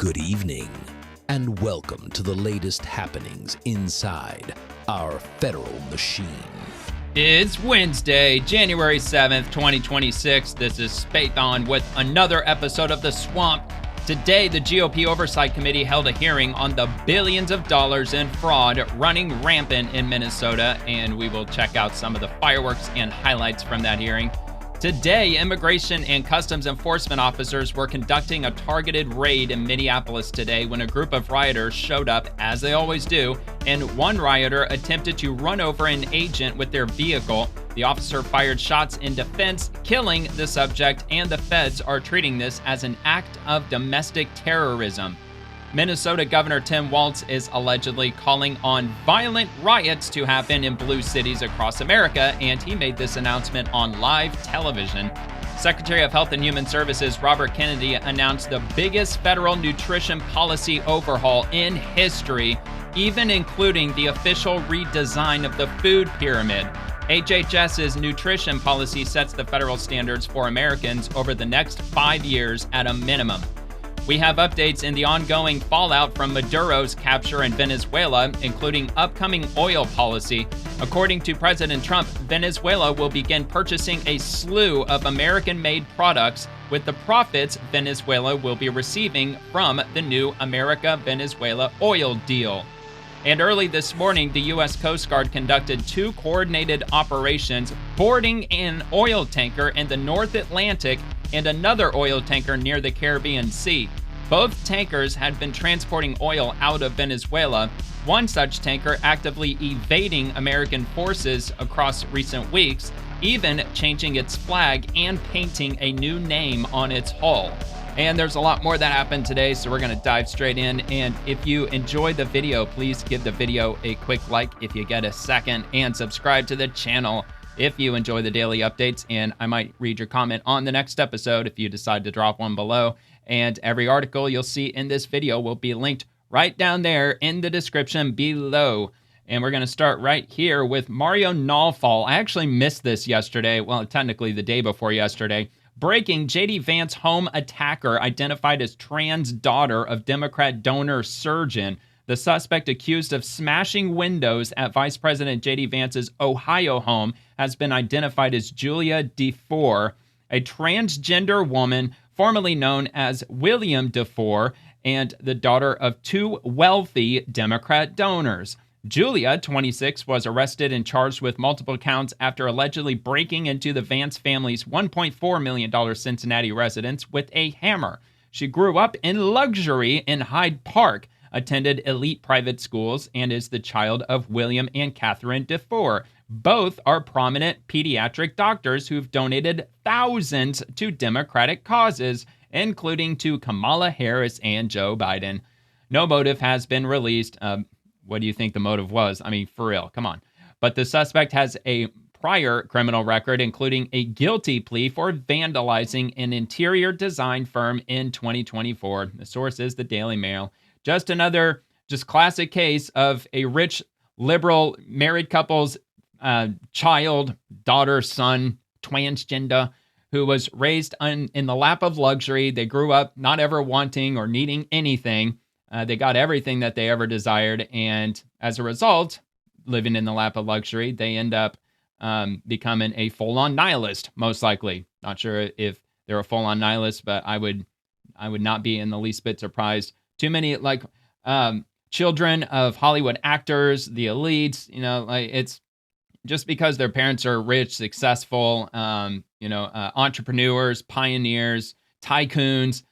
Good evening, and welcome to the latest happenings inside our federal machine. It's Wednesday, January 7th, 2026. This is Spathon with another episode of The Swamp. Today, the GOP Oversight Committee held a hearing on the billions of dollars in fraud running rampant in Minnesota, and we will check out some of the fireworks and highlights from that hearing. Today, Immigration and Customs Enforcement officers were conducting a targeted raid in Minneapolis today when a group of rioters showed up, as they always do, and one rioter attempted to run over an agent with their vehicle. The officer fired shots in defense, killing the subject, and the feds are treating this as an act of domestic terrorism. Minnesota Governor Tim Waltz is allegedly calling on violent riots to happen in blue cities across America, and he made this announcement on live television. Secretary of Health and Human Services Robert Kennedy announced the biggest federal nutrition policy overhaul in history, even including the official redesign of the food pyramid. HHS's nutrition policy sets the federal standards for Americans over the next 5 years at a minimum. We have updates in the ongoing fallout from Maduro's capture in Venezuela, including upcoming oil policy. According to President Trump, Venezuela will begin purchasing a slew of American-made products with the profits Venezuela will be receiving from the new America-Venezuela oil deal. And early this morning, the U.S. Coast Guard conducted two coordinated operations, boarding an oil tanker in the North Atlantic and another oil tanker near the Caribbean Sea. Both tankers had been transporting oil out of Venezuela, one such tanker actively evading American forces across recent weeks, even changing its flag and painting a new name on its hull. And there's a lot more that happened today, so we're going to dive straight in. And if you enjoyed the video, please give the video a quick like if you get a second, and subscribe to the channel if you enjoy the daily updates. And I might read your comment on the next episode if you decide to drop one below. And every article you'll see in this video will be linked right down there in the description below. And we're going to start right here with Mario Nawfal. I actually missed this yesterday. Well, technically the day before yesterday. Breaking: J.D. Vance home attacker identified as trans daughter of Democrat donor surgeon. The suspect accused of smashing windows at Vice President J.D. Vance's Ohio home has been identified as Julia DeFore, a transgender woman formerly known as William DeFore, and the daughter of two wealthy Democrat donors. Julia, 26, was arrested and charged with multiple counts after allegedly breaking into the Vance family's $1.4 million Cincinnati residence with a hammer. She grew up in luxury in Hyde Park, attended elite private schools, and is the child of William and Catherine DeFore. Both are prominent pediatric doctors who've donated thousands to Democratic causes, including to Kamala Harris and Joe Biden. No motive has been released. What do you think the motive was? I mean, for real, come on. But the suspect has a prior criminal record, including a guilty plea for vandalizing an interior design firm in 2024. The source is the Daily Mail. Just another classic case of a rich, liberal, married couple's child, daughter, son, transgender, who was raised in the lap of luxury. They grew up not ever wanting or needing anything. They got everything that they ever desired, and as a result, living in the lap of luxury, they end up becoming a full-on nihilist, most likely. Not sure if they're a full-on nihilist, but I would not be in the least bit surprised. Too many children of Hollywood actors, the elites. It's just because their parents are rich, successful, entrepreneurs, pioneers, tycoons.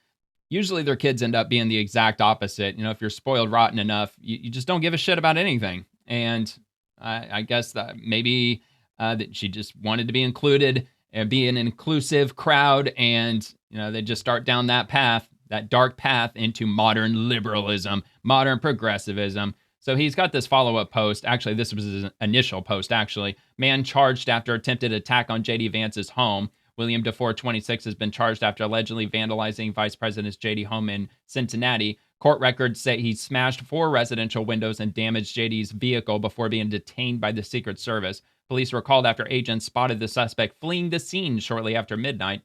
Usually their kids end up being the exact opposite. If you're spoiled rotten enough, you just don't give a shit about anything. And I guess that maybe that she just wanted to be included and be an inclusive crowd. And, they just start down that path, that dark path into modern liberalism, modern progressivism. So he's got this follow-up post. Actually, this was his initial post, actually. Man charged after attempted attack on J.D. Vance's home. William DeFore, 26, has been charged after allegedly vandalizing Vice President's J.D. home in Cincinnati. Court records say he smashed 4 residential windows and damaged J.D.'s vehicle before being detained by the Secret Service. Police were called after agents spotted the suspect fleeing the scene shortly after midnight.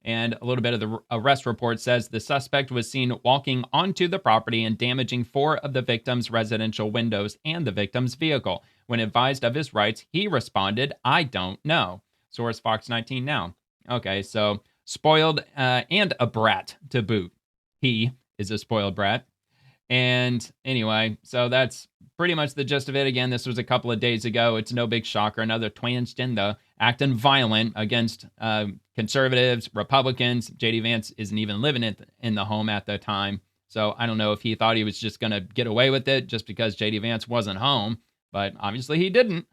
And a little bit of the arrest report says the suspect was seen walking onto the property and damaging 4 of the victim's residential windows and the victim's vehicle. When advised of his rights, he responded, "I don't know." Source Fox 19 Now. Okay, so spoiled and a brat to boot. He is a spoiled brat. And anyway, so that's pretty much the gist of it. Again, this was a couple of days ago. It's no big shocker. Another transgender acting violent against conservatives, Republicans. J.D. Vance isn't even living in the home at the time. So I don't know if he thought he was just going to get away with it just because J.D. Vance wasn't home. But obviously he didn't.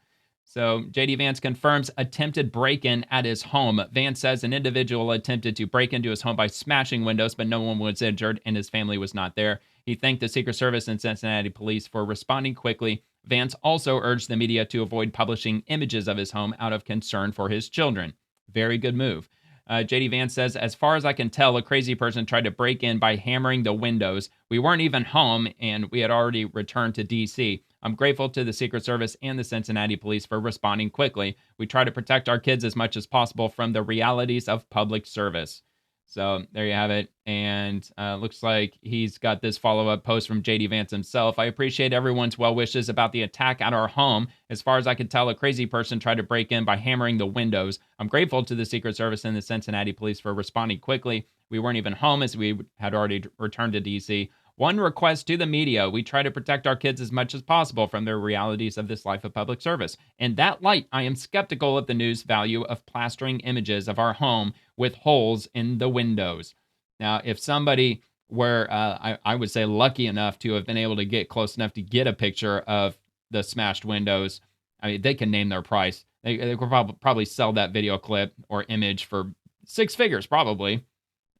So J.D. Vance confirms attempted break-in at his home. Vance says an individual attempted to break into his home by smashing windows, but no one was injured and his family was not there. He thanked the Secret Service and Cincinnati police for responding quickly. Vance also urged the media to avoid publishing images of his home out of concern for his children. Very good move. J.D. Vance says, as far as I can tell, a crazy person tried to break in by hammering the windows. We weren't even home, and we had already returned to D.C. I'm grateful to the Secret Service and the Cincinnati police for responding quickly. We try to protect our kids as much as possible from the realities of public service. So there you have it. And looks like he's got this follow-up post from J.D. Vance himself. I appreciate everyone's well wishes about the attack at our home. As far as I could tell, a crazy person tried to break in by hammering the windows. I'm grateful to the Secret Service and the Cincinnati police for responding quickly. We weren't even home as we had already returned to D.C. One request to the media: we try to protect our kids as much as possible from the realities of this life of public service. In that light, I am skeptical of the news value of plastering images of our home with holes in the windows. Now, if somebody were, I would say, lucky enough to have been able to get close enough to get a picture of the smashed windows, I mean, they can name their price. They could probably sell that video clip or image for 6 figures, probably,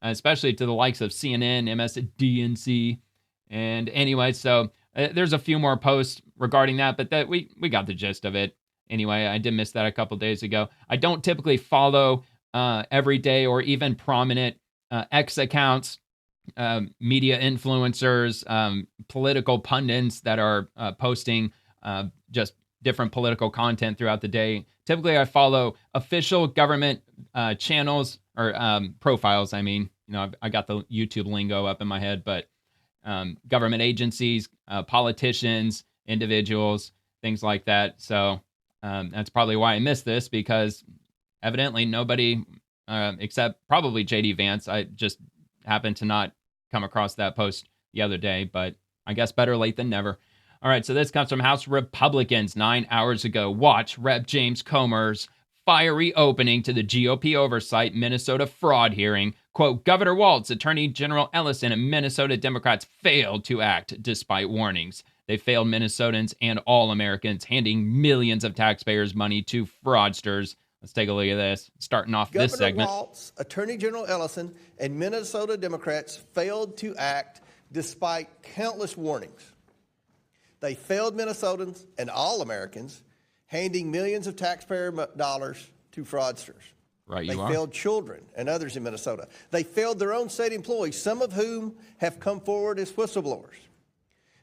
especially to the likes of CNN, MSDNC. And anyway, so there's a few more posts regarding that, but that we got the gist of it. Anyway, I did miss that a couple days ago. I don't typically follow everyday or even prominent X accounts, media influencers, political pundits that are posting just different political content throughout the day. Typically, I follow official government channels or profiles. I mean, I got the YouTube lingo up in my head, but government agencies, politicians, individuals, things like that. So that's probably why I missed this, because evidently nobody except probably J.D. Vance. I just happened to not come across that post the other day, but I guess better late than never. All right, so this comes from House Republicans 9 hours ago. Watch Rep. James Comer's fiery opening to the GOP Oversight Minnesota fraud hearing. Quote, Governor Waltz, Attorney General Ellison, and Minnesota Democrats failed to act despite warnings. They failed Minnesotans and all Americans, handing millions of taxpayers' money to fraudsters. Let's take a look at this, starting off this segment. Governor Waltz, Attorney General Ellison, and Minnesota Democrats failed to act despite countless warnings. They failed Minnesotans and all Americans, handing millions of taxpayer dollars to fraudsters. Right, they failed children and others in Minnesota. They failed their own state employees, some of whom have come forward as whistleblowers.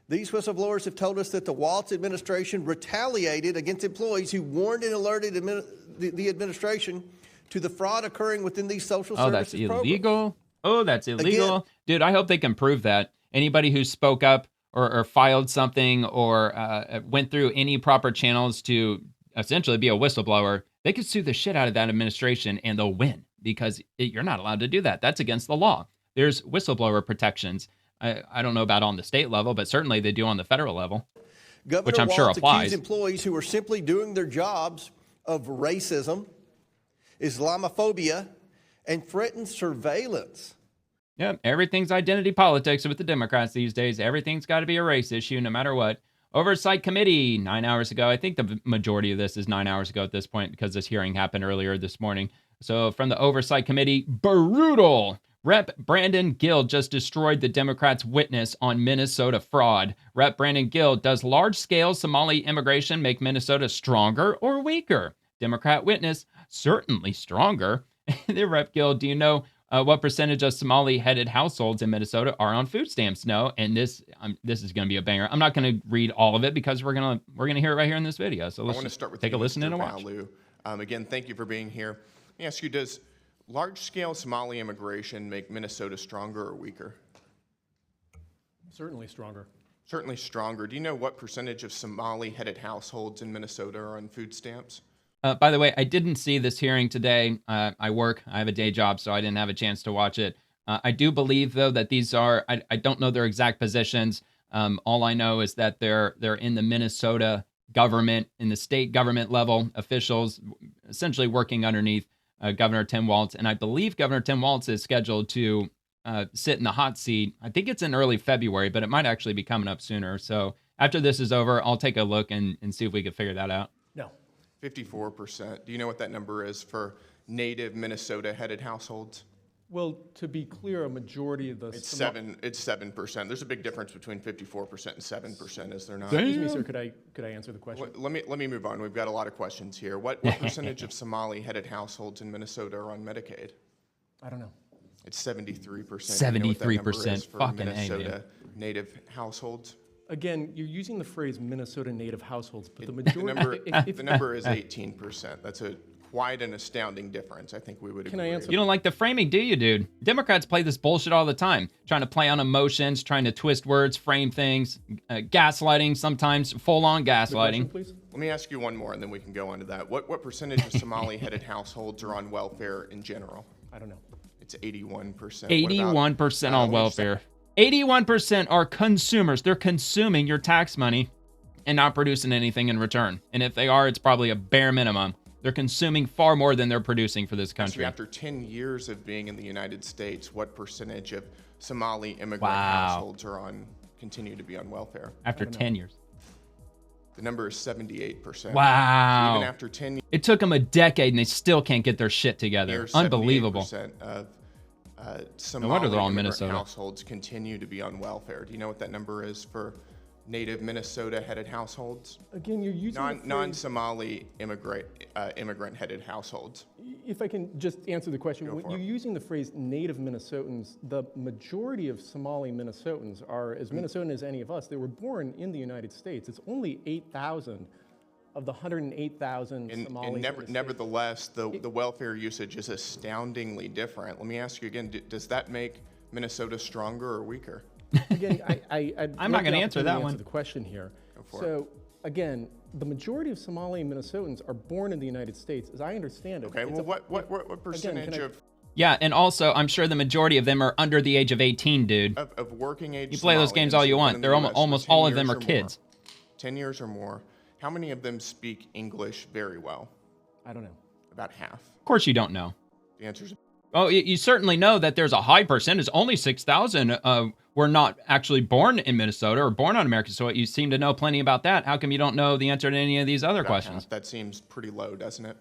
These whistleblowers have told us that the Waltz administration retaliated against employees who warned and alerted the administration to the fraud occurring within these social services programs. Oh, that's illegal? Oh, that's illegal. Again, dude, I hope they can prove that. Anybody who spoke up or filed something or went through any proper channels to essentially be a whistleblower, they could sue the shit out of that administration and they'll win, because you're not allowed to do that. That's against the law. There's whistleblower protections. I don't know about on the state level, but certainly they do on the federal level, which I'm sure applies. Accused employees who are simply doing their jobs of racism, Islamophobia, and threatened surveillance. Yeah, everything's identity politics with the Democrats these days. Everything's got to be a race issue no matter what. Oversight Committee 9 hours ago. I think the majority of this is 9 hours ago at this point, because this hearing happened earlier this morning. So from the Oversight Committee, brutal. Rep. Brandon Gill just destroyed the Democrats' witness on Minnesota fraud. Rep. Brandon Gill, does large-scale Somali immigration make Minnesota stronger or weaker? Democrat witness, certainly stronger. The Rep. Gill, do you know what percentage of Somali-headed households in Minnesota are on food stamps? No, and this is going to be a banger. I'm not going to read all of it because we're gonna hear it right here in this video. So let's take a listen and a watch. Again, thank you for being here. Let me ask you, does Large-scale Somali immigration make Minnesota stronger or weaker? Certainly stronger. Certainly stronger. Do you know what percentage of Somali-headed households in Minnesota are on food stamps? By the way, I didn't see this hearing today. I work. I have a day job, so I didn't have a chance to watch it. I do believe, though, that these are, I don't know their exact positions. All I know is that they're in the Minnesota government, in the state government level, officials essentially working underneath Governor Tim Walz. And I believe Governor Tim Walz is scheduled to sit in the hot seat. I think it's in early February, but it might actually be coming up sooner. So after this is over, I'll take a look and see if we can figure that out. No. 54%. Do you know what that number is for native Minnesota-headed households? Well, to be clear, a majority of the... It's 7%. There's a big difference between 54% and 7%, is there not? Excuse me, sir, could I answer the question? Let me move on. We've got a lot of questions here. What percentage of Somali-headed households in Minnesota are on Medicaid? I don't know. It's 73%. 73%. For Fucking Minnesota native households? Again, you're using the phrase Minnesota native households, but the majority... The number is 18%. That's quite an astounding difference. I think we would agree. Can I answer? You don't like the framing, do you, dude? Democrats play this bullshit all the time, trying to play on emotions, trying to twist words, frame things, gaslighting, sometimes full-on gaslighting. Please? Let me ask you one more, and then we can go on to that. What percentage of Somali-headed households are on welfare in general? I don't know. It's 81%. 81% on welfare. 81% are consumers. They're consuming your tax money and not producing anything in return. And if they are, it's probably a bare minimum. They're consuming far more than they're producing for this country. So after 10 years of being in the United States, what percentage of Somali immigrant households continue to be on welfare? After 10 years. The number is 78%. Wow. So even after 10 years. It took them a decade and they still can't get their shit together. Unbelievable. 78% of No wonder they're all in Somali Minnesota. households continue to be on welfare. Do you know what that number is for native Minnesota-headed households? Again, you're using non-Somali immigrant-headed households. If I can just answer the question, when you're it. using the phrase native Minnesotans, the majority of Somali Minnesotans are as Minnesotan as any of us. They were born in the United States. It's only 8,000 of the 108,000 Somalis. Nevertheless, the welfare usage is astoundingly different. Let me ask you again, does that make Minnesota stronger or weaker? Again, I'm not going to answer that one. The question here. So again, the majority of Somali Minnesotans are born in the United States, as I understand it. Okay. Well, what percentage of Yeah, and also I'm sure the majority of them are under the age of 18, dude. Of working age? You play those games all you want. They're almost all of them are kids. 10 years or more. How many of them speak English very well? I don't know. About half. Of course you don't know. The answer is. Oh, you certainly know that there's a high percentage. Only 6,000 were not actually born in Minnesota or born on American soil. You seem to know plenty about that. How come you don't know the answer to any of these other questions? That seems pretty low, doesn't it?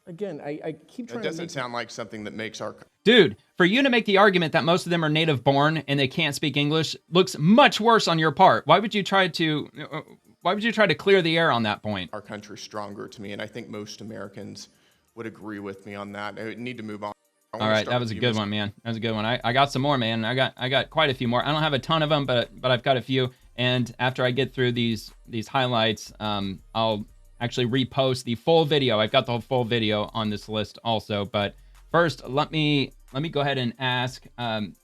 Again, I keep trying to. It doesn't sound like something that makes our. Dude, for you to make the argument that most of them are native born and they can't speak English looks much worse on your part. Why would you try to clear the air on that point? Our country stronger to me, and I think most Americans would agree with me on that. I need to move on. All right, that was a good one, man. That was a good one. I got some more, man. I got quite a few more. I don't have a ton of them, but I've got a few. And after I get through these highlights, I'll actually repost the full video. I've got the full video on this list also. But first, let me go ahead and ask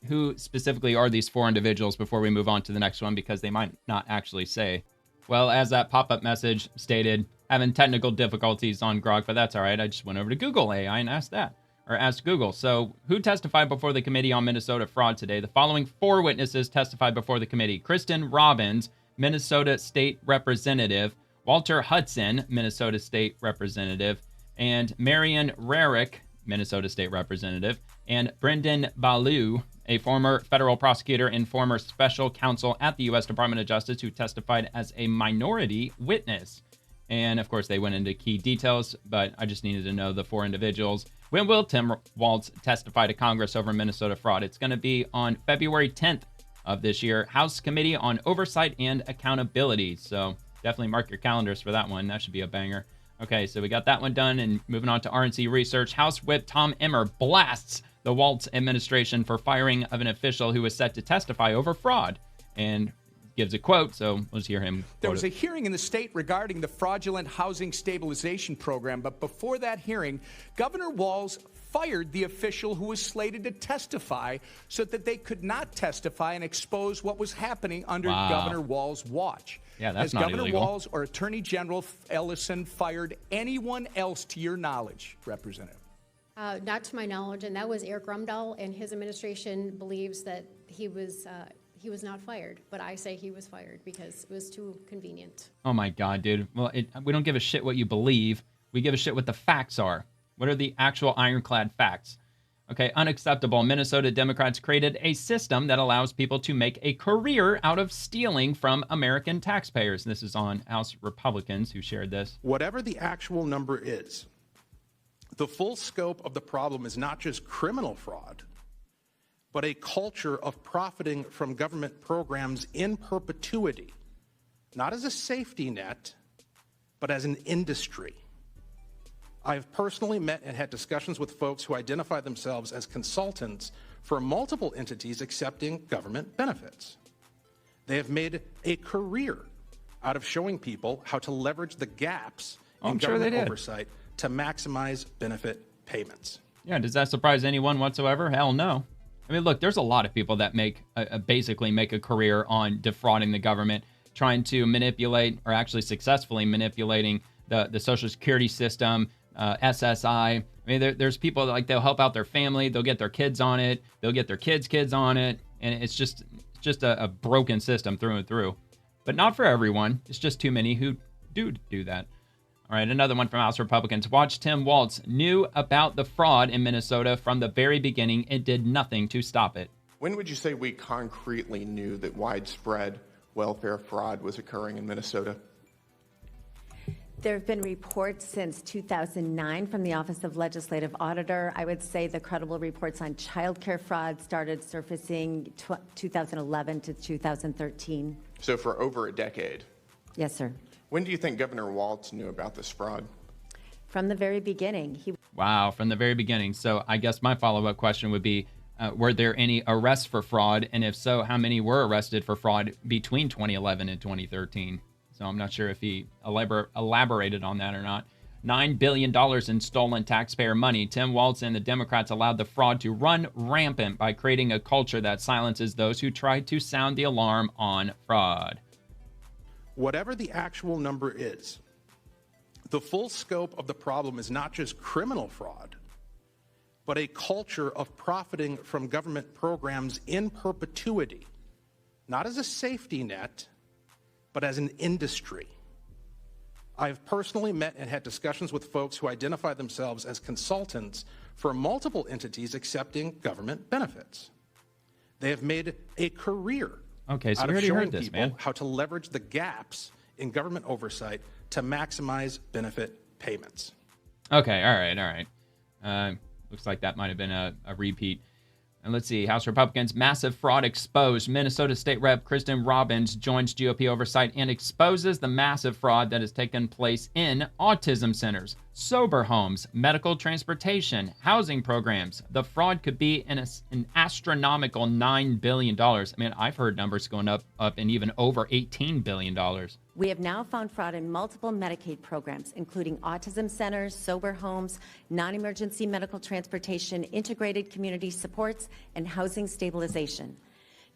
who specifically are these four individuals before we move on to the next one, because they might not actually say. Well, as that pop-up message stated, having technical difficulties on Grok, but that's all right. I just went over to Google AI and asked Google. So who testified before the committee on Minnesota fraud today? The following four witnesses testified before the committee: Kristen Robbins, Minnesota State Representative; Walter Hudson, Minnesota State Representative; and Marion Rarick, Minnesota State Representative; and Brendan Ballou, a former federal prosecutor and former special counsel at the U.S. Department of Justice, who testified as a minority witness. And of course, they went into key details, but I just needed to know the four individuals. When will Tim Walz testify to Congress over Minnesota fraud? It's going to be on February 10th of this year, House Committee on Oversight and Accountability. So definitely mark your calendars for that one. That should be a banger. Okay, so we got that one done, and moving on to RNC research. House Whip Tom Emmer blasts the Walz administration for firing of an official who was set to testify over fraud, and gives a quote, so let's hear him. There was a hearing in the state regarding the fraudulent housing stabilization program, but before that hearing, Governor Walz fired the official who was slated to testify so that they could not testify and expose what was happening under Governor Walz's watch. Yeah, that's Has not Governor illegal. Walz or Attorney General Ellison fired anyone else to your knowledge, Representative? Not to my knowledge, and that was Eric Rumdahl, and his administration believes that he was not fired, but I say he was fired because it was too convenient. Oh my God, dude. Well, we don't give a shit what you believe. We give a shit what the facts are. What are the actual ironclad facts? Okay, unacceptable. Minnesota Democrats created a system that allows people to make a career out of stealing from American taxpayers. This is on House Republicans who shared this. Whatever the actual number is, the full scope of the problem is not just criminal fraud, but a culture of profiting from government programs in perpetuity, not as a safety net, but as an industry. I have personally met and had discussions with folks who identify themselves as consultants for multiple entities accepting government benefits. They have made a career out of showing people how to leverage the gaps in government oversight to maximize benefit payments. Yeah, does that surprise anyone whatsoever? Hell no. I mean, look, there's a lot of people that basically make a career on defrauding the government, trying to manipulate, or actually successfully manipulating the Social Security system, SSI. I mean, there's people that, like, they'll help out their family, they'll get their kids on it, they'll get their kids on it, and it's just a broken system through and through. But not for everyone. It's just too many who do that. All right, another one from House Republicans. Watch Tim Walz knew about the fraud in Minnesota from the very beginning and did nothing to stop it. When would you say we concretely knew that widespread welfare fraud was occurring in Minnesota? There have been reports since 2009 from the Office of Legislative Auditor. I would say the credible reports on child care fraud started surfacing 2011 to 2013. So for over a decade? Yes, sir. When do you think Governor Walz knew about this fraud? From the very beginning. Wow, from the very beginning. So I guess my follow-up question would be, were there any arrests for fraud? And if so, how many were arrested for fraud between 2011 and 2013? So I'm not sure if he elaborated on that or not. $9 billion in stolen taxpayer money. Tim Walz and the Democrats allowed the fraud to run rampant by creating a culture that silences those who try to sound the alarm on fraud. Whatever the actual number is, the full scope of the problem is not just criminal fraud, but a culture of profiting from government programs in perpetuity, not as a safety net, but as an industry. I have personally met and had discussions with folks who identify themselves as consultants for multiple entities accepting government benefits. They have made a career Okay, so out we of already showing heard this, people man. how to leverage the gaps in government oversight to maximize benefit payments. Okay, all right. Looks like that might have been a repeat. And let's see, House Republicans, massive fraud exposed. Minnesota State Rep Kristen Robbins joins GOP Oversight and exposes the massive fraud that has taken place in autism centers, sober homes, medical transportation, housing programs. The fraud could be an astronomical $9 billion. I mean, I've heard numbers going up and even over $18 billion. We have now found fraud in multiple Medicaid programs, including autism centers, sober homes, non-emergency medical transportation, integrated community supports, and housing stabilization.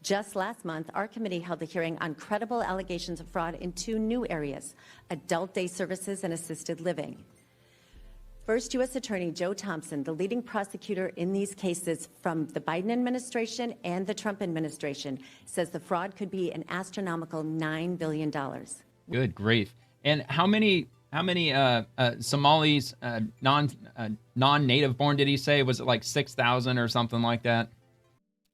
Just last month, our committee held a hearing on credible allegations of fraud in two new areas: adult day services and assisted living. First U.S. Attorney Joe Thompson, the leading prosecutor in these cases from the Biden administration and the Trump administration, says the fraud could be an astronomical $9 billion. Good grief. And how many Somalis, non-native born, did he say? Was it like 6,000 or something like that?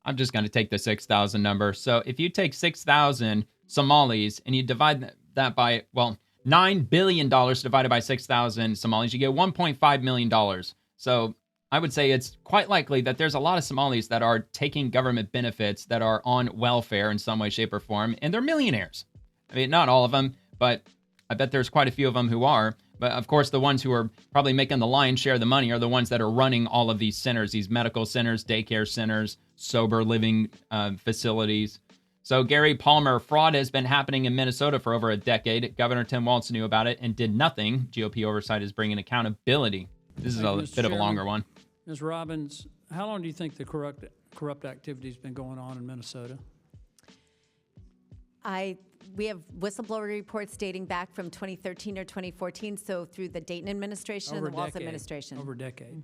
I'm just going to take the 6,000 number. So if you take 6,000 Somalis and you divide that by, well, $9 billion divided by 6,000 Somalis, you get $1.5 million. So I would say it's quite likely that there's a lot of Somalis that are taking government benefits, that are on welfare in some way, shape, or form, and they're millionaires. I mean, not all of them, but I bet there's quite a few of them who are. But of course, the ones who are probably making the lion's share of the money are the ones that are running all of these centers, these medical centers, daycare centers, sober living facilities. So Gary Palmer, fraud has been happening in Minnesota for over a decade. Governor Tim Walz knew about it and did nothing. GOP Oversight is bringing accountability. This is a bit of a longer one. Ms. Robbins, how long do you think the corrupt activity has been going on in Minnesota? We have whistleblower reports dating back from 2013 or 2014, so through the Dayton administration and the Waltz administration. Over a decade.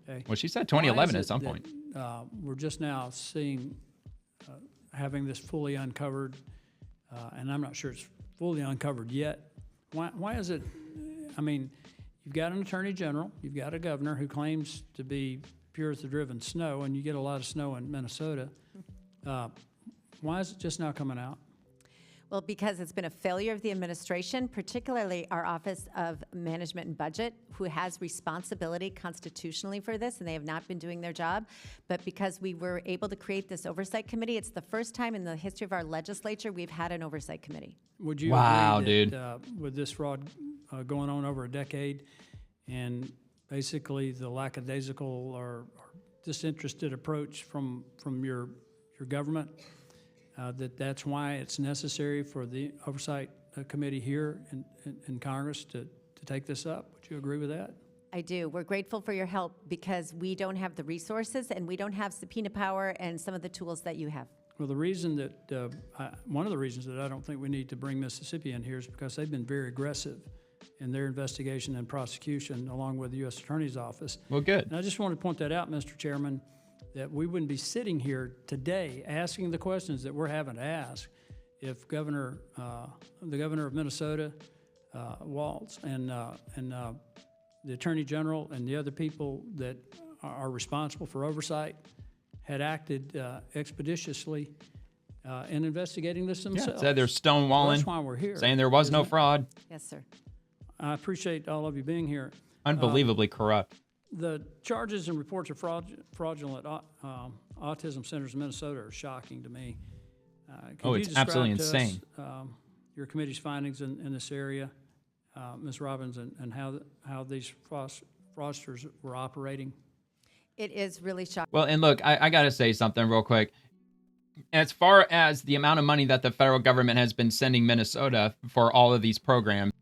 Okay. Well, she said 2011 at some point. We're just now seeing, having this fully uncovered, and I'm not sure it's fully uncovered yet. Why is it, I mean, you've got an attorney general, you've got a governor who claims to be pure as the driven snow, and you get a lot of snow in Minnesota. Why is it just now coming out? Well, because it's been a failure of the administration, particularly our Office of Management and Budget, who has responsibility constitutionally for this, and they have not been doing their job. But because we were able to create this oversight committee, it's the first time in the history of our legislature we've had an oversight committee. Would you agree that, with this fraud going on over a decade, and basically the lackadaisical or disinterested approach from your government, that's why it's necessary for the Oversight Committee here in Congress to take this up? Would you agree with that? I do. We're grateful for your help because we don't have the resources and we don't have subpoena power and some of the tools that you have. Well, the reason that, one of the reasons that I don't think we need to bring Mississippi in here is because they've been very aggressive in their investigation and prosecution along with the U.S. Attorney's Office. Well, good. And I just want to point that out, Mr. Chairman, that we wouldn't be sitting here today asking the questions that we're having to ask if the governor of Minnesota, Waltz, and the Attorney General and the other people that are responsible for oversight had acted expeditiously in investigating this themselves. Yeah, said they're stonewalling. Well, that's why we're here. Saying there was no fraud. Yes, sir. I appreciate all of you being here. Unbelievably corrupt. The charges and reports of fraudulent autism centers in Minnesota are shocking to me. It's absolutely insane. Your committee's findings in this area, Ms. Robbins, and how these fraudsters were operating? It is really shocking. Well, and look, I got to say something real quick. As far as the amount of money that the federal government has been sending Minnesota for all of these programs,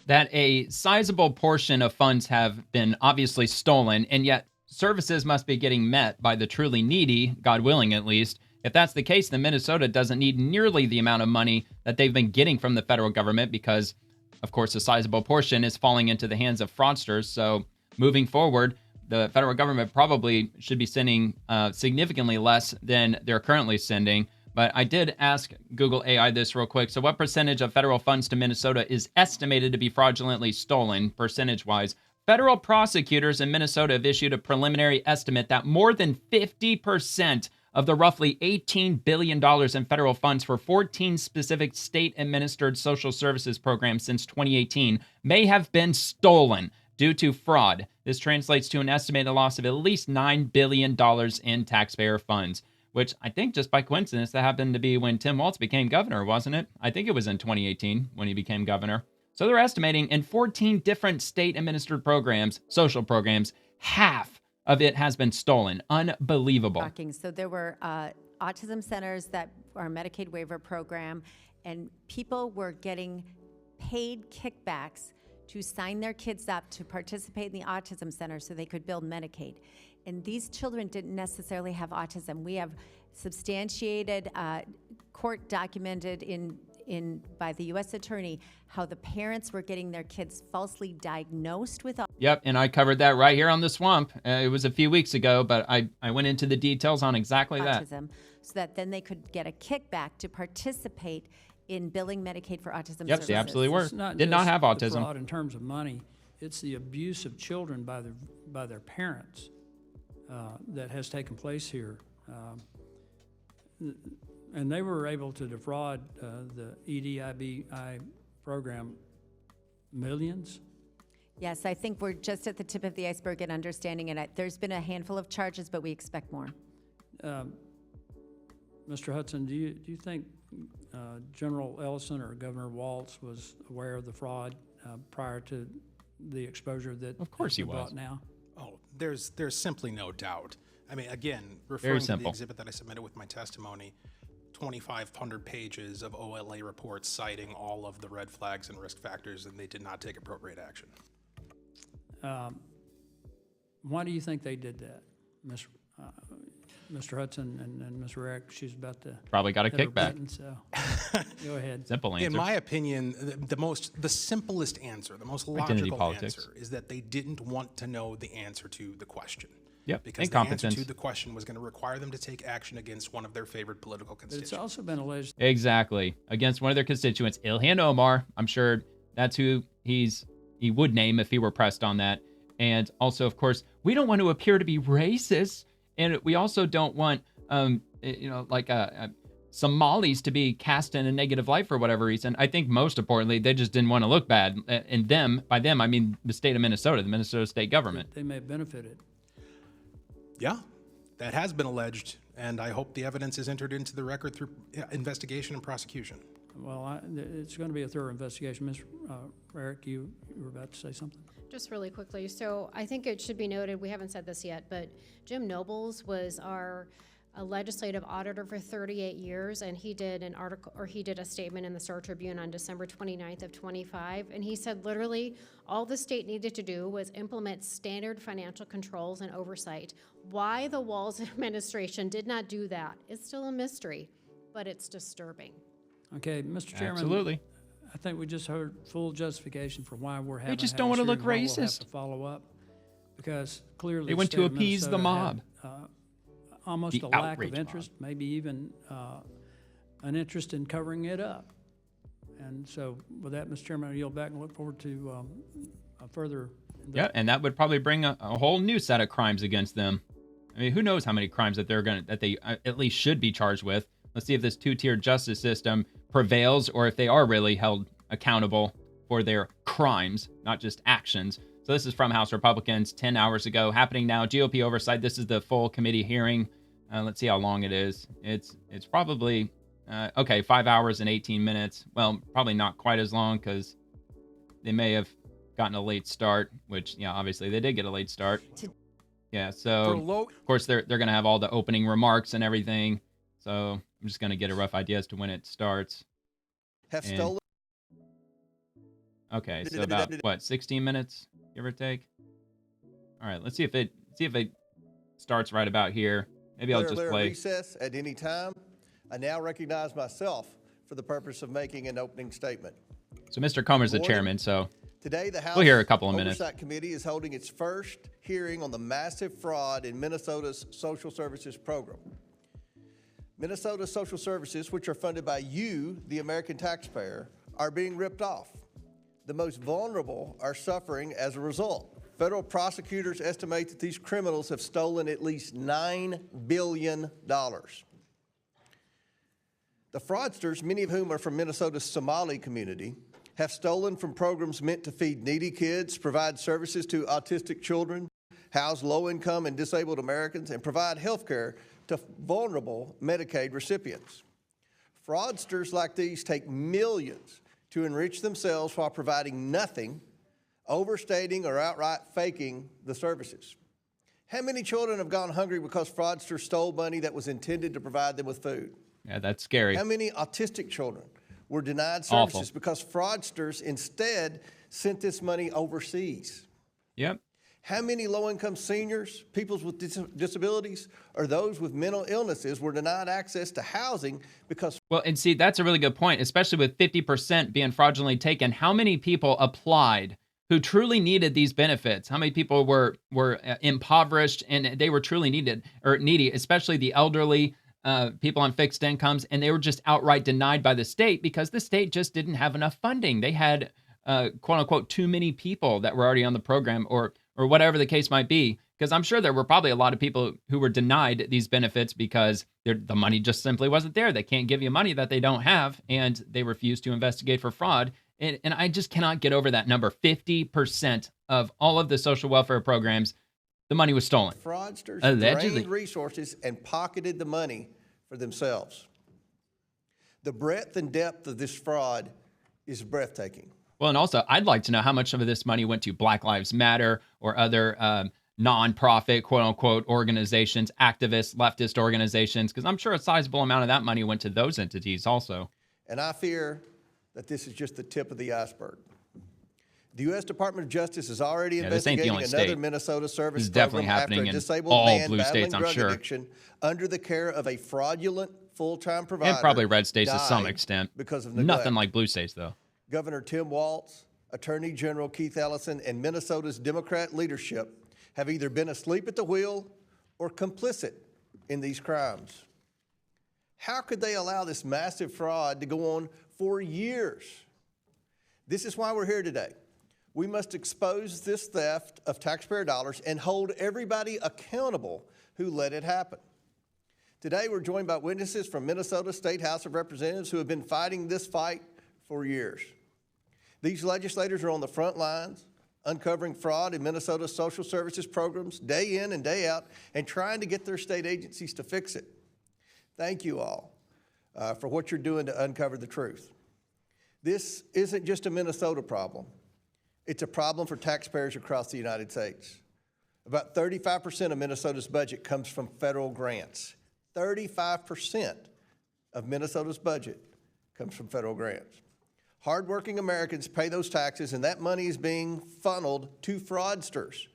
that a sizable portion of funds have been obviously stolen, and yet services must be getting met by the truly needy, God willing at least. If that's the case, then Minnesota doesn't need nearly the amount of money that they've been getting from the federal government because, of course, a sizable portion is falling into the hands of fraudsters. So moving forward, the federal government probably should be sending significantly less than they're currently sending. But I did ask Google AI this real quick. So what percentage of federal funds to Minnesota is estimated to be fraudulently stolen, percentage-wise? Federal prosecutors in Minnesota have issued a preliminary estimate that more than 50% of the roughly $18 billion in federal funds for 14 specific state-administered social services programs since 2018 may have been stolen due to fraud. This translates to an estimated loss of at least $9 billion in taxpayer funds, which I think just by coincidence, that happened to be when Tim Walz became governor, wasn't it? I think it was in 2018 when he became governor. So they're estimating in 14 different state-administered programs, social programs, half of it has been stolen. Unbelievable. Shocking. So there were autism centers that are a Medicaid waiver program, and people were getting paid kickbacks to sign their kids up to participate in the autism center so they could build Medicaid. And these children didn't necessarily have autism. We have substantiated, court documented by the U.S. Attorney how the parents were getting their kids falsely diagnosed with autism. Yep, and I covered that right here on The Swamp. It was a few weeks ago, but I went into the details on exactly that. So that then they could get a kickback to participate in billing Medicaid for autism services. Yep, they absolutely were. Did not have autism. The fraud in terms of money, it's the abuse of children by their parents that has taken place here. And they were able to defraud the EDIBI program millions. Yes, I think we're just at the tip of the iceberg in understanding it. There's been a handful of charges, but we expect more. Mr. Hudson, do you think General Ellison or Governor Waltz was aware of the fraud prior to the exposure that of course he was now? Oh, there's simply no doubt. I mean, again, referring to the exhibit that I submitted with my testimony, 2,500 pages of OLA reports citing all of the red flags and risk factors, and they did not take appropriate action. Why do you think they did that, Mr. Hudson and Ms. Rick? She's about to Probably got a hit her kickback. button, so go ahead. Simple answer. In my opinion, the simplest answer, the most Identity logical politics. answer is that they didn't want to know the answer to the question. Yep, Because the answer incompetence. to the question was going to require them to take action against one of their favorite political But constituents. it's also been alleged Exactly. Against one of their constituents, Ilhan Omar. I'm sure that's who he would name if he were pressed on that. And also, of course, we don't want to appear to be racist. And we also don't want, Somalis to be cast in a negative light for whatever reason. I think most importantly, they just didn't want to look bad. And by them, I mean the state of Minnesota, the Minnesota state government. they may have benefited. Yeah, that has been alleged, and I hope the evidence is entered into the record through investigation and prosecution. Well, it's going to be a thorough investigation. Ms. Eric, you were about to say something? Just really quickly, so I think it should be noted, we haven't said this yet, but Jim Nobles was our legislative auditor for 38 years, and he did an article, or he did a statement in the Star Tribune on December 29th of 25, and he said literally all the state needed to do was implement standard financial controls and oversight. Why the Walz administration did not do that is still a mystery, but it's disturbing. Okay, Mr. Chairman. Absolutely. I think we just heard full justification for why we're having. just don't want to look We'll have racist. to follow up because clearly They the went state to of appease the Minnesota mob. had, almost The a lack outrage of interest, mob. maybe even an interest in covering it up. And so, with that, Mr. Chairman, I yield back and look forward to a further. Yeah, and that would probably bring a whole new set of crimes against them. I mean, who knows how many crimes that they at least should be charged with. Let's see if this two-tiered justice system prevails or if they are really held accountable for their crimes, not just actions. So this is from House Republicans 10 hours ago, happening now. GOP oversight. This is the full committee hearing. Let's see how long it is. It's probably, 5 hours and 18 minutes. Well, probably not quite as long because they may have gotten a late start, which, yeah, obviously they did get a late start. Yeah, so of course they're going to have all the opening remarks and everything. So I'm just going to get a rough idea as to when it starts. Stolen. Okay, so about 16 minutes, give or take. All right, let's see if it starts right about here. Maybe I'll just play. Recess at any time. I now recognize myself for the purpose of making an opening statement. So Mr. Comer's the chairman, so today the House we'll hear a couple of minutes. Oversight Committee is holding its first hearing on the massive fraud in Minnesota's social services program. Minnesota's social services, which are funded by you, the American taxpayer, are being ripped off. The most vulnerable are suffering as a result. Federal prosecutors estimate that these criminals have stolen at least $9 billion. The fraudsters, many of whom are from Minnesota's Somali community, have stolen from programs meant to feed needy kids, provide services to autistic children, house low-income and disabled Americans, and provide health care to vulnerable Medicaid recipients. Fraudsters like these take millions to enrich themselves while providing nothing, overstating or outright faking the services. How many children have gone hungry because fraudsters stole money that was intended to provide them with food? Yeah, that's scary. How many autistic children were denied services because fraudsters instead sent this money overseas? Yep. How many low-income seniors, people with disabilities, or those with mental illnesses were denied access to housing because... Well, and see, that's a really good point, especially with 50% being fraudulently taken. How many people applied who truly needed these benefits? How many people were impoverished and they were truly needy, especially the elderly, people on fixed incomes, and they were just outright denied by the state because the state just didn't have enough funding. They had, quote unquote, too many people that were already on the program or whatever the case might be. Because I'm sure there were probably a lot of people who were denied these benefits because the money just simply wasn't there. They can't give you money that they don't have, and they refuse to investigate for fraud. And I just cannot get over that number. 50% of all of the social welfare programs, the money was stolen. Fraudsters allegedly drained resources and pocketed the money for themselves. The breadth and depth of this fraud is breathtaking. Well, and also, I'd like to know how much of this money went to Black Lives Matter or other nonprofit, quote-unquote, organizations, activist, leftist organizations, because I'm sure a sizable amount of that money went to those entities also. And I fear that this is just the tip of the iceberg. The U.S. Department of Justice is already this ain't the investigating only another state. Minnesota service This is definitely program after happening a in disabled all man blue battling states, I'm drug sure. addiction under the care of a fraudulent full-time provider. And probably red states to some died extent. because of neglect. Nothing like blue states, though. Governor Tim Waltz, Attorney General Keith Ellison, and Minnesota's Democrat leadership have either been asleep at the wheel or complicit in these crimes. How could they allow this massive fraud to go on for years? This is why we're here today. We must expose this theft of taxpayer dollars and hold everybody accountable who let it happen. Today, we're joined by witnesses from Minnesota State House of Representatives who have been fighting this fight for years. These legislators are on the front lines, uncovering fraud in Minnesota's social services programs day in and day out and trying to get their state agencies to fix it. Thank you all for what you're doing to uncover the truth. This isn't just a Minnesota problem. It's a problem for taxpayers across the United States. About 35% of Minnesota's budget comes from federal grants. 35% of Minnesota's budget comes from federal grants. Hardworking Americans pay those taxes, and that money is being funneled to fraudsters,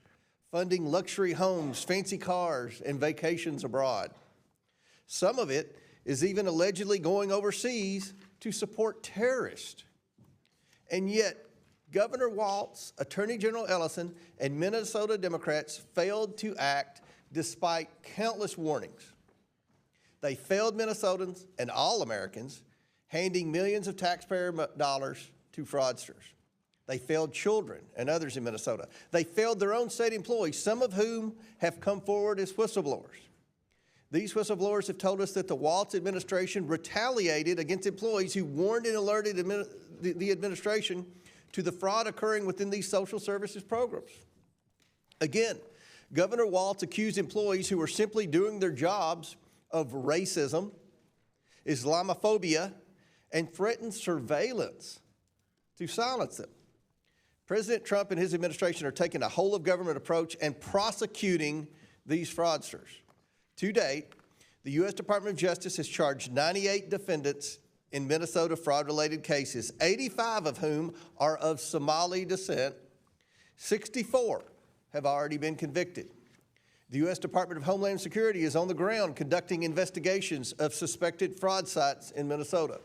funding luxury homes, fancy cars, and vacations abroad. Some of it is even allegedly going overseas to support terrorists. And yet, Governor Waltz, Attorney General Ellison, and Minnesota Democrats failed to act despite countless warnings. They failed Minnesotans and all Americans, handing millions of taxpayer dollars to fraudsters. They failed children and others in Minnesota. They failed their own state employees, some of whom have come forward as whistleblowers. These whistleblowers have told us that the Waltz administration retaliated against employees who warned and alerted the administration to the fraud occurring within these social services programs. Again, Governor Waltz accused employees who were simply doing their jobs of racism, Islamophobia, and threatened surveillance to silence them. President Trump and his administration are taking a whole-of-government approach and prosecuting these fraudsters. To date, the U.S. Department of Justice has charged 98 defendants in Minnesota fraud-related cases, 85 of whom are of Somali descent. 64 have already been convicted. The U.S. Department of Homeland Security is on the ground conducting investigations of suspected fraud sites in Minnesota.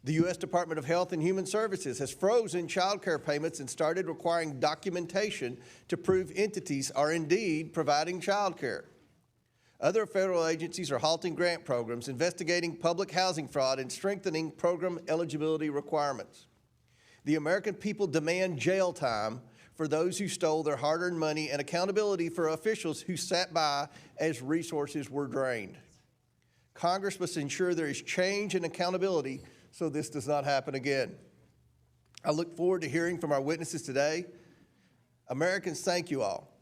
The U.S. Department of Health and Human Services has frozen child care payments and started requiring documentation to prove entities are indeed providing child care. Other federal agencies are halting grant programs, investigating public housing fraud, and strengthening program eligibility requirements. The American people demand jail time for those who stole their hard-earned money and accountability for officials who sat by as resources were drained. Congress must ensure there is change and accountability so this does not happen again. I look forward to hearing from our witnesses today. Americans, thank you all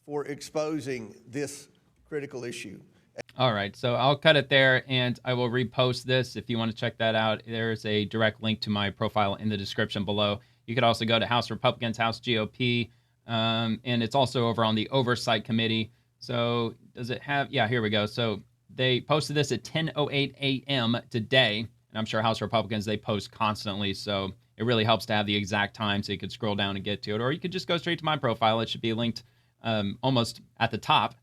for exposing this critical issue. All right, so I'll cut it there, and I will repost this if you want to check that out. There's a direct link to my profile in the description below. You could also go to House Republicans, House GOP, and it's also over on the Oversight Committee. So does it have, yeah, here we go. So they posted this at 10:08 a.m. today, and I'm sure House Republicans, they post constantly, so it really helps to have the exact time so you could scroll down and get to it, or you could just go straight to my profile. It should be linked almost at the top.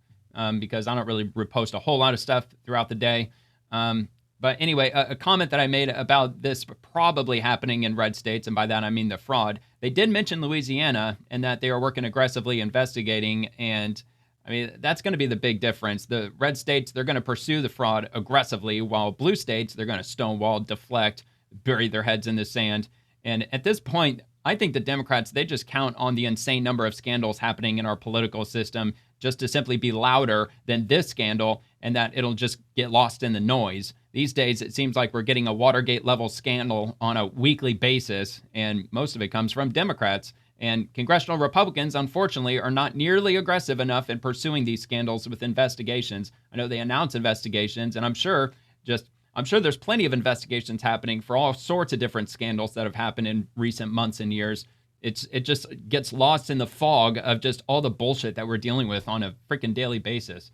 Because I don't really repost a whole lot of stuff throughout the day. But anyway, a comment that I made about this probably happening in red states, and by that I mean the fraud. They did mention Louisiana and that they are working aggressively investigating, and I mean, that's going to be the big difference. The red states, they're going to pursue the fraud aggressively, while blue states, they're going to stonewall, deflect, bury their heads in the sand. And at this point, I think the Democrats, they just count on the insane number of scandals happening in our political system just to simply be louder than this scandal, and that it'll just get lost in the noise. These days, it seems like we're getting a Watergate-level scandal on a weekly basis, and most of it comes from Democrats. And congressional Republicans, unfortunately, are not nearly aggressive enough in pursuing these scandals with investigations. I know they announce investigations, and I'm sure there's plenty of investigations happening for all sorts of different scandals that have happened in recent months and years. It just gets lost in the fog of just all the bullshit that we're dealing with on a freaking daily basis.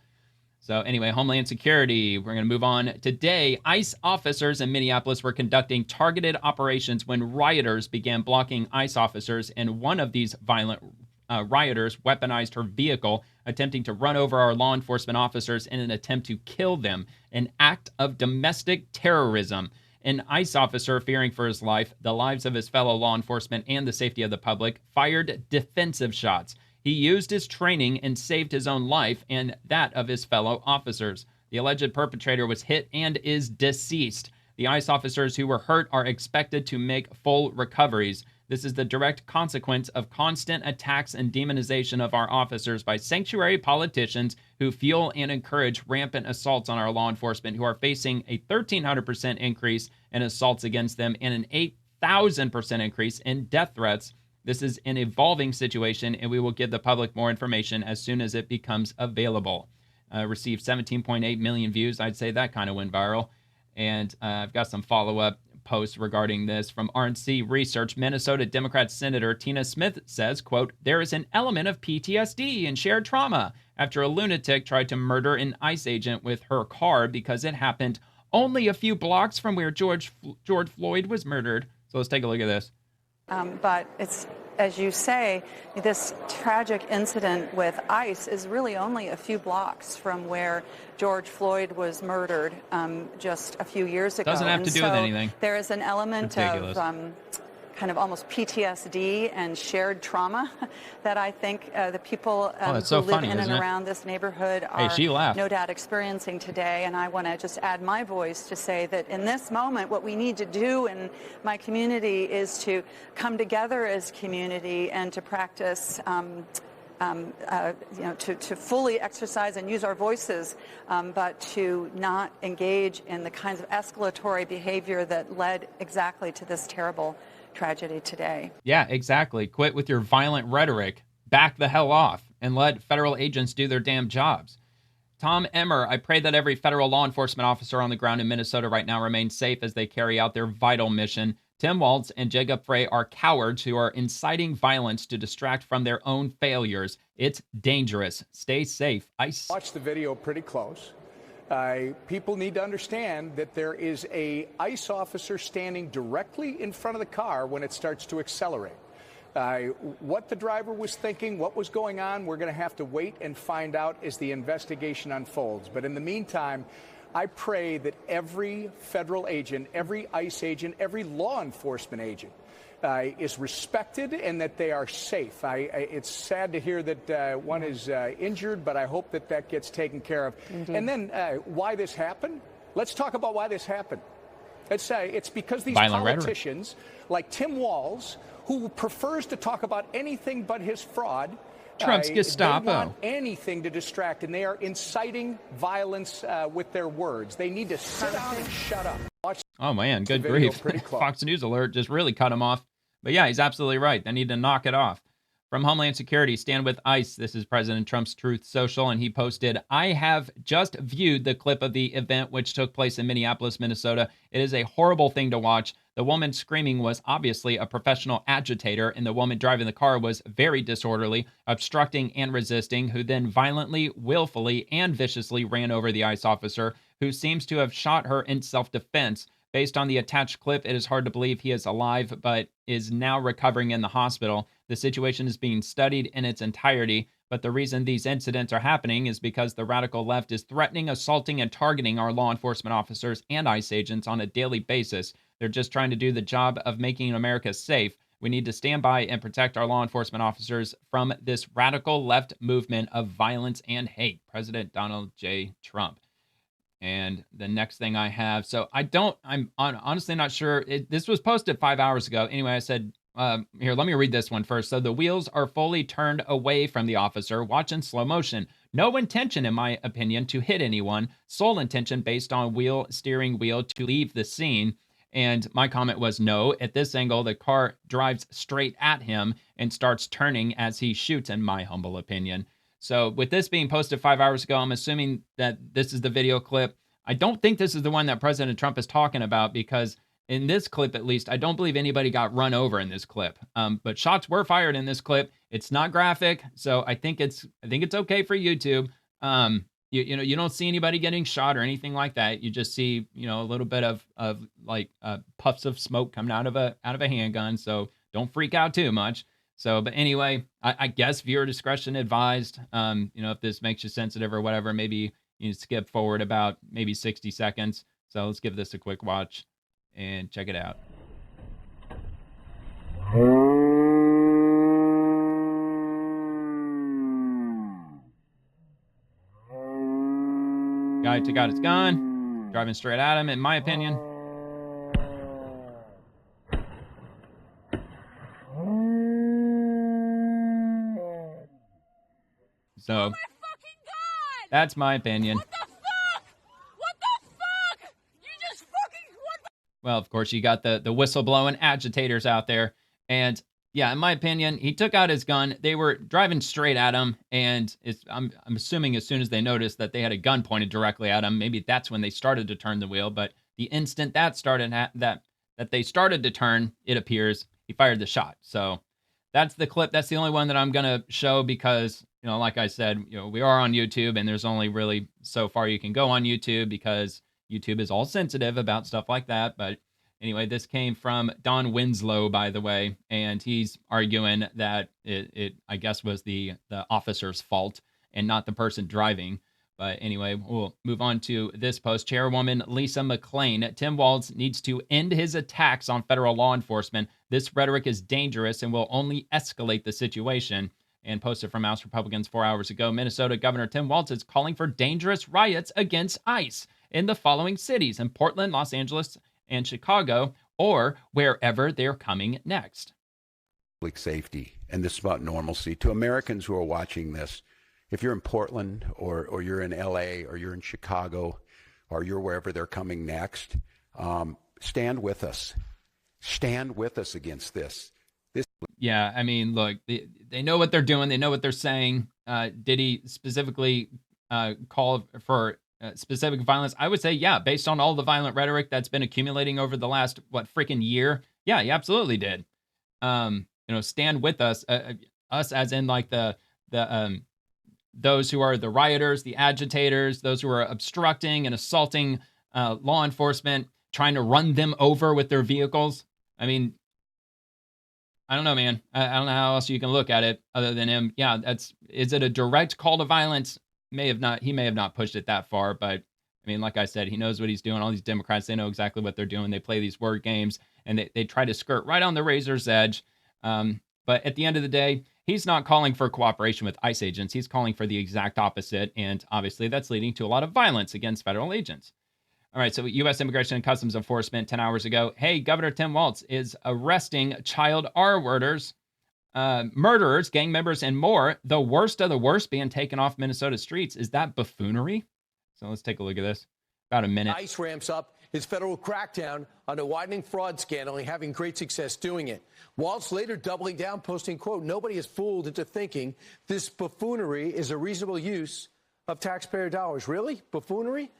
So anyway, Homeland Security, we're going to move on. Today, ICE officers in Minneapolis were conducting targeted operations when rioters began blocking ICE officers, and one of these violent rioters weaponized her vehicle, attempting to run over our law enforcement officers in an attempt to kill them, an act of domestic terrorism. An ICE officer, fearing for his life, the lives of his fellow law enforcement, and the safety of the public, fired defensive shots. He used his training and saved his own life and that of his fellow officers. The alleged perpetrator was hit and is deceased. The ICE officers who were hurt are expected to make full recoveries. This is the direct consequence of constant attacks and demonization of our officers by sanctuary politicians who fuel and encourage rampant assaults on our law enforcement, who are facing a 1,300% increase in assaults against them and an 8,000% increase in death threats. This is an evolving situation, and we will give the public more information as soon as it becomes available. Received 17.8 million views. I'd say that kind of went viral. And I've got some follow-up posts regarding this from RNC Research. Minnesota Democrat Senator Tina Smith says, quote, there is an element of PTSD and shared trauma after a lunatic tried to murder an ICE agent with her car because it happened only a few blocks from where George Floyd was murdered. So let's take a look at this. But it's, as you say, this tragic incident with ICE is really only a few blocks from where George Floyd was murdered just a few years ago. Doesn't have to do with anything. There is an element of kind of almost PTSD and shared trauma that I think the people who live in and around this neighborhood are no doubt experiencing today. And I want to just add my voice to say that in this moment, what we need to do in my community is to come together as community and to practice to fully exercise and use our voices, but to not engage in the kinds of escalatory behavior that led exactly to this terrible tragedy today. Yeah, exactly. Quit with your violent rhetoric. Back the hell off and let federal agents do their damn jobs. Tom Emmer, I pray that every federal law enforcement officer on the ground in Minnesota right now remains safe as they carry out their vital mission. Tim Waltz and Jacob Frey are cowards who are inciting violence to distract from their own failures. It's dangerous. Stay safe. Watch the video pretty close. People need to understand that there is a ICE officer standing directly in front of the car when it starts to accelerate. What the driver was thinking, what was going on, we're going to have to wait and find out as the investigation unfolds. But in the meantime, I pray that every federal agent, every ICE agent, every law enforcement agent is respected and that they are safe. It's sad to hear that one is injured, but I hope that that gets taken care of. Indeed. And then why this happened? Let's talk about why this happened. It's because these politicians like Tim Walz, who prefers to talk about anything but his fraud, Trump's Gestapo. They want anything to distract, and they are inciting violence with their words. They need to sit down and shut up. Watch. Oh, man, good grief. Fox News alert just really cut him off. But yeah, he's absolutely right. They need to knock it off. From Homeland Security, Stand With ICE. This is President Trump's Truth Social, and he posted, I have just viewed the clip of the event which took place in Minneapolis, Minnesota. It is a horrible thing to watch. The woman screaming was obviously a professional agitator, and the woman driving the car was very disorderly, obstructing and resisting, who then violently, willfully, and viciously ran over the ICE officer, who seems to have shot her in self-defense. Based on the attached clip, it is hard to believe he is alive, but is now recovering in the hospital. The situation is being studied in its entirety, but the reason these incidents are happening is because the radical left is threatening, assaulting, and targeting our law enforcement officers and ICE agents on a daily basis. They're just trying to do the job of making America safe. We need to stand by and protect our law enforcement officers from this radical left movement of violence and hate. President Donald J. Trump. And the next thing I have, I'm honestly not sure. This was posted 5 hours ago. Anyway, I said, here, let me read this one first. So the wheels are fully turned away from the officer. Watch in slow motion. No intention, in my opinion, to hit anyone. Sole intention based on steering wheel to leave the scene. And my comment was, no, at this angle, the car drives straight at him and starts turning as he shoots, in my humble opinion. So with this being posted 5 hours ago, I'm assuming that this is the video clip. I don't think this is the one that President Trump is talking about, because in this clip, at least, I don't believe anybody got run over in this clip. But shots were fired in this clip. It's not graphic, so I think it's okay for YouTube. You don't see anybody getting shot or anything like that. You just see, a little bit of puffs of smoke coming out of a handgun. So don't freak out too much. So, but anyway, I guess viewer discretion advised. If this makes you sensitive or whatever, maybe you skip forward about maybe 60 seconds. So let's give this a quick watch and check it out. Guy took out his gun, driving straight at him, in my opinion. So, that's my opinion. What the fuck? What the fuck? You just fucking, what the? Well, of course, you got the whistleblowing agitators out there. And yeah, in my opinion, he took out his gun. They were driving straight at him. And I'm assuming as soon as they noticed that they had a gun pointed directly at him, maybe that's when they started to turn the wheel. But the instant that started, that they started to turn, it appears, he fired the shot. So that's the clip. That's the only one that I'm going to show because, like I said, we are on YouTube and there's only really so far you can go on YouTube because YouTube is all sensitive about stuff like that. But anyway, this came from Don Winslow, by the way, and he's arguing that it I guess, was the officer's fault and not the person driving. But anyway, we'll move on to this post. Chairwoman Lisa McClain, Tim Walz needs to end his attacks on federal law enforcement. This rhetoric is dangerous and will only escalate the situation. And posted from House Republicans 4 hours ago, Minnesota Governor Tim Walz is calling for dangerous riots against ICE in the following cities: in Portland, Los Angeles, and Chicago, or wherever they're coming next. Public safety, and this is about normalcy. To Americans who are watching this, if you're in Portland or you're in LA or you're in Chicago or you're wherever they're coming next, stand with us. Stand with us against this. Yeah, I mean, look, they know what they're doing. They know what they're saying. Did he specifically call for specific violence? I would say, yeah, based on all the violent rhetoric that's been accumulating over the last, freaking year. Yeah, he absolutely did. Stand with us, us as in like the those who are the rioters, the agitators, those who are obstructing and assaulting law enforcement, trying to run them over with their vehicles. I mean, I don't know, man. I don't know how else you can look at it other than him. Yeah, is it a direct call to violence? He may have not pushed it that far, but I mean, like I said, he knows what he's doing. All these Democrats, they know exactly what they're doing. They play these word games and they try to skirt right on the razor's edge. But at the end of the day, he's not calling for cooperation with ICE agents. He's calling for the exact opposite. And obviously that's leading to a lot of violence against federal agents. All right, so U.S. Immigration and Customs Enforcement 10 hours ago. Hey, Governor Tim Walz is arresting child R-worders, murderers, gang members, and more. The worst of the worst being taken off Minnesota streets. Is that buffoonery? So let's take a look at this. About a minute. ICE ramps up his federal crackdown on a widening fraud scandal and having great success doing it. Walz later doubling down, posting, quote, "Nobody is fooled into thinking this buffoonery is a reasonable use of taxpayer dollars." Really? Buffoonery?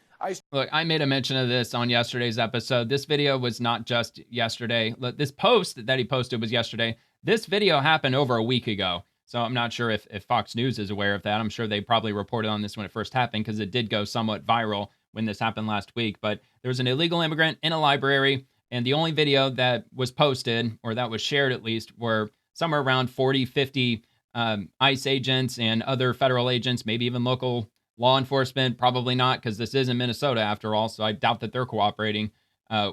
Look, I made a mention of this on yesterday's episode. This video was not just yesterday. This post that he posted was yesterday. This video happened over a week ago. So I'm not sure if Fox News is aware of that. I'm sure they probably reported on this when it first happened because it did go somewhat viral when this happened last week. But there was an illegal immigrant in a library, and the only video that was posted, or that was shared at least, were somewhere around 40, 50 ICE agents and other federal agents, maybe even local law enforcement. Probably not, because this is in Minnesota after all, so I doubt that they're cooperating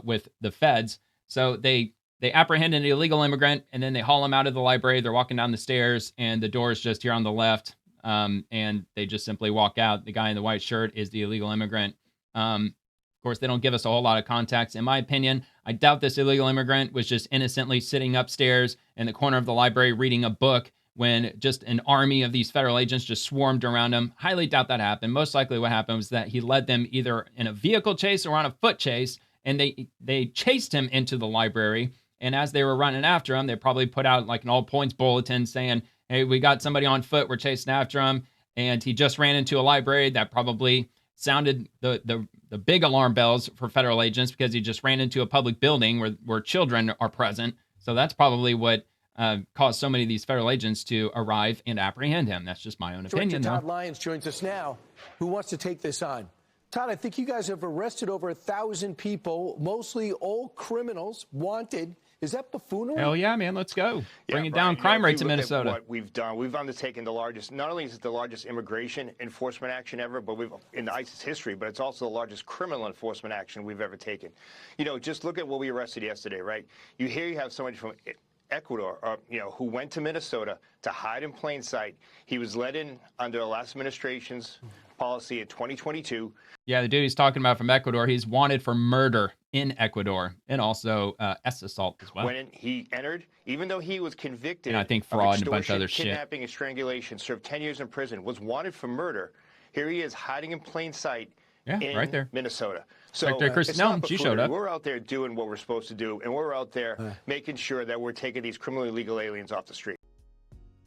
with the feds. So they apprehend an illegal immigrant, and then they haul him out of the library. They're walking down the stairs, and the door is just here on the left, and they just simply walk out. The guy in the white shirt is the illegal immigrant. Of course, they don't give us a whole lot of context. In my opinion, I doubt this illegal immigrant was just innocently sitting upstairs in the corner of the library reading a book when just an army of these federal agents just swarmed around him. Highly doubt that happened. Most likely what happened was that he led them either in a vehicle chase or on a foot chase, and they chased him into the library. And as they were running after him, they probably put out like an all points bulletin saying, "Hey, we got somebody on foot. We're chasing after him." And he just ran into a library. That probably sounded the big alarm bells for federal agents, because he just ran into a public building where children are present. So that's probably what caused so many of these federal agents to arrive and apprehend him. That's just my own opinion, Todd though. Lyons joins us now, who wants to take this on. Todd, I think you guys have arrested over 1,000 people, mostly all criminals, wanted. Is that buffoonery? Hell yeah, man. Let's go. Bringing Brian, down crime rates in look at Minnesota. What we've done, we've undertaken the largest, not only is it the largest immigration enforcement action ever, but we've in the ISIS history, but it's also the largest criminal enforcement action we've ever taken. Just look at what we arrested yesterday, right? You have somebody from Ecuador, who went to Minnesota to hide in plain sight. He was let in under the last administration's policy in 2022. Yeah, the dude he's talking about from Ecuador, he's wanted for murder in Ecuador and also assault as well. When he entered, even though he was convicted and I think fraud of and a bunch of other shit, kidnapping and strangulation, served 10 years in prison, was wanted for murder. Here he is hiding in plain sight in right there. Minnesota. So right there, Kristen Nelm, she showed up. We're out there doing what we're supposed to do, and we're out there making sure that we're taking these criminally illegal aliens off the street.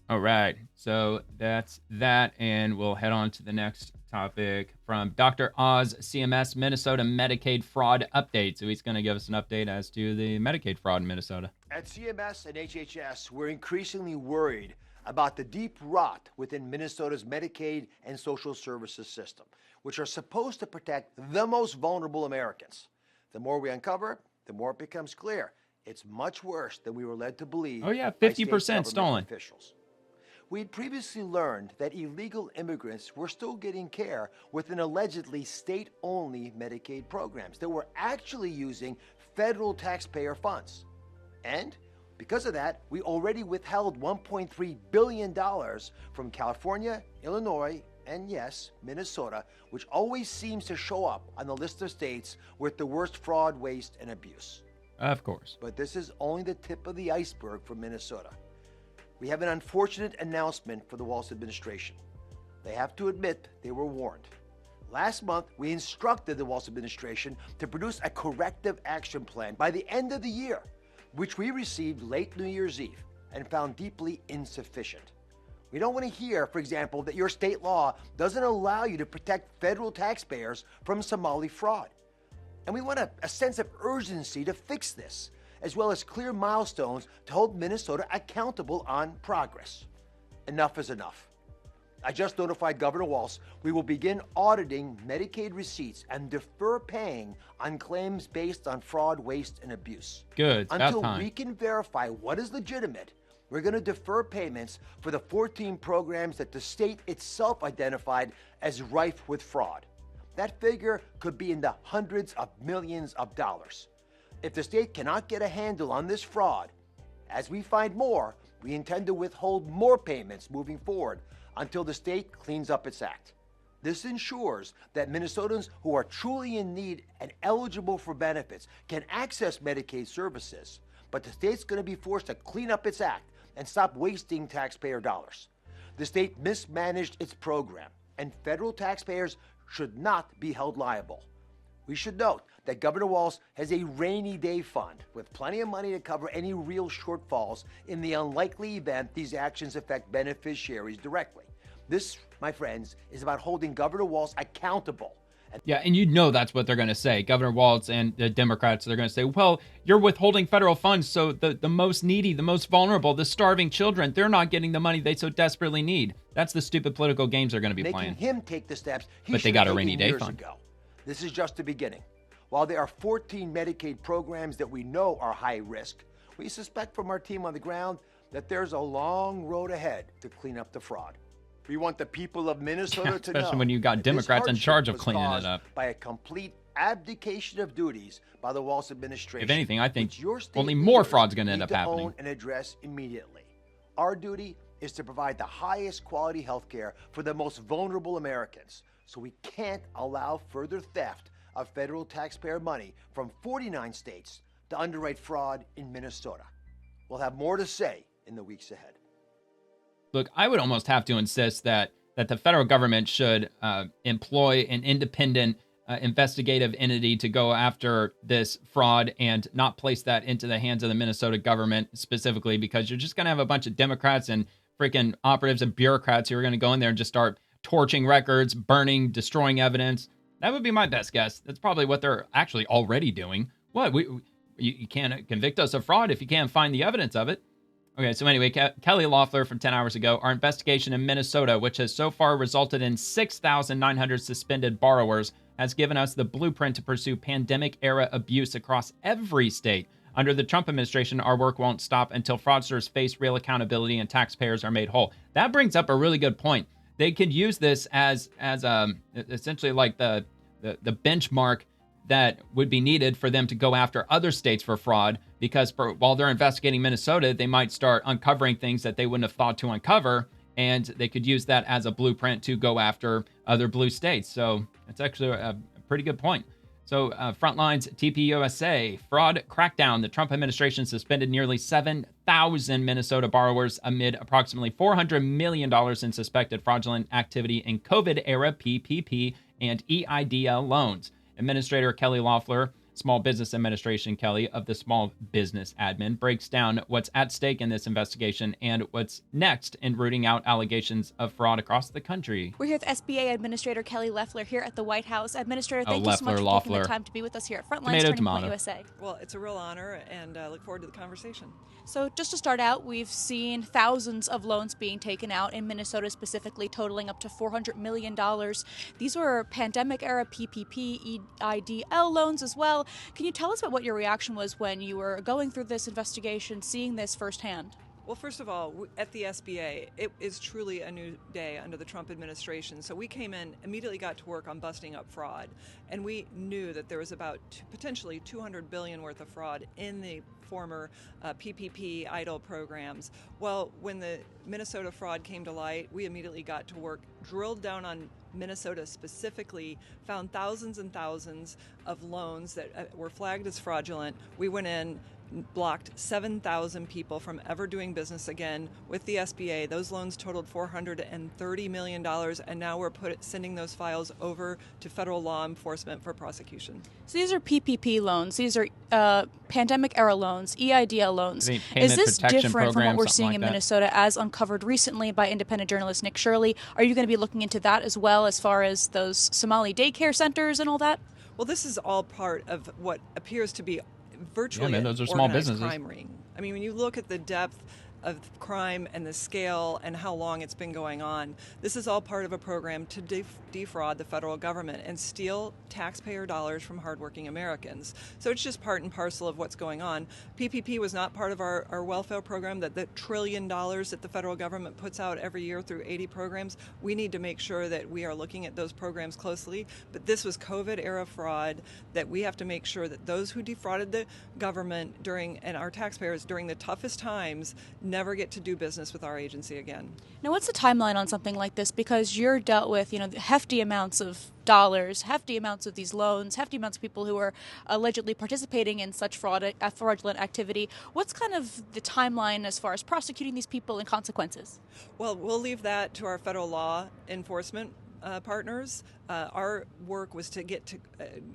All right, so that's that, and we'll head on to the next topic from Dr. Oz, CMS Minnesota Medicaid fraud update. So he's going to give us an update as to the Medicaid fraud in Minnesota. At CMS and HHS, we're increasingly worried about the deep rot within Minnesota's Medicaid and social services system, which are supposed to protect the most vulnerable Americans. The more we uncover, the more it becomes clear. It's much worse than we were led to believe. Oh yeah, by 50% stolen. Officials. We'd previously learned that illegal immigrants were still getting care within allegedly state-only Medicaid programs that were actually using federal taxpayer funds. And because of that, we already withheld $1.3 billion from California, Illinois, and yes, Minnesota, which always seems to show up on the list of states with the worst fraud, waste, and abuse. Of course. But this is only the tip of the iceberg for Minnesota. We have an unfortunate announcement for the Waltz administration. They have to admit they were warned. Last month, we instructed the Waltz administration to produce a corrective action plan by the end of the year, which we received late New Year's Eve and found deeply insufficient. We don't want to hear, for example, that your state law doesn't allow you to protect federal taxpayers from Somali fraud. And we want a sense of urgency to fix this, as well as clear milestones to hold Minnesota accountable on progress. Enough is enough. I just notified Governor Waltz we will begin auditing Medicaid receipts and defer paying on claims based on fraud, waste, and abuse. Good. Until we can verify what is legitimate, we're going to defer payments for the 14 programs that the state itself identified as rife with fraud. That figure could be in the hundreds of millions of dollars. If the state cannot get a handle on this fraud, as we find more, we intend to withhold more payments moving forward until the state cleans up its act. This ensures that Minnesotans who are truly in need and eligible for benefits can access Medicaid services, but the state's going to be forced to clean up its act and stop wasting taxpayer dollars. The state mismanaged its program, and federal taxpayers should not be held liable. We should note that Governor Waltz has a rainy day fund with plenty of money to cover any real shortfalls in the unlikely event these actions affect beneficiaries directly. This, my friends, is about holding Governor Waltz accountable. Yeah, and that's what they're going to say. Governor Waltz and the Democrats, they're going to say, well, you're withholding federal funds, so the most needy, the most vulnerable, the starving children, they're not getting the money they so desperately need. That's the stupid political games they're going to be playing. Making him take the steps he but they got a rainy day fund. Ago. This is just the beginning. While there are 14 Medicaid programs that we know are high risk, we suspect from our team on the ground that there's a long road ahead to clean up the fraud. We want the people of Minnesota to know. Especially when you've got Democrats in charge of cleaning it up. By a complete abdication of duties by the Waltz administration. If anything, I think only more fraud's going to end up happening. Own and address immediately. Our duty is to provide the highest quality health care for the most vulnerable Americans. So we can't allow further theft of federal taxpayer money from 49 states to underwrite fraud in Minnesota. We'll have more to say in the weeks ahead. Look, I would almost have to insist that the federal government should employ an independent investigative entity to go after this fraud and not place that into the hands of the Minnesota government specifically, because you're just going to have a bunch of Democrats and freaking operatives and bureaucrats who are going to go in there and just start torching records, burning, destroying evidence. That would be my best guess. That's probably what they're actually already doing. What? You can't convict us of fraud if you can't find the evidence of it. Okay, so anyway, Kelly Loeffler from 10 hours ago, our investigation in Minnesota, which has so far resulted in 6,900 suspended borrowers, has given us the blueprint to pursue pandemic-era abuse across every state. Under the Trump administration, our work won't stop until fraudsters face real accountability and taxpayers are made whole. That brings up a really good point. They could use this as essentially like the benchmark that would be needed for them to go after other states for fraud, because while they're investigating Minnesota, they might start uncovering things that they wouldn't have thought to uncover, and they could use that as a blueprint to go after other blue states. So that's actually a pretty good point. So Frontline's TPUSA, fraud crackdown. The Trump administration suspended nearly 7,000 Minnesota borrowers amid approximately $400 million in suspected fraudulent activity in COVID-era PPP and EIDL loans. Administrator Kelly Loeffler, Small Business Administration Kelly of the Small Business Admin, breaks down what's at stake in this investigation and what's next in rooting out allegations of fraud across the country. We're here with SBA Administrator Kelly Loeffler here at the White House. Administrator, thank you so much for taking the time to be with us here at Frontline's Turning Point USA. Well, it's a real honor, and I look forward to the conversation. So just to start out, we've seen thousands of loans being taken out in Minnesota specifically, totaling up to $400 million. These were pandemic-era PPP, EIDL loans as well. Can you tell us about what your reaction was when you were going through this investigation, seeing this firsthand? Well, first of all, at the SBA, it is truly a new day under the Trump administration. So we came in, immediately got to work on busting up fraud. And we knew that there was about potentially $200 billion worth of fraud in the former PPP EIDL programs. Well, when the Minnesota fraud came to light, we immediately got to work, drilled down on Minnesota specifically, found thousands and thousands of loans that were flagged as fraudulent. We went in, blocked 7,000 people from ever doing business again with the SBA. Those loans totaled $430 million, and now we're sending those files over to federal law enforcement for prosecution. So these are PPP loans. These are pandemic-era loans, EIDL loans. Is this different from what we're seeing in Minnesota as uncovered recently by independent journalist Nick Shirley? Are you going to be looking into that as well, as far as those Somali daycare centers and all that? Well, this is all part of what appears to be virtually those are small businesses. Crime ring. I mean, when you look at the depth of crime and the scale and how long it's been going on, this is all part of a program to defraud the federal government and steal taxpayer dollars from hardworking Americans. So it's just part and parcel of what's going on. PPP was not part of our welfare program, that the $1 trillion that the federal government puts out every year through 80 programs. We need to make sure that we are looking at those programs closely. But this was COVID-era fraud that we have to make sure that those who defrauded the government and our taxpayers during the toughest times never get to do business with our agency again. Now, what's the timeline on something like this? Because you're dealt with, hefty amounts of dollars, hefty amounts of these loans, hefty amounts of people who are allegedly participating in such fraudulent activity. What's kind of the timeline as far as prosecuting these people and consequences? Well, we'll leave that to our federal law enforcement partners. Our work was to get to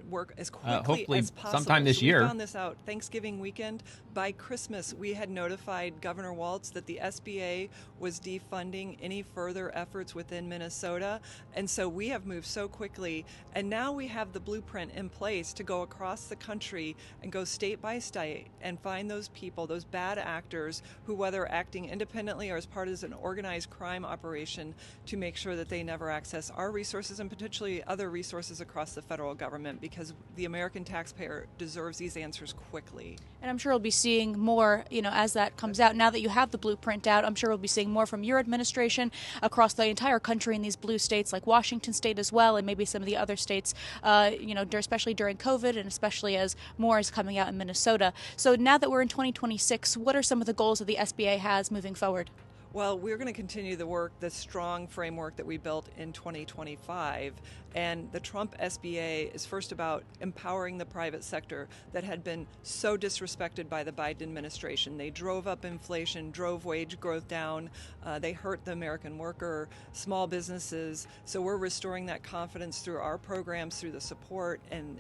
work as quickly as possible. Sometime this year. We found this out Thanksgiving weekend. By Christmas, we had notified Governor Waltz that the SBA was defunding any further efforts within Minnesota. And so we have moved so quickly. And now we have the blueprint in place to go across the country and go state by state and find those people, those bad actors who, whether acting independently or as part of an organized crime operation, to make sure that they never access our resources and potentially other resources across the federal government, because the American taxpayer deserves these answers quickly. And I'm sure we'll be seeing more, as that comes out. Now that you have the blueprint out, I'm sure we'll be seeing more from your administration across the entire country in these blue states like Washington State as well, and maybe some of the other states, especially during COVID and especially as more is coming out in Minnesota. So now that we're in 2026, what are some of the goals that the SBA has moving forward? Well, we're going to continue the work, the strong framework that we built in 2025. And the Trump SBA is first about empowering the private sector that had been so disrespected by the Biden administration. They drove up inflation, drove wage growth down. They hurt the American worker, small businesses. So we're restoring that confidence through our programs, through the support and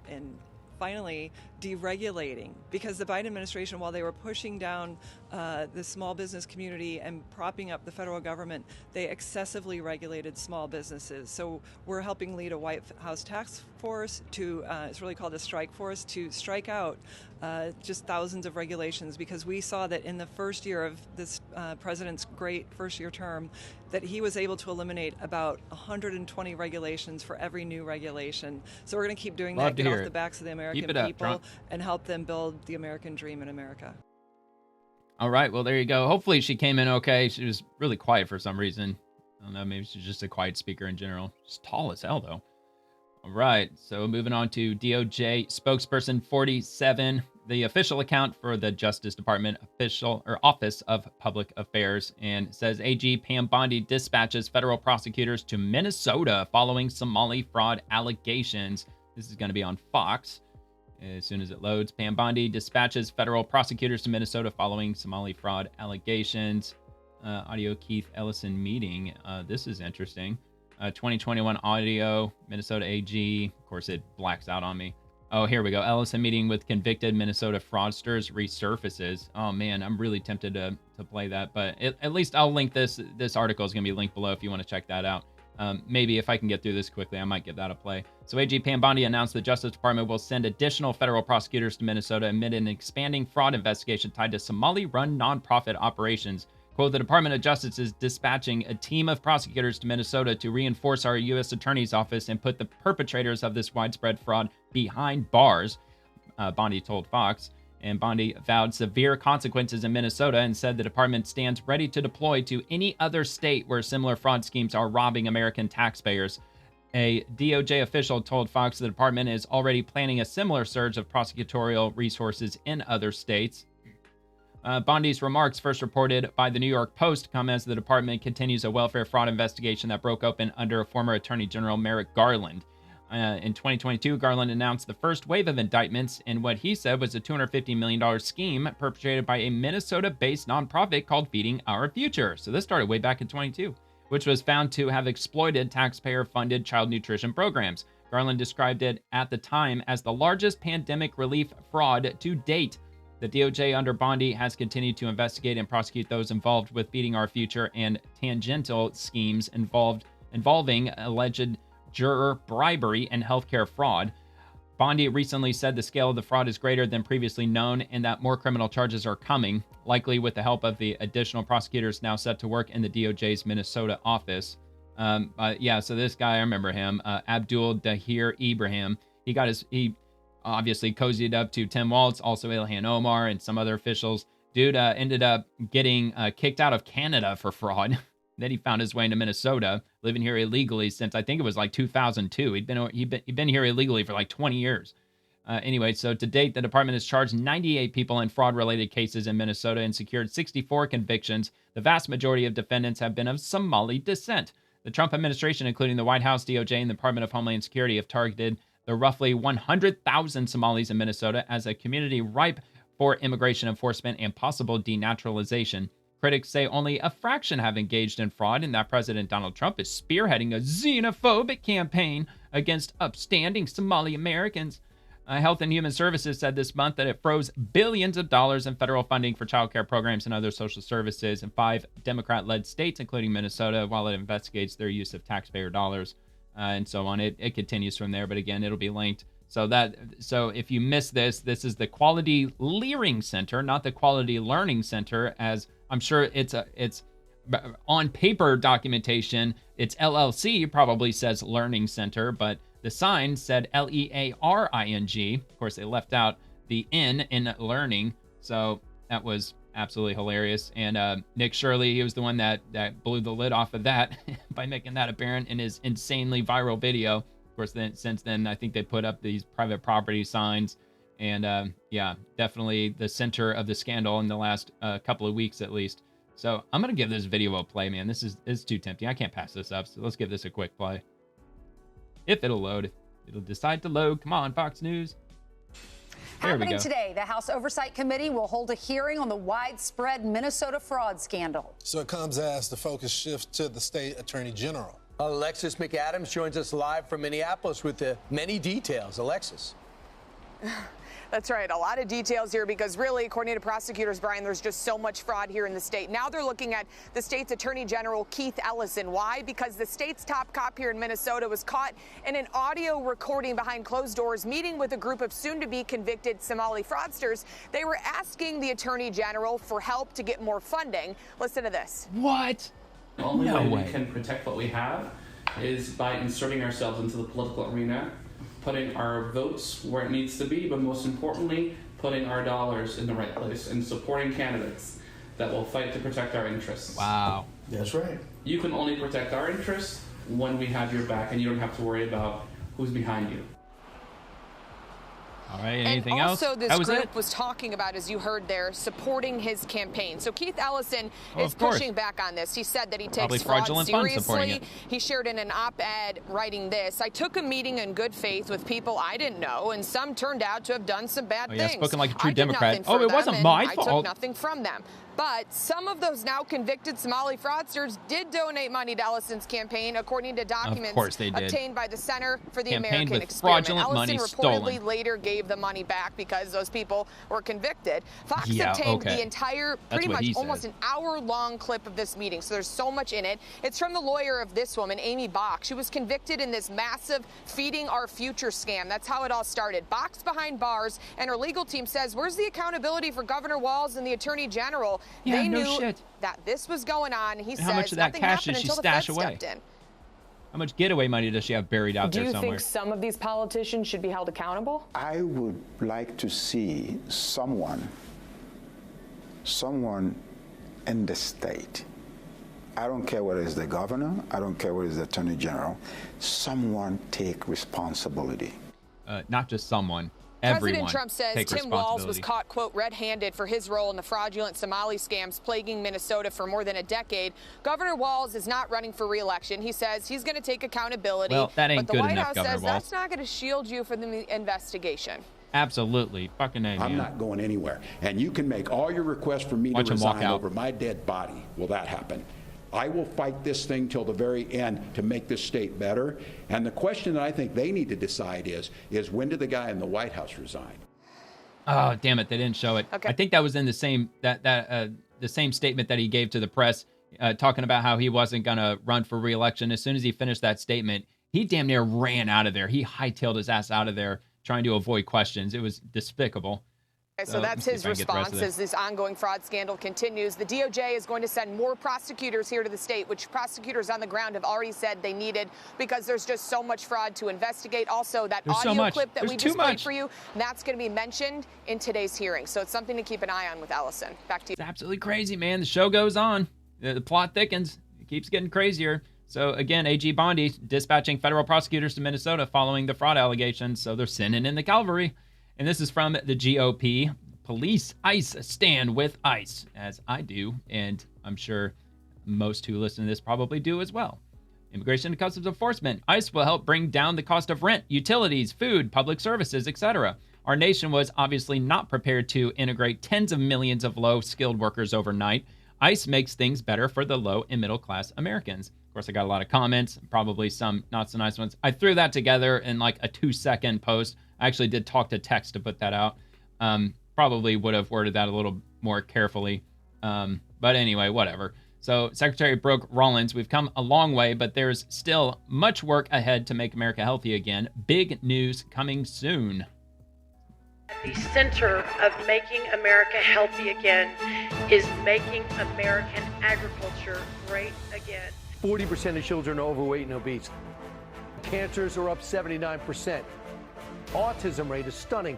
finally deregulating, because the Biden administration, while they were pushing down the small business community and propping up the federal government, they excessively regulated small businesses. So we're helping lead a White House task force to, it's really called a strike force, to strike out just thousands of regulations, because we saw that in the first year of this president's great first year term, that he was able to eliminate about 120 regulations for every new regulation. So we're going to keep doing that, get off the backs of the American people, and help them build the American dream in America. All right, well, there you go. Hopefully she came in okay. She was really quiet for some reason. I don't know, maybe she's just a quiet speaker in general. She's tall as hell, though. All right, so moving on to DOJ spokesperson 47, the official account for the Justice Department Office of Public Affairs, and says AG Pam Bondi dispatches federal prosecutors to Minnesota following Somali fraud allegations. This is going to be on Fox. As soon as it loads, Pam Bondi dispatches federal prosecutors to Minnesota following Somali fraud allegations. Audio Keith Ellison meeting. This is interesting. 2021 audio, Minnesota AG. Of course, it blacks out on me. Oh, here we go. Ellison meeting with convicted Minnesota fraudsters resurfaces. Oh, man, I'm really tempted to play that. But at least I'll link this. This article is going to be linked below if you want to check that out. Maybe if I can get through this quickly, I might give that a play. So AG Pam Bondi announced the Justice Department will send additional federal prosecutors to Minnesota amid an expanding fraud investigation tied to Somali-run nonprofit operations. Quote, the Department of Justice is dispatching a team of prosecutors to Minnesota to reinforce our U.S. Attorney's Office and put the perpetrators of this widespread fraud behind bars, Bondi told Fox. And Bondi vowed severe consequences in Minnesota and said the department stands ready to deploy to any other state where similar fraud schemes are robbing American taxpayers. A DOJ official told Fox the department is already planning a similar surge of prosecutorial resources in other states. Bondi's remarks, first reported by the New York Post, come as the department continues a welfare fraud investigation that broke open under former Attorney General Merrick Garland. In 2022, Garland announced the first wave of indictments in what he said was a $250 million scheme perpetrated by a Minnesota-based nonprofit called Feeding Our Future. So this started way back in 22, which was found to have exploited taxpayer-funded child nutrition programs. Garland described it at the time as the largest pandemic relief fraud to date. The DOJ under Bondi has continued to investigate and prosecute those involved with Feeding Our Future and tangential schemes involving alleged juror bribery and healthcare fraud. Bondi recently said the scale of the fraud is greater than previously known and that more criminal charges are coming, likely with the help of the additional prosecutors now set to work in the DOJ's Minnesota office. So this guy, I remember him, Abdul Dahir Ibrahim. He obviously cozied up to Tim Waltz, also Ilhan Omar, and some other officials. Dude ended up getting kicked out of Canada for fraud. Then he found his way into Minnesota, living here illegally since I think it was like 2002. He'd been here illegally for like 20 years. Anyway, so to date, the department has charged 98 people in fraud-related cases in Minnesota and secured 64 convictions. The vast majority of defendants have been of Somali descent. The Trump administration, including the White House, DOJ, and the Department of Homeland Security, have targeted the roughly 100,000 Somalis in Minnesota as a community ripe for immigration enforcement and possible denaturalization. Critics say only a fraction have engaged in fraud and that President Donald Trump is spearheading a xenophobic campaign against upstanding Somali Americans. Health and Human Services said this month that it froze billions of dollars in federal funding for child care programs and other social services in 5 Democrat-led states, including Minnesota, while it investigates their use of taxpayer dollars and so on. It continues from there, but again, it'll be linked. So if you miss this is the Quality Learning Center, not the Quality Learning Center, as I'm sure it's on paper documentation. It's LLC probably says Learning Center, but the sign said Learing. Of course, they left out the N in learning. So that was absolutely hilarious. And Nick Shirley, he was the one that blew the lid off of that by making that apparent in his insanely viral video. Of course, since then, I think they put up these private property signs. And definitely the center of the scandal in the last couple of weeks, at least. So I'm going to give this video a play, man. This is too tempting. I can't pass this up. So let's give this a quick play. If it'll load. It'll decide to load. Come on, Fox News. Happening today, the House Oversight Committee will hold a hearing on the widespread Minnesota fraud scandal. So it comes as the focus shifts to the state attorney general. Alexis McAdams joins us live from Minneapolis with the many details. Alexis. That's right. A lot of details here because really, according to prosecutors, Brian, there's just so much fraud here in the state. Now they're looking at the state's Attorney General, Keith Ellison. Why? Because the state's top cop here in Minnesota was caught in an audio recording behind closed doors meeting with a group of soon-to-be convicted Somali fraudsters. They were asking the Attorney General for help to get more funding. Listen to this. What? The only way we can protect what we have is by inserting ourselves into the political arena, putting our votes where it needs to be, but most importantly, putting our dollars in the right place and supporting candidates that will fight to protect our interests. Wow. That's right. You can only protect our interests when we have your back, and you don't have to worry about who's behind you. All right, anything and else? Also, this group was talking about, as you heard there, supporting his campaign. So Keith Ellison is pushing back on this. He said that he takes fraud seriously. He shared in an op-ed writing this: I took a meeting in good faith with people I didn't know, and some turned out to have done some bad things. Spoken like a true Democrat. Oh, it wasn't my fault. I took nothing from them. But some of those now convicted Somali fraudsters did donate money to Ellison's campaign, according to documents obtained by the Center for the American Experiment. Ellison reportedly later gave the money back because those people were convicted. Fox obtained the entire, pretty much almost an hour-long clip of this meeting, so there's so much in it. It's from the lawyer of this woman, Amy Bach. She was convicted in this massive Feeding Our Future scam. That's how it all started. Bach's behind bars, and her legal team says, where's the accountability for Governor Walz and the Attorney General? Yeah, they no knew shit. that this was going on. He says how much of that cash did she stash away? How much getaway money does she have buried out there somewhere? Do you think some of these politicians should be held accountable? I would like to see someone in the state, I don't care whether it's the governor, I don't care whether it's the attorney general, someone take responsibility. Not just someone. President Trump says Tim Walz was caught, quote, red-handed for his role in the fraudulent Somali scams plaguing Minnesota for more than a decade. Governor Walz is not running for re-election. He says he's going to take accountability. Well, that ain't but the good White enough, House Governor says Walz. that's not going to shield you from the investigation. Absolutely. Fucking A, man. I'm not going anywhere. And you can make all your requests for me to resign over my dead body. Will that happen? I will fight this thing till the very end to make this state better. And the question that I think they need to decide is when did the guy in the White House resign? Oh, damn it. They didn't show it. Okay. I think that was in the same the same statement that he gave to the press, talking about how he wasn't going to run for re-election. As soon as he finished that statement, he damn near ran out of there. He hightailed his ass out of there trying to avoid questions. It was despicable. Okay, so that's his response as this ongoing fraud scandal continues. The DOJ is going to send more prosecutors here to the state, which prosecutors on the ground have already said they needed because there's just so much fraud to investigate. Also, that audio clip that we just played for you, that's going to be mentioned in today's hearing. So it's something to keep an eye on with Ellison. Back to you. It's absolutely crazy, man. The show goes on. The plot thickens. It keeps getting crazier. So again, AG Bondi dispatching federal prosecutors to Minnesota following the fraud allegations. So they're sending in the cavalry. And this is from the GOP. Police ICE stand with ICE, as I do, and I'm sure most who listen to this probably do as well. Immigration and Customs Enforcement. ICE will help bring down the cost of rent, utilities, food, public services, etc. Our nation was obviously not prepared to integrate tens of millions of low-skilled workers overnight. ICE makes things better for the low and middle-class Americans. Of course, I got a lot of comments, probably some not so nice ones. I threw that together in like a 2-second post. I actually did talk to text to put that out. Probably would have worded that a little more carefully. But anyway, whatever. So Secretary Brooke Rollins, we've come a long way, but there's still much work ahead to make America healthy again. Big news coming soon. At the center of making America healthy again is making American agriculture great again. 40% of children are overweight and obese. Cancers are up 79%. Autism rate is stunning.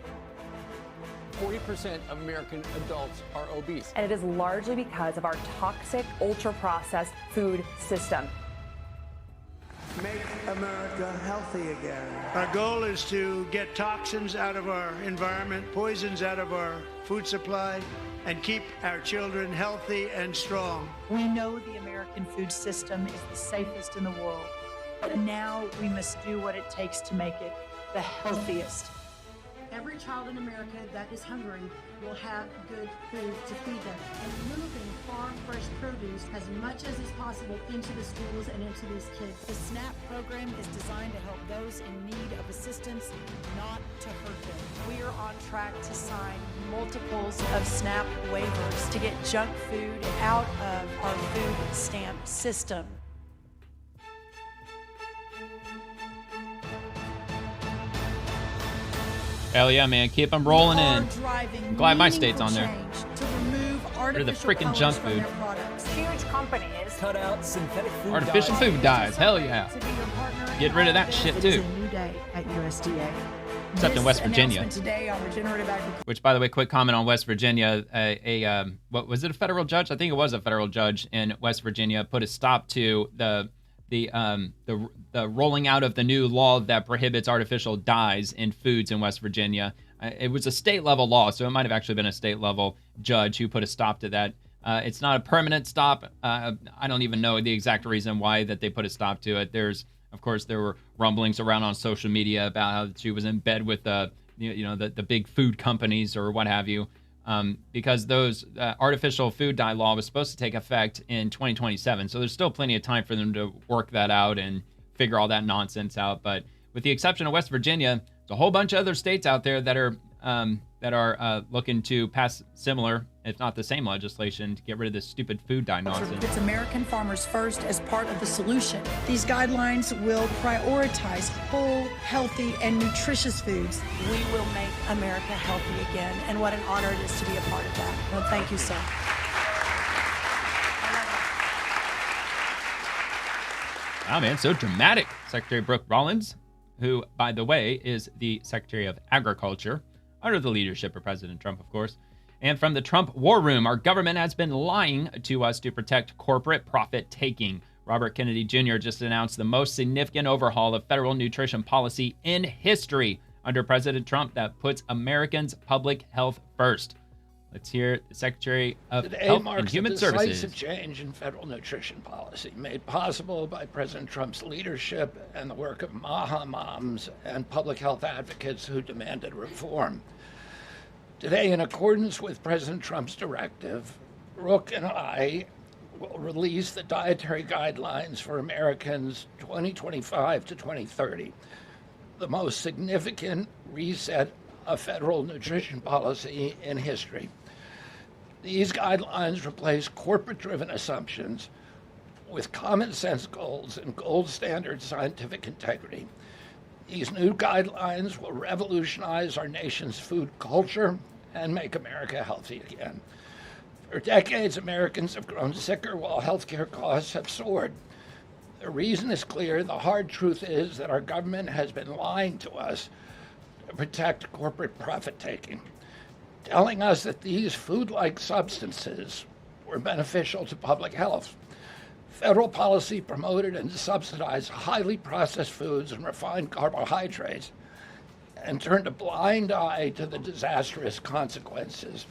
40% of American adults are obese. And it is largely because of our toxic, ultra-processed food system. Make America healthy again. Our goal is to get toxins out of our environment, poisons out of our food supply, and keep our children healthy and strong. We know the American food system is the safest in the world, and now we must do what it takes to make it the healthiest. Every child in America that is hungry will have good food to feed them. And moving farm fresh produce as much as is possible into the schools and into these kids. The SNAP program is designed to help those in need of assistance, not to hurt them. We are on track to sign multiples of SNAP waivers to get junk food out of our food stamp system. Hell yeah, man. Keep them rolling in. I'm glad my state's on there. Rid of the freaking junk food. Huge companies cut out synthetic food Artificial food dyes. Hell yeah. Get rid of that shit too. New day at USDA. Except in West Virginia. Today on regenerative agriculture. Which, by the way, quick comment on West Virginia. What was it? A federal judge? I think it was a federal judge in West Virginia put a stop to the rolling out of the new law that prohibits artificial dyes in foods in West Virginia. It was a state level law, so it might have actually been a state level judge who put a stop to that. It's not a permanent stop. I don't even know the exact reason why that they put a stop to it. Of course, there were rumblings around on social media about how she was in bed with the big food companies or what have you, because those artificial food dye law was supposed to take effect in 2027. So there's still plenty of time for them to work that out and figure all that nonsense out. But with the exception of West Virginia, there's a whole bunch of other states out there that are looking to pass similar, if not the same legislation to get rid of this stupid food dye nonsense. It's American farmers first as part of the solution. These guidelines will prioritize whole, healthy, and nutritious foods. We will make America healthy again, and what an honor it is to be a part of that. Well, thank you, sir. Wow, man, so dramatic. Secretary Brooke Rollins, who, by the way, is the Secretary of Agriculture, under the leadership of President Trump, of course. And from the Trump War Room, our government has been lying to us to protect corporate profit-taking. Robert Kennedy Jr. just announced the most significant overhaul of federal nutrition policy in history under President Trump that puts Americans' public health first. Let's hear the Secretary of Health and Human Services. Today marks a decisive change in federal nutrition policy, made possible by President Trump's leadership and the work of MAHA moms and public health advocates who demanded reform. Today, in accordance with President Trump's directive, Brooke and I will release the dietary guidelines for Americans 2025 to 2030, the most significant reset of federal nutrition policy in history. These guidelines replace corporate-driven assumptions with common sense goals and gold standard scientific integrity. These new guidelines will revolutionize our nation's food culture and make America healthy again. For decades, Americans have grown sicker while healthcare costs have soared. The reason is clear. The hard truth is that our government has been lying to us to protect corporate profit-taking, telling us that these food-like substances were beneficial to public health. Federal policy promoted and subsidized highly processed foods and refined carbohydrates and turned a blind eye to the disastrous consequences.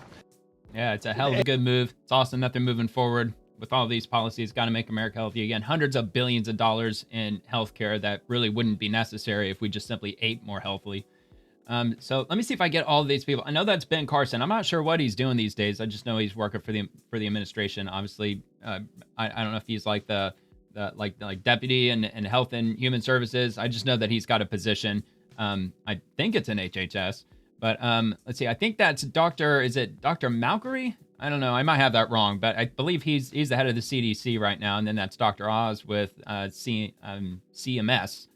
Yeah, it's a hell of a good move. It's awesome that they're moving forward with all these policies. Got to make America healthy again. Hundreds of billions of dollars in healthcare that really wouldn't be necessary if we just simply ate more healthily. So let me see if I get all of these people. I know that's Ben Carson. I'm not sure what he's doing these days. I just know he's working for the administration. Obviously, I don't know if he's like the deputy in Health and Human Services. I just know that he's got a position. I think it's in HHS, but let's see. I think that's Is it Dr. Malkery? I don't know. I might have that wrong, but I believe he's the head of the CDC right now, and then that's Dr. Oz with CMS.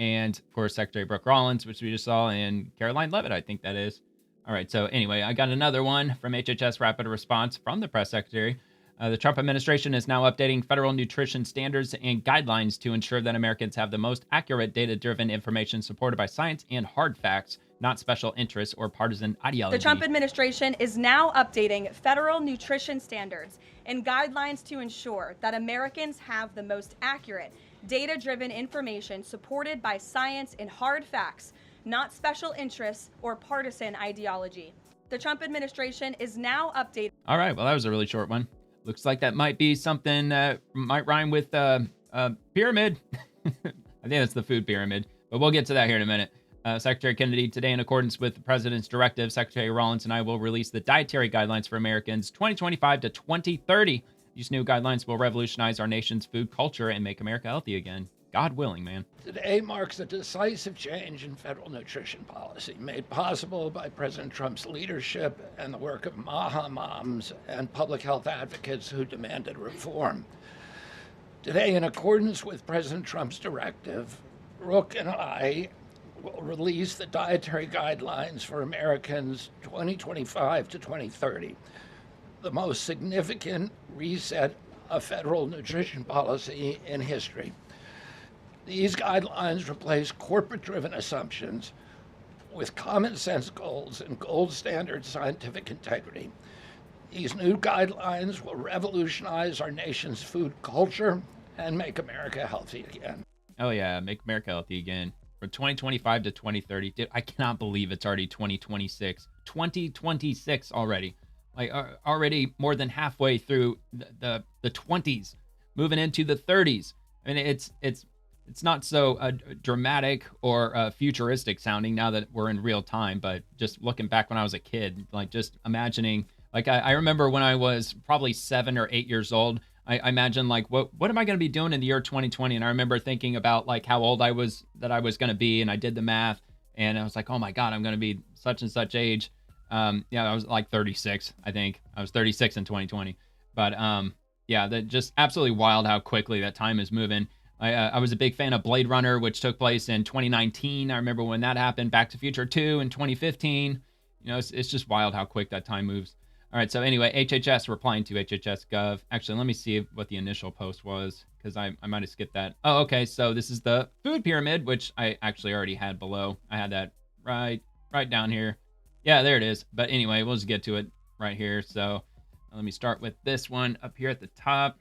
And, of course, Secretary Brooke Rollins, which we just saw, and Caroline Leavitt, I think that is. All right, so anyway, I got another one from HHS Rapid Response from the press secretary. The Trump administration is now updating federal nutrition standards and guidelines to ensure that Americans have the most accurate data-driven information supported by science and hard facts, not special interests or partisan ideology. The Trump administration is now updating federal nutrition standards and guidelines to ensure that Americans have the most accurate data-driven information supported by science and hard facts, not special interests or partisan ideology. The Trump administration is now updating. All right, well, that was a really short one. Looks like that might be something that might rhyme with pyramid. I think that's the food pyramid, but we'll get to that here in a minute. Secretary Kennedy, today, in accordance with the president's directive, Secretary Rollins and I will release the dietary guidelines for Americans 2025 to 2030. These new guidelines will revolutionize our nation's food culture and make America healthy again. God willing, man. Today marks a decisive change in federal nutrition policy made possible by President Trump's leadership and the work of MAHA moms and public health advocates who demanded reform. Today, in accordance with President Trump's directive, Rook and I will release the dietary guidelines for Americans 2025 to 2030, the most significant reset of federal nutrition policy in history. These guidelines replace corporate-driven assumptions with common sense goals and gold standard scientific integrity. These new guidelines will revolutionize our nation's food culture and make America healthy again. Oh yeah, make America healthy again. From 2025 to 2030. Dude, I cannot believe it's already 2026. 2026 already. Like already more than halfway through the 20s, moving into the 30s. I mean, it's not so dramatic or futuristic sounding now that we're in real time, but just looking back when I was a kid, like just imagining, like I remember when I was probably 7 or 8 years old, I imagined like, what am I going to be doing in the year 2020? And I remember thinking about like how old I was going to be. And I did the math and I was like, oh my God, I'm going to be such and such age. I was like 36, I think. I was 36 in 2020. But that just absolutely wild how quickly that time is moving. I was a big fan of Blade Runner, which took place in 2019. I remember when that happened. Back to the Future 2 in 2015. It's just wild how quick that time moves. All right, so anyway, HHS replying to HHS Gov. Actually, let me see what the initial post was, because I might have skipped that. Oh, okay, so this is the food pyramid, which I actually already had below. I had that right down here. Yeah, there it is. But anyway, we'll just get to it right here. So let me start with this one up here at the top.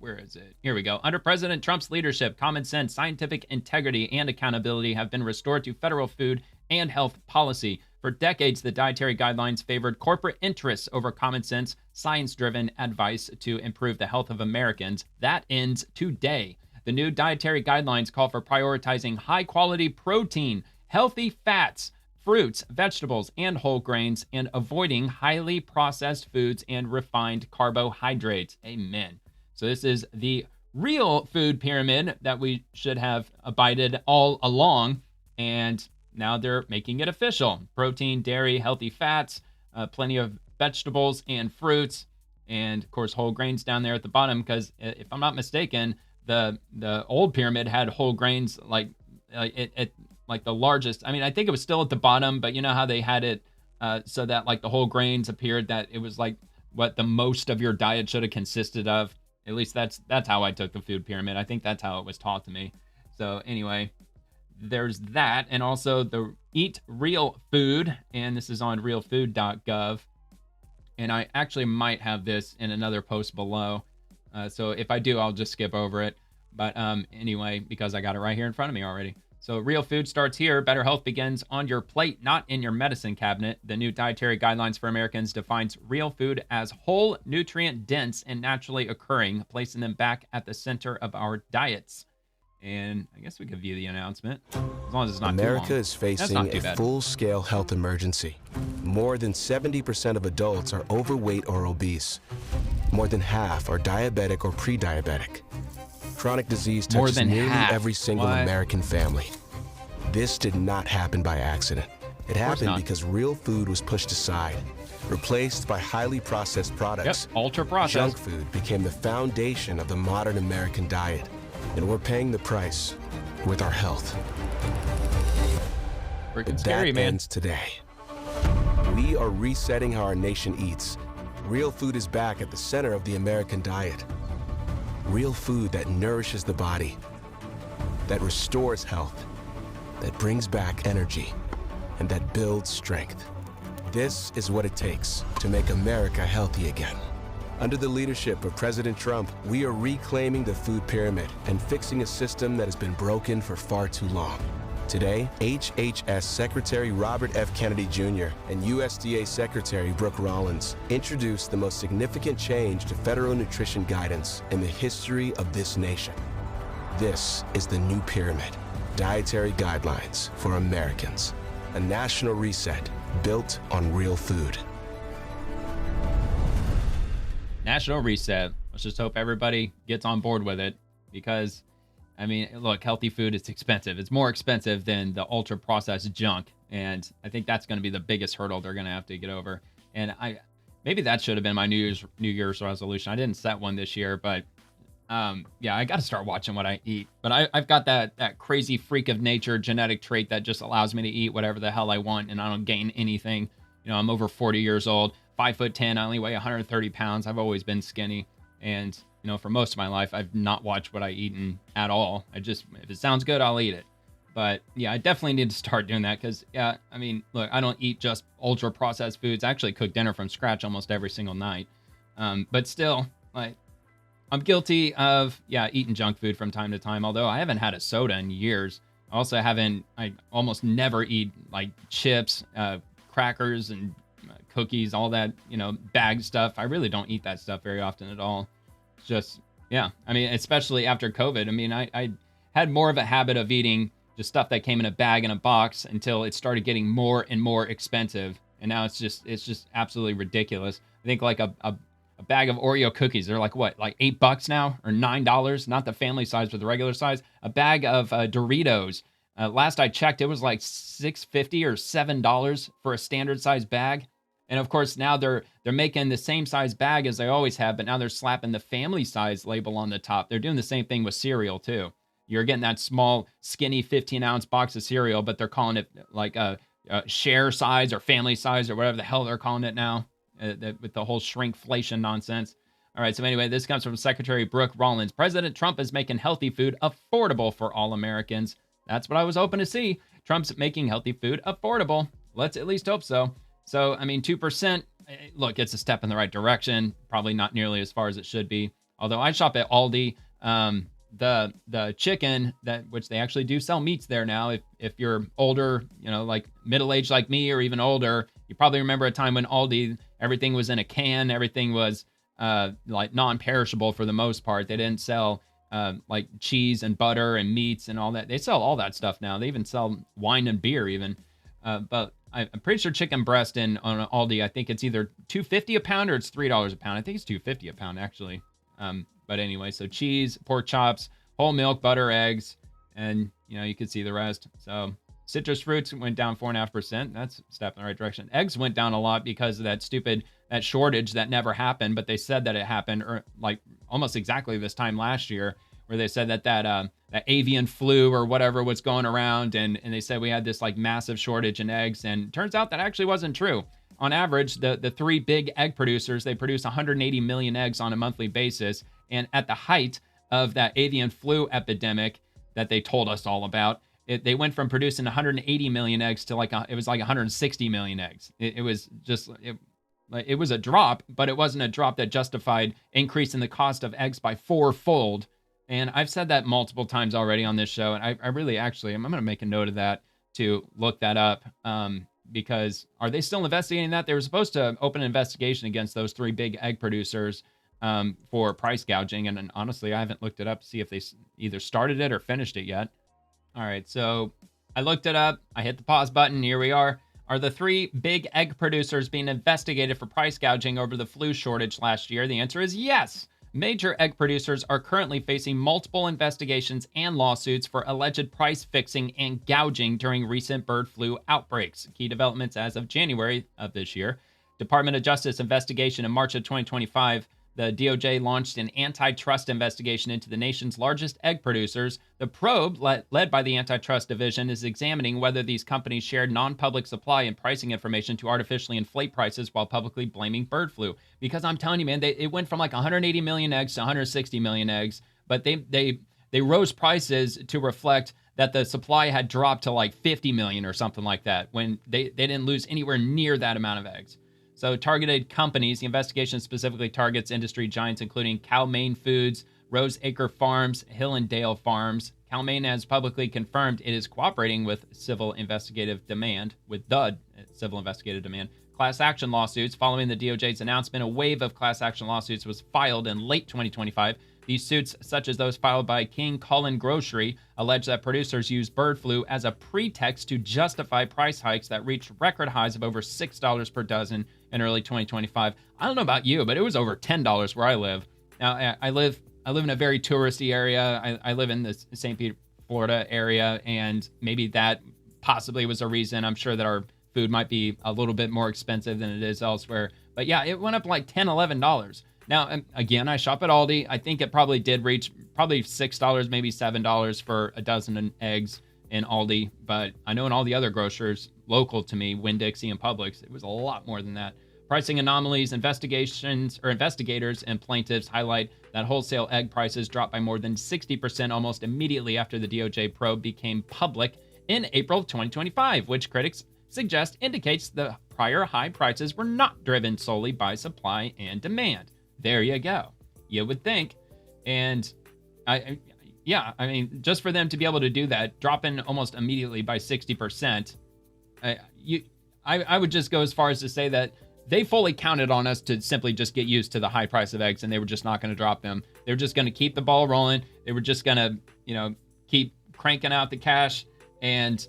Where is it? Here we go. Under President Trump's leadership, common sense, scientific integrity, and accountability have been restored to federal food and health policy. For decades, the dietary guidelines favored corporate interests over common sense, science-driven advice to improve the health of Americans. That ends today. The new dietary guidelines call for prioritizing high-quality protein, healthy fats, fruits, vegetables, and whole grains, and avoiding highly processed foods and refined carbohydrates. Amen. So this is the real food pyramid that we should have abided all along, and now they're making it official. Protein, dairy, healthy fats, plenty of vegetables and fruits, and of course whole grains down there at the bottom, because if I'm not mistaken, the old pyramid had whole grains like the largest. I mean, I think it was still at the bottom, but you know how they had it so that like the whole grains appeared that it was like what the most of your diet should have consisted of. At least that's how I took the food pyramid. I think that's how it was taught to me. So anyway, there's that. And also the Eat Real Food, and this is on realfood.gov. And I actually might have this in another post below. So if I do, I'll just skip over it. But anyway, because I got it right here in front of me already. So real food starts here. Better health begins on your plate, not in your medicine cabinet. The new dietary guidelines for Americans defines real food as whole, nutrient-dense, and naturally occurring, placing them back at the center of our diets. And I guess we could view the announcement, as long as it's not America too long. is facing a full-scale health emergency. More than 70% of adults are overweight or obese. More than half are diabetic or pre-diabetic. Chronic disease touches nearly every single American family. This did not happen by accident. It happened because real food was pushed aside, replaced by highly processed products. Yep, ultra-processed. Junk food became the foundation of the modern American diet, and we're paying the price with our health. Freaking scary, man. Ends today. We are resetting how our nation eats. Real food is back at the center of the American diet. Real food that nourishes the body, that restores health, that brings back energy, and that builds strength. This is what it takes to make America healthy again. Under the leadership of President Trump, we are reclaiming the food pyramid and fixing a system that has been broken for far too long. Today, HHS Secretary Robert F. Kennedy Jr. and USDA Secretary Brooke Rollins introduced the most significant change to federal nutrition guidance in the history of this nation. This is the new pyramid, dietary guidelines for Americans. A national reset built on real food. National reset. Let's just hope everybody gets on board with it, because, I mean, look, healthy food is expensive. It's more expensive than the ultra-processed junk, and I think that's going to be the biggest hurdle they're going to have to get over. And maybe that should have been my New Year's resolution. I didn't set one this year, but yeah, I got to start watching what I eat. But I've got that crazy freak of nature genetic trait that just allows me to eat whatever the hell I want, and I don't gain anything. You know, I'm over 40 years old, 5'10", I only weigh 130 pounds. I've always been skinny, and you know, for most of my life, I've not watched what I eat at all. If it sounds good, I'll eat it. But yeah, I definitely need to start doing that, because yeah, I mean, look, I don't eat just ultra processed foods. I actually cook dinner from scratch almost every single night. But still, like, I'm guilty of, eating junk food from time to time, although I haven't had a soda in years. I almost never eat like chips, crackers, and cookies, all that, bag stuff. I really don't eat that stuff very often at all. It's just, I mean, especially after COVID. I mean, I had more of a habit of eating just stuff that came in a bag and a box until it started getting more and more expensive. And now it's just absolutely ridiculous. I think like a bag of Oreo cookies, they're like what, like $8 now, or $9? Not the family size, but the regular size. A bag of Doritos. Last I checked, it was like $6.50 or $7 for a standard size bag. And of course, now they're making the same size bag as they always have, but now they're slapping the family size label on the top. They're doing the same thing with cereal too. You're getting that small, skinny 15-ounce box of cereal, but they're calling it like a share size or family size or whatever the hell they're calling it now, with the whole shrinkflation nonsense. All right, so anyway, this comes from Secretary Brooke Rollins. President Trump is making healthy food affordable for all Americans. That's what I was hoping to see. Trump's making healthy food affordable. Let's at least hope so. So, I mean, 2%, look, it's a step in the right direction. Probably not nearly as far as it should be. Although I shop at Aldi. The chicken, which they actually do sell meats there now. If you're older, like middle-aged like me, or even older, you probably remember a time when Aldi, everything was in a can. Everything was like non-perishable for the most part. They didn't sell like cheese and butter and meats and all that. They sell all that stuff now. They even sell wine and beer even. But I'm pretty sure chicken breast on Aldi, I think it's either $2.50 a pound or it's $3 a pound. I think it's $2.50 a pound actually. But anyway, so cheese, pork chops, whole milk, butter, eggs, and you could see the rest. So citrus fruits went down 4.5%. That's a step in the right direction. Eggs went down a lot because of that shortage that never happened, but they said that it happened like almost exactly this time last year, where they said that avian flu or whatever was going around, and they said we had this like massive shortage in eggs, and it turns out that actually wasn't true. On average, the three big egg producers, they produce 180 million eggs on a monthly basis. And at the height of that avian flu epidemic that they told us all about, they went from producing 180 million eggs to it was like 160 million eggs. It was a drop, but it wasn't a drop that justified increasing the cost of eggs by fourfold. And I've said that multiple times already on this show. And I really I'm going to make a note of that to look that up. Because are they still investigating that? They were supposed to open an investigation against those three big egg producers for price gouging. And honestly, I haven't looked it up to see if they either started it or finished it yet. All right, so I looked it up. I hit the pause button. Here we are. Are the three big egg producers being investigated for price gouging over the flu shortage last year? The answer is yes. Major egg producers are currently facing multiple investigations and lawsuits for alleged price fixing and gouging during recent bird flu outbreaks. Key developments as of January of this year. Department of Justice investigation in March of 2025. The DOJ launched an antitrust investigation into the nation's largest egg producers. The probe, led by the Antitrust Division, is examining whether these companies shared non-public supply and pricing information to artificially inflate prices while publicly blaming bird flu. Because I'm telling you, man, it went from like 180 million eggs to 160 million eggs, but they rose prices to reflect that the supply had dropped to like 50 million or something like that, when they didn't lose anywhere near that amount of eggs. So targeted companies, the investigation specifically targets industry giants including Cal-Maine Foods, Rose Acre Farms, Hill and Dale Farms. Cal-Maine has publicly confirmed it is cooperating with civil investigative demand, class action lawsuits. Following the DOJ's announcement, a wave of class action lawsuits was filed in late 2025. These suits, such as those filed by King Cullen Grocery, allege that producers used bird flu as a pretext to justify price hikes that reached record highs of over $6 per dozen in early 2025. I don't know about you, but it was over $10 where I live. Now, I live in a very touristy area. I live in the St. Pete, Florida area, and maybe that possibly was a reason. I'm sure that our food might be a little bit more expensive than it is elsewhere. But yeah, it went up like $10, $11. Now, again, I shop at Aldi. I think it probably did reach probably $6, maybe $7 for a dozen eggs in Aldi. But I know in all the other grocers local to me, Winn-Dixie and Publix, it was a lot more than that. Pricing anomalies, investigators and plaintiffs highlight that wholesale egg prices dropped by more than 60% almost immediately after the DOJ probe became public in April of 2025, which critics suggest indicates the prior high prices were not driven solely by supply and demand. There you go. You would think. And I mean, just for them to be able to do that, dropping almost immediately by 60%, I would just go as far as to say that they fully counted on us to simply just get used to the high price of eggs, and they were just not going to drop them. They were just going to keep the ball rolling. They were just going to, keep cranking out the cash, and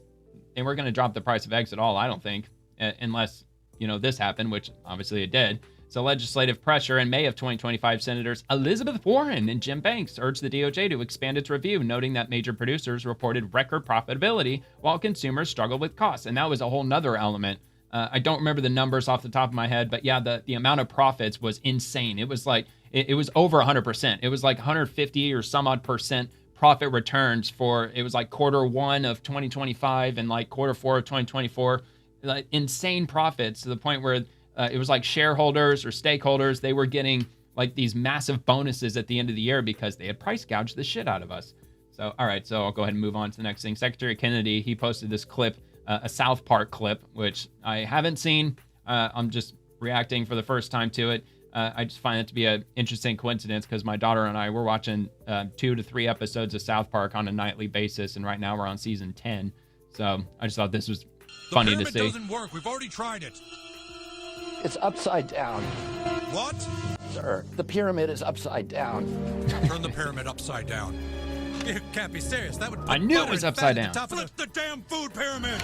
they weren't going to drop the price of eggs at all, I don't think, unless, this happened, which obviously it did. So legislative pressure in May of 2025, Senators Elizabeth Warren and Jim Banks urged the DOJ to expand its review, noting that major producers reported record profitability while consumers struggled with costs. And that was a whole nother element. I don't remember the numbers off the top of my head, but yeah, the amount of profits was insane. It was like, it was over 100%. It was like 150 or some odd percent profit returns for, it was like Q1 of 2025 and like Q4 of 2024, like insane profits to the point where it was like shareholders or stakeholders, they were getting like these massive bonuses at the end of the year because they had price gouged the shit out of us. So, all right, so I'll go ahead and move on to the next thing. Secretary Kennedy, he posted this clip, a South Park clip, which I haven't seen. I'm just reacting for the first time to it. I just find it to be an interesting coincidence because my daughter and I, we're watching 2 to 3 episodes of South Park on a nightly basis, and right now we're on season 10. So I just thought this was funny to see. The pyramid doesn't work. We've already tried it. It's upside down. What? Sir, the pyramid is upside down. Turn the pyramid upside down. You can't be serious. That would put I knew it was upside down. Flip the damn food pyramid.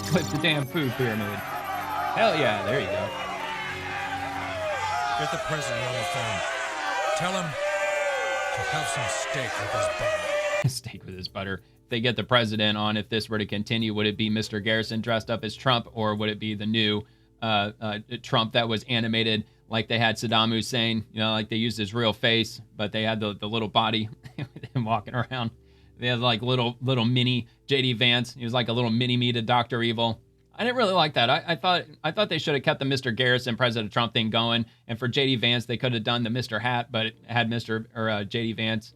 Flip the damn food pyramid. Hell yeah, there you go. Get the president on the phone. Tell him to have some steak with his butter. Steak with his butter. They get the president on, if this were to continue, would it be Mr. Garrison dressed up as Trump, or would it be the new Trump that was animated like they had Saddam Hussein, like they used his real face, but they had the little body with him walking around. They had like little mini J.D. Vance. He was like a little mini me to Dr. Evil. I didn't really like that. I thought they should have kept the Mr. Garrison, President Trump thing going, and for J.D. Vance, they could have done the Mr. Hat, but it had J.D. Vance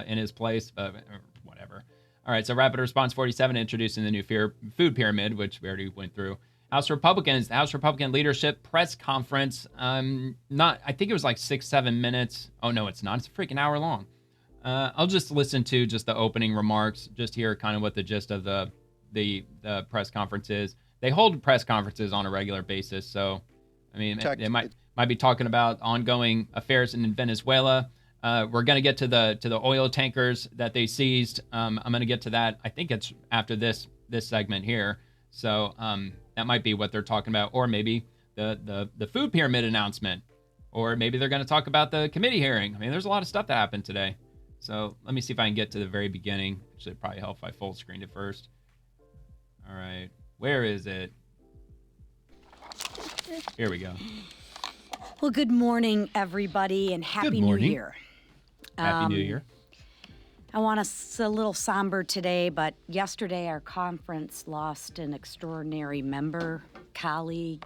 in his place, but whatever. All right, so Rapid Response 47 introducing the new food pyramid, which we already went through. The House Republican leadership press conference. I think it was like 6-7 minutes. Oh no, it's not. It's a freaking hour long. I'll just listen to just the opening remarks, just hear kind of what the gist of the press conference is. They hold press conferences on a regular basis, so I mean, they might be talking about ongoing affairs in Venezuela. We're going to get to the oil tankers that they seized. I'm going to get to that. I think it's after this segment here. So that might be what they're talking about, or maybe the food pyramid announcement, or maybe they're going to talk about the committee hearing. I mean, there's a lot of stuff that happened today. So let me see if I can get to the very beginning. Actually, it'd probably help if I full screened it first. All right, where is it? Here we go. Well, good morning, everybody, and Happy New Year. Happy New Year. I want us a little somber today, but yesterday our conference lost an extraordinary member, colleague,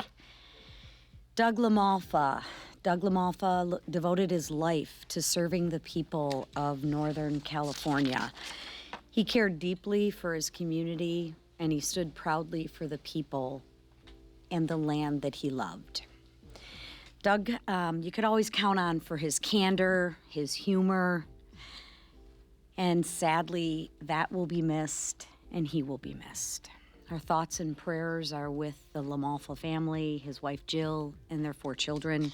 Doug LaMalfa. Doug LaMalfa devoted his life to serving the people of Northern California. He cared deeply for his community, and he stood proudly for the people and the land that he loved. Doug, you could always count on for his candor, his humor, and sadly, that will be missed, and he will be missed. Our thoughts and prayers are with the LaMalfa family, his wife Jill, and their 4 children,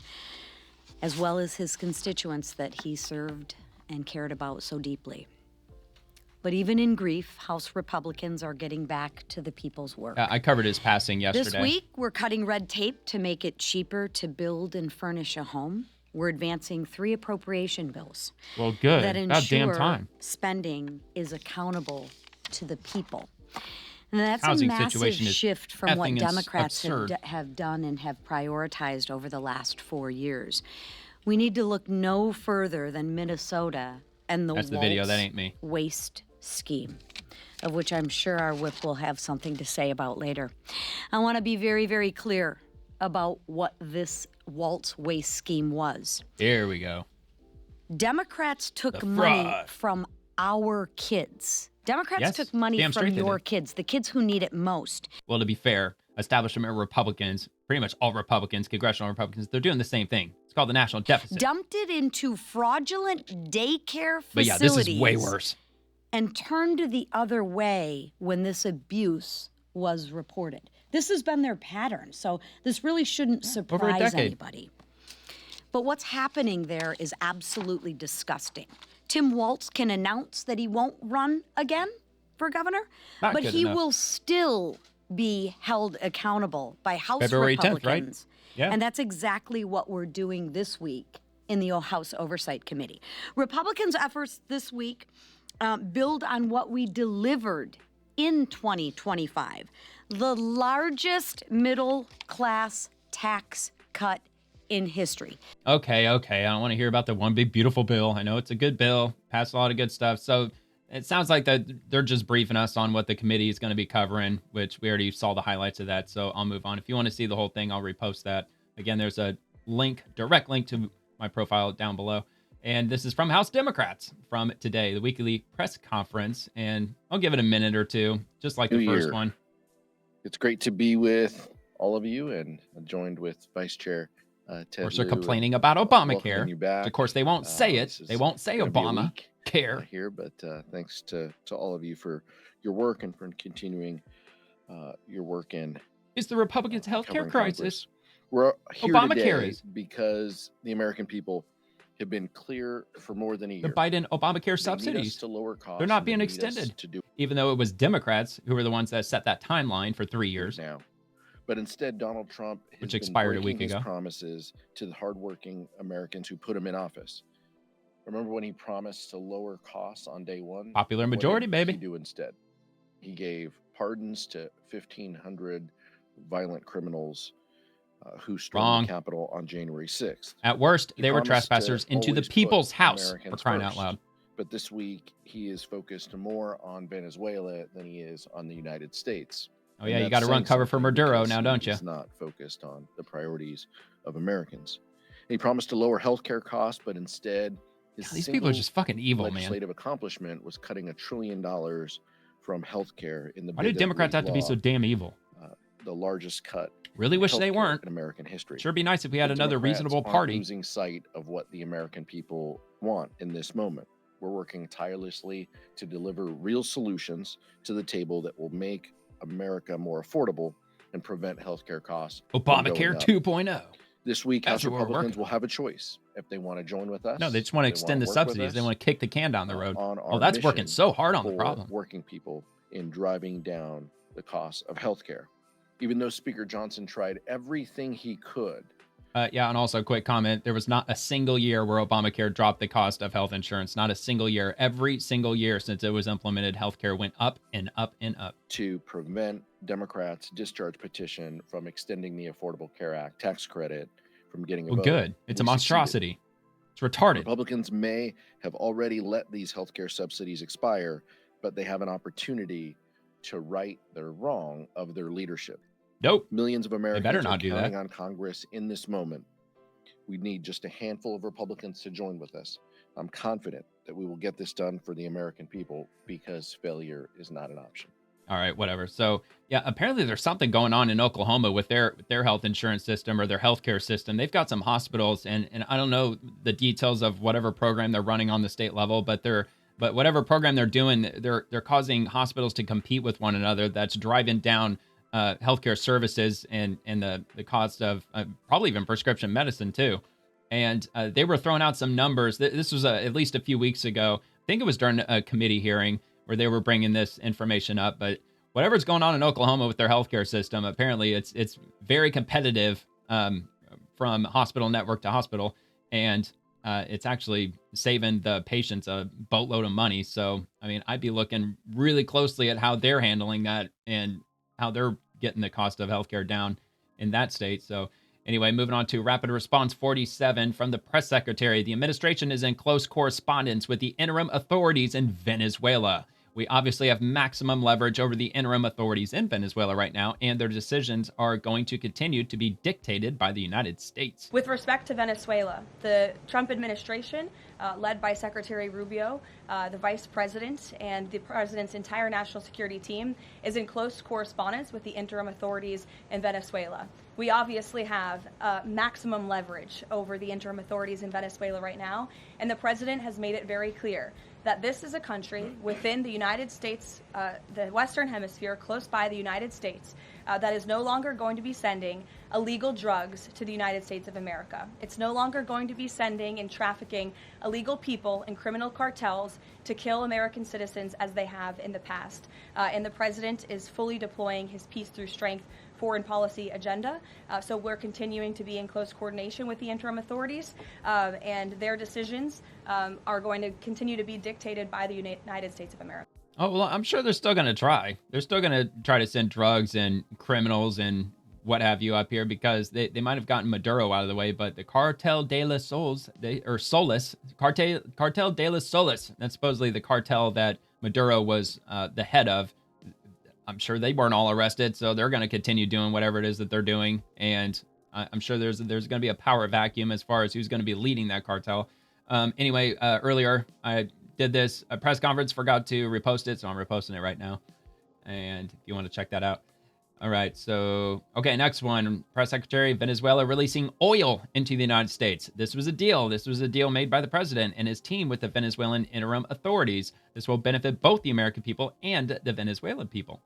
as well as his constituents that he served and cared about so deeply. But even in grief, House Republicans are getting back to the people's work. I covered his passing yesterday. This week, we're cutting red tape to make it cheaper to build and furnish a home. We're advancing 3 appropriation bills. Well, good. That About damn ensure time. spending is accountable to the people. And that's Housing a massive situation is shift from what effing Democrats absurd. have done and have prioritized over the last 4 years. We need to look no further than Minnesota and the That's the video. Waltz That ain't me. waste scheme, of which I'm sure our whip will have something to say about later. I want to be very, very clear about what this Waltz waste scheme was. Here we go. Democrats took The money fraud. from our kids. Democrats Yes, took money damn from straight they your did. kids, the kids who need it most. Well, to be fair, establishment Republicans, pretty much all Republicans, congressional Republicans, they're doing the same thing. It's called the national deficit. Dumped it into fraudulent daycare facilities. But yeah, this is way worse. And turned the other way when this abuse was reported. This has been their pattern, so this really shouldn't over a surprise decade. anybody. But what's happening there is absolutely disgusting. Tim Waltz can announce that he won't run again for governor, Not but good he enough. will still be held accountable by House February 10th, right? Republicans. Yeah. And that's exactly what we're doing this week in the House Oversight Committee. Republicans' efforts this week build on what we delivered in 2025, the largest middle-class tax cut in history. Okay. I don't want to hear about the one big beautiful bill. I know it's a good bill, passed a lot of good stuff. So it sounds like that they're just briefing us on what the committee is going to be covering, which we already saw the highlights of that. So I'll move on. If you want to see the whole thing, I'll repost that. Again, there's a direct link to my profile down below. And this is from House Democrats from today, the weekly press conference. And I'll give it a minute or two, just like the first one. It's great to be with all of you and joined with Vice Chair Ted Of course, they're Lieu, complaining and about welcoming Obamacare. you back. Of course, they won't say it. This is They won't say gonna be a Obamacare. week, here, but thanks to all of you for your work and for continuing your work in It's the Republicans' healthcare covering crisis. Congress. We're here Obamacare today is. because the American people have been clear for more than a year. The Biden Obamacare They need us subsidies. to lower costs. They're not and they being need us extended, to do even though it was Democrats who were the ones that set that timeline for 3 years. now. But instead, Donald Trump has Which been expired a breaking week his ago. promises to the hardworking Americans who put him in office. Remember when he promised to lower costs on day one? Popular What majority, did baby. he do instead? He gave pardons to 1,500 violent criminals who stormed Wrong. the Capitol on January 6th. At worst, He they were promised to trespassers into the always put people's house, for Americans crying out first. loud. But this week, he is focused more on Venezuela than he is on the United States. Oh, And yeah, you that's got to run saying cover for something Maduro because now, don't you? He's not focused on the priorities of Americans. And he promised to lower healthcare costs, but instead, his These people are single just fucking evil, man. legislative accomplishment was cutting $1 trillion from healthcare in the Why do bid that Democrats have would to be so law, damn evil? the largest cut. Really in wish they healthcare weren't. in American history. Sure be nice if we had The another Democrats reasonable aren't party. losing sight of what the American people want in this moment. We're working tirelessly to deliver real solutions to the table that will make America more affordable and prevent healthcare costs from Obamacare going up. 2.0. This week, That's House what we're Republicans working will have a choice if they want to join with us. No, they just want to if extend the wanna work with subsidies. They us want to kick the can down the road. on Oh, our that's working mission so hard on the for problem. working people in driving down the cost of healthcare. Even though Speaker Johnson tried everything he could. Yeah, and also a quick comment. There was not a single year where Obamacare dropped the cost of health insurance. Not a single year. Every single year since it was implemented, healthcare went up and up and up. To prevent Democrats' discharge petition from extending the Affordable Care Act tax credit from getting a Well, vote. good. It's a We monstrosity. succeeded. It's retarded. Republicans may have already let these healthcare subsidies expire, but they have an opportunity to right their wrong of their leadership. Nope. Millions of Americans better are not do that. counting on Congress in this moment. We need just a handful of Republicans to join with us. I'm confident that we will get this done for the American people because failure is not an option. All right, whatever. So, yeah, apparently there's something going on in Oklahoma with their health insurance system or their healthcare system. They've got some hospitals, and I don't know the details of whatever program they're running on the state level, but they're But whatever program they're doing, they're causing hospitals to compete with one another. That's driving down healthcare services and the cost of probably even prescription medicine too. And they were throwing out some numbers. This was at least a few weeks ago. I think it was during a committee hearing where they were bringing this information up. But whatever's going on in Oklahoma with their healthcare system, apparently it's very competitive from hospital network to hospital. And it's actually saving the patients a boatload of money. So, I mean, I'd be looking really closely at how they're handling that and how they're getting the cost of healthcare down in that state. So anyway, moving on to Rapid Response 47 from the press secretary. The administration is in close correspondence with the interim authorities in Venezuela. We obviously have maximum leverage over the interim authorities in Venezuela right now, and their decisions are going to continue to be dictated by the United States. With respect to Venezuela, the Trump administration, led by Secretary Rubio, the vice president, and the president's entire national security team, is in close correspondence with the interim authorities in Venezuela. We obviously have maximum leverage over the interim authorities in Venezuela right now, and the president has made it very clear that this is a country within the United States, the Western Hemisphere, close by the United States, that is no longer going to be sending illegal drugs to the United States of America. It's no longer going to be sending and trafficking illegal people and criminal cartels to kill American citizens as they have in the past. And the president is fully deploying his peace through strength foreign policy agenda. So we're continuing to be in close coordination with the interim authorities, and their decisions are going to continue to be dictated by the United States of America. Oh, well, I'm sure they're still going to try. They're still going to try to send drugs and criminals and what have you up here because they might have gotten Maduro out of the way, but the Cartel de las Soles, Cartel de las Soles, that's supposedly the cartel that Maduro was the head of. I'm sure they weren't all arrested, so they're going to continue doing whatever it is that they're doing. And I'm sure there's going to be a power vacuum as far as who's going to be leading that cartel. Anyway, earlier I did this a press conference, forgot to repost it, so I'm reposting it right now. And if you want to check that out. All right, so, okay, next one. Press Secretary, Venezuela releasing oil into the United States. This was a deal. This was a deal made by the president and his team with the Venezuelan interim authorities. This will benefit both the American people and the Venezuelan people.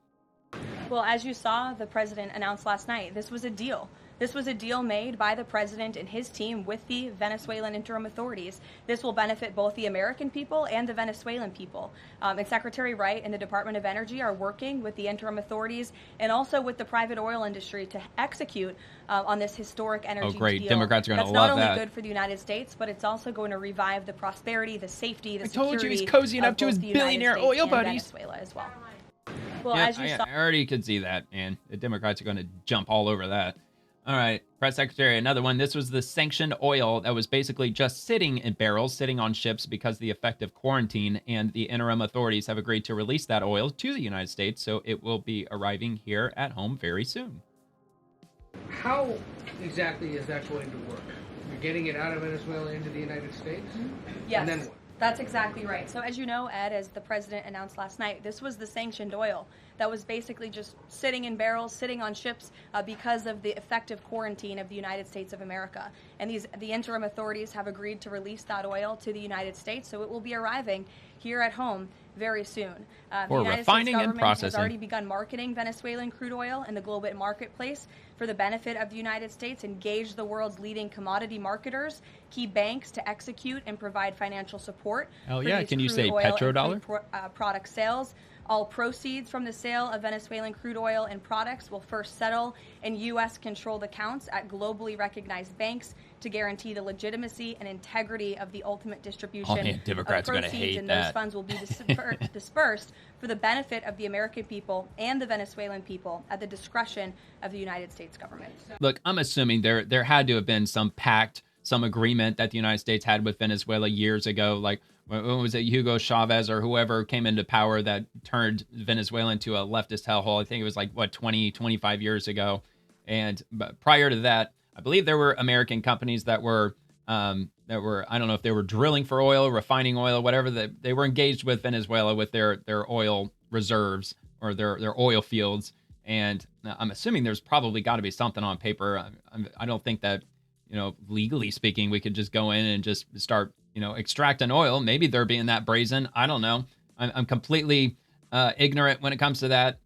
Well, as you saw, the president announced last night, this was a deal. This was a deal made by the president and his team with the Venezuelan interim authorities. This will benefit both the American people and the Venezuelan people. And Secretary Wright and the Department of Energy are working with the interim authorities and also with the private oil industry to execute on this historic energy deal. Oh, great. Democrats are going to love that. That's not only good for the United States, but it's also going to revive the prosperity, the safety, the security. I told you he's cozying up to his billionaire oil buddies. Venezuela as well. Well, yeah, as you saw, I already could see that, and the Democrats are going to jump all over that. All right, Press Secretary, another one. This was the sanctioned oil that was basically just sitting in barrels, sitting on ships because of the effective quarantine, and the interim authorities have agreed to release that oil to the United States, so it will be arriving here at home very soon. How exactly is that going to work? You're getting it out of Venezuela into the United States? Yes. And then what? That's exactly right. So as you know, Ed, as the president announced last night, this was the sanctioned oil that was basically just sitting in barrels, sitting on ships because of the effective quarantine of the United States of America. And the interim authorities have agreed to release that oil to the United States, so it will be arriving here at home very soon. For the United refining States and government processing. has already begun marketing Venezuelan crude oil in the global marketplace for the benefit of the United States, engage the world's leading commodity marketers, key banks to execute and provide financial support. Hell for yeah, these can you crude say oil and petrodollar? crude product sales. All proceeds from the sale of Venezuelan crude oil and products will first settle in U.S.-controlled accounts at globally recognized banks to guarantee the legitimacy and integrity of the ultimate distribution Oh, man, Democrats of are gonna proceeds, hate and that. those funds will be dispersed for the benefit of the American people and the Venezuelan people at the discretion of the United States government. Look, I'm assuming there had to have been some pact, some agreement that the United States had with Venezuela years ago. Like, when was it Hugo Chavez or whoever came into power that turned Venezuela into a leftist hellhole? I think it was like, 25 years ago. But prior to that, I believe there were American companies that were, I don't know if they were drilling for oil, refining oil, whatever, that they were engaged with Venezuela with their oil reserves or their oil fields. And I'm assuming there's probably got to be something on paper. I don't think that, legally speaking, we could just go in and just start extract an oil. Maybe they're being that brazen. I don't know. I'm completely ignorant when it comes to that.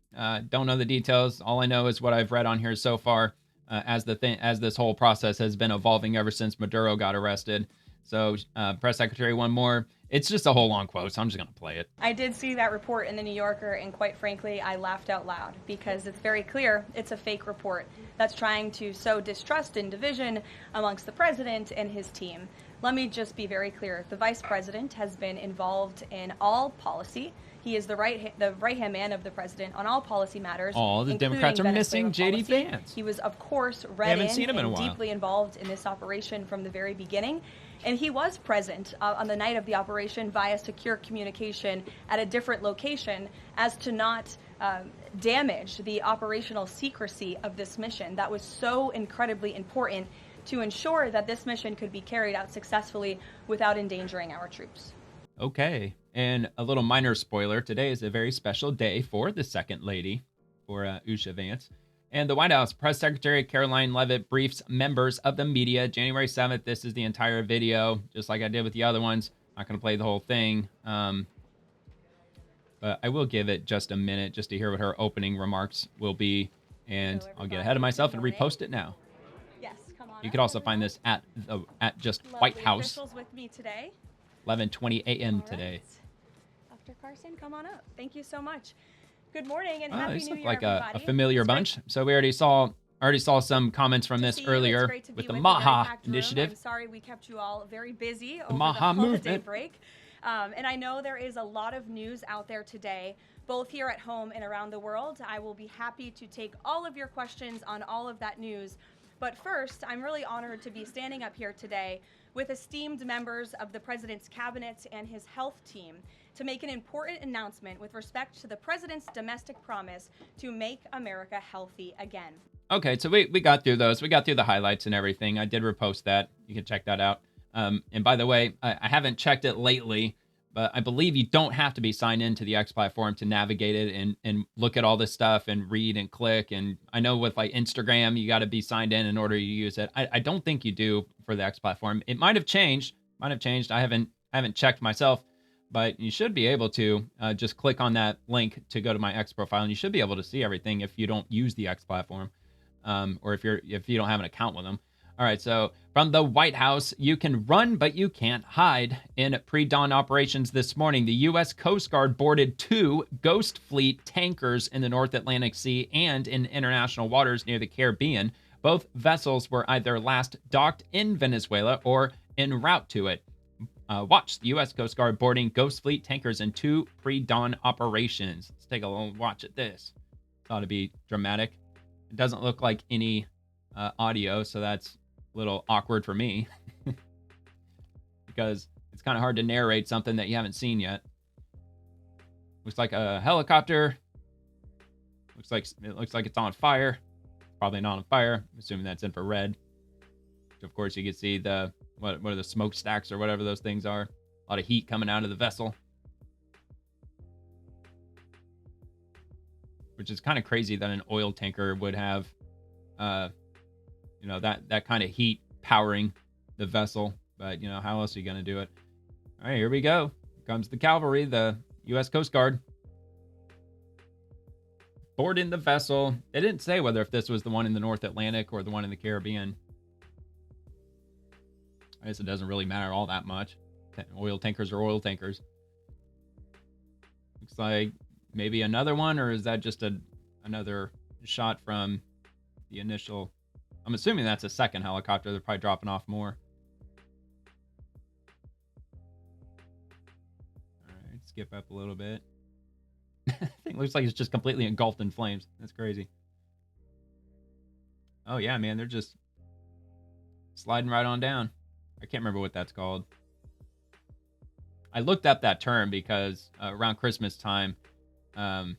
Don't know the details. All I know is what I've read on here so far as this whole process has been evolving ever since Maduro got arrested. So, Press Secretary, one more. It's just a whole long quote, so I'm just going to play it. I did see that report in the New Yorker, and quite frankly, I laughed out loud because it's very clear it's a fake report that's trying to sow distrust and division amongst the president and his team. Let me just be very clear. The vice president has been involved in all policy. He is the right-hand man of the president on all policy matters. All the Democrats are missing J.D. Vance. He was, of course, read in and deeply involved in this operation from the very beginning. And he was present on the night of the operation via secure communication at a different location as to not damage the operational secrecy of this mission. That was so incredibly important to ensure that this mission could be carried out successfully without endangering our troops. Okay, and a little minor spoiler, today is a very special day for the Second Lady, for Usha Vance. And the White House Press Secretary Caroline Leavitt briefs members of the media January 7th. This is the entire video, just like I did with the other ones. Not going to play the whole thing, but I will give it just a minute just to hear what her opening remarks will be. And I'll get ahead of myself and repost it now. Yes, come on. You could also find this at just White House. Officials with me today. 11:20 a.m. today. Dr. Carson, come on up. Thank you so much. Good morning and happy These New look Year, like everybody. a familiar bunch. So we already saw some comments from this earlier with the Maha initiative. I'm sorry we kept you all very busy over The the Maha holiday movement. break. And I know there is a lot of news out there today, both here at home and around the world. I will be happy to take all of your questions on all of that news. But first, I'm really honored to be standing up here today with esteemed members of the President's Cabinet and his health team to make an important announcement with respect to the President's domestic promise to make America healthy again. Okay, so we got through those. We got through the highlights and everything. I did repost that. You can check that out. And by the way, I haven't checked it lately, but I believe you don't have to be signed into the X platform to navigate it and look at all this stuff and read and click. And I know with like Instagram, you got to be signed in order to use it. I don't think you do for the X platform. It might have changed. I haven't checked myself, but you should be able to just click on that link to go to my X profile, and you should be able to see everything if you don't use the X platform, or if you don't have an account with them. All right, so from the White House, you can run, but you can't hide. In pre-dawn operations this morning, the U.S. Coast Guard boarded 2 Ghost Fleet tankers in the North Atlantic Sea and in international waters near the Caribbean. Both vessels were either last docked in Venezuela or en route to it. Watch the U.S. Coast Guard boarding Ghost Fleet tankers in 2 pre-dawn operations. Let's take a little watch at this. Thought it'd be dramatic. It doesn't look like any audio, so that's a little awkward for me because it's kind of hard to narrate something that you haven't seen yet. Looks like a helicopter. It looks like it's on fire. Probably not on fire. I'm assuming that's infrared. Which of course you can see the what are the smokestacks or whatever those things are. A lot of heat coming out of the vessel. Which is kind of crazy that an oil tanker would have that kind of heat powering the vessel. But, how else are you going to do it? All right, here we go. Here comes the cavalry, the U.S. Coast Guard. Boarding the vessel. They didn't say whether if this was the one in the North Atlantic or the one in the Caribbean. I guess it doesn't really matter all that much. Oil tankers are oil tankers. Looks like maybe another one, or is that just another shot from the initial? I'm assuming that's a second helicopter. They're probably dropping off more. All right, skip up a little bit. It looks like it's just completely engulfed in flames. That's crazy. Oh yeah, man, they're just sliding right on down. I can't remember what that's called. I looked up that term because around Christmas time, the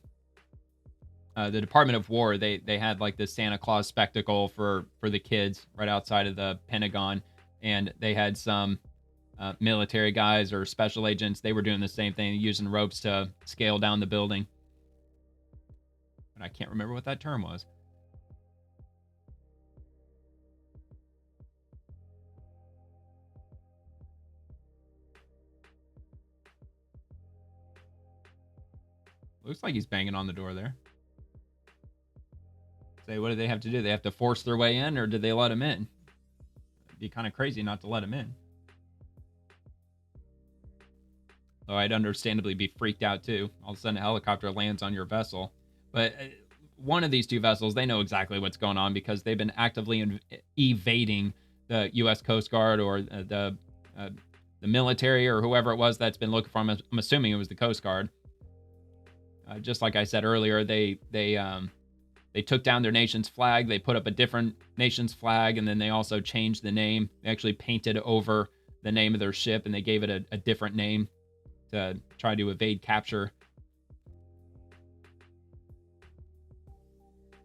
Department of War, they had like this Santa Claus spectacle for the kids right outside of the Pentagon, and they had some military guys or special agents. They were doing the same thing, using ropes to scale down the building. But I can't remember what that term was. Looks like he's banging on the door there. Say, what do they have to do? They have to force their way in, or did they let him in? It'd be kind of crazy not to let him in. Though I'd understandably be freaked out too. All of a sudden a helicopter lands on your vessel. But one of these two vessels, they know exactly what's going on because they've been actively evading the U.S. Coast Guard or the military or whoever it was that's been looking for them. I'm assuming it was the Coast Guard. Just like I said earlier, they took down their nation's flag. They put up a different nation's flag, and then they also changed the name. They actually painted over the name of their ship, and they gave it a different name to try to evade capture.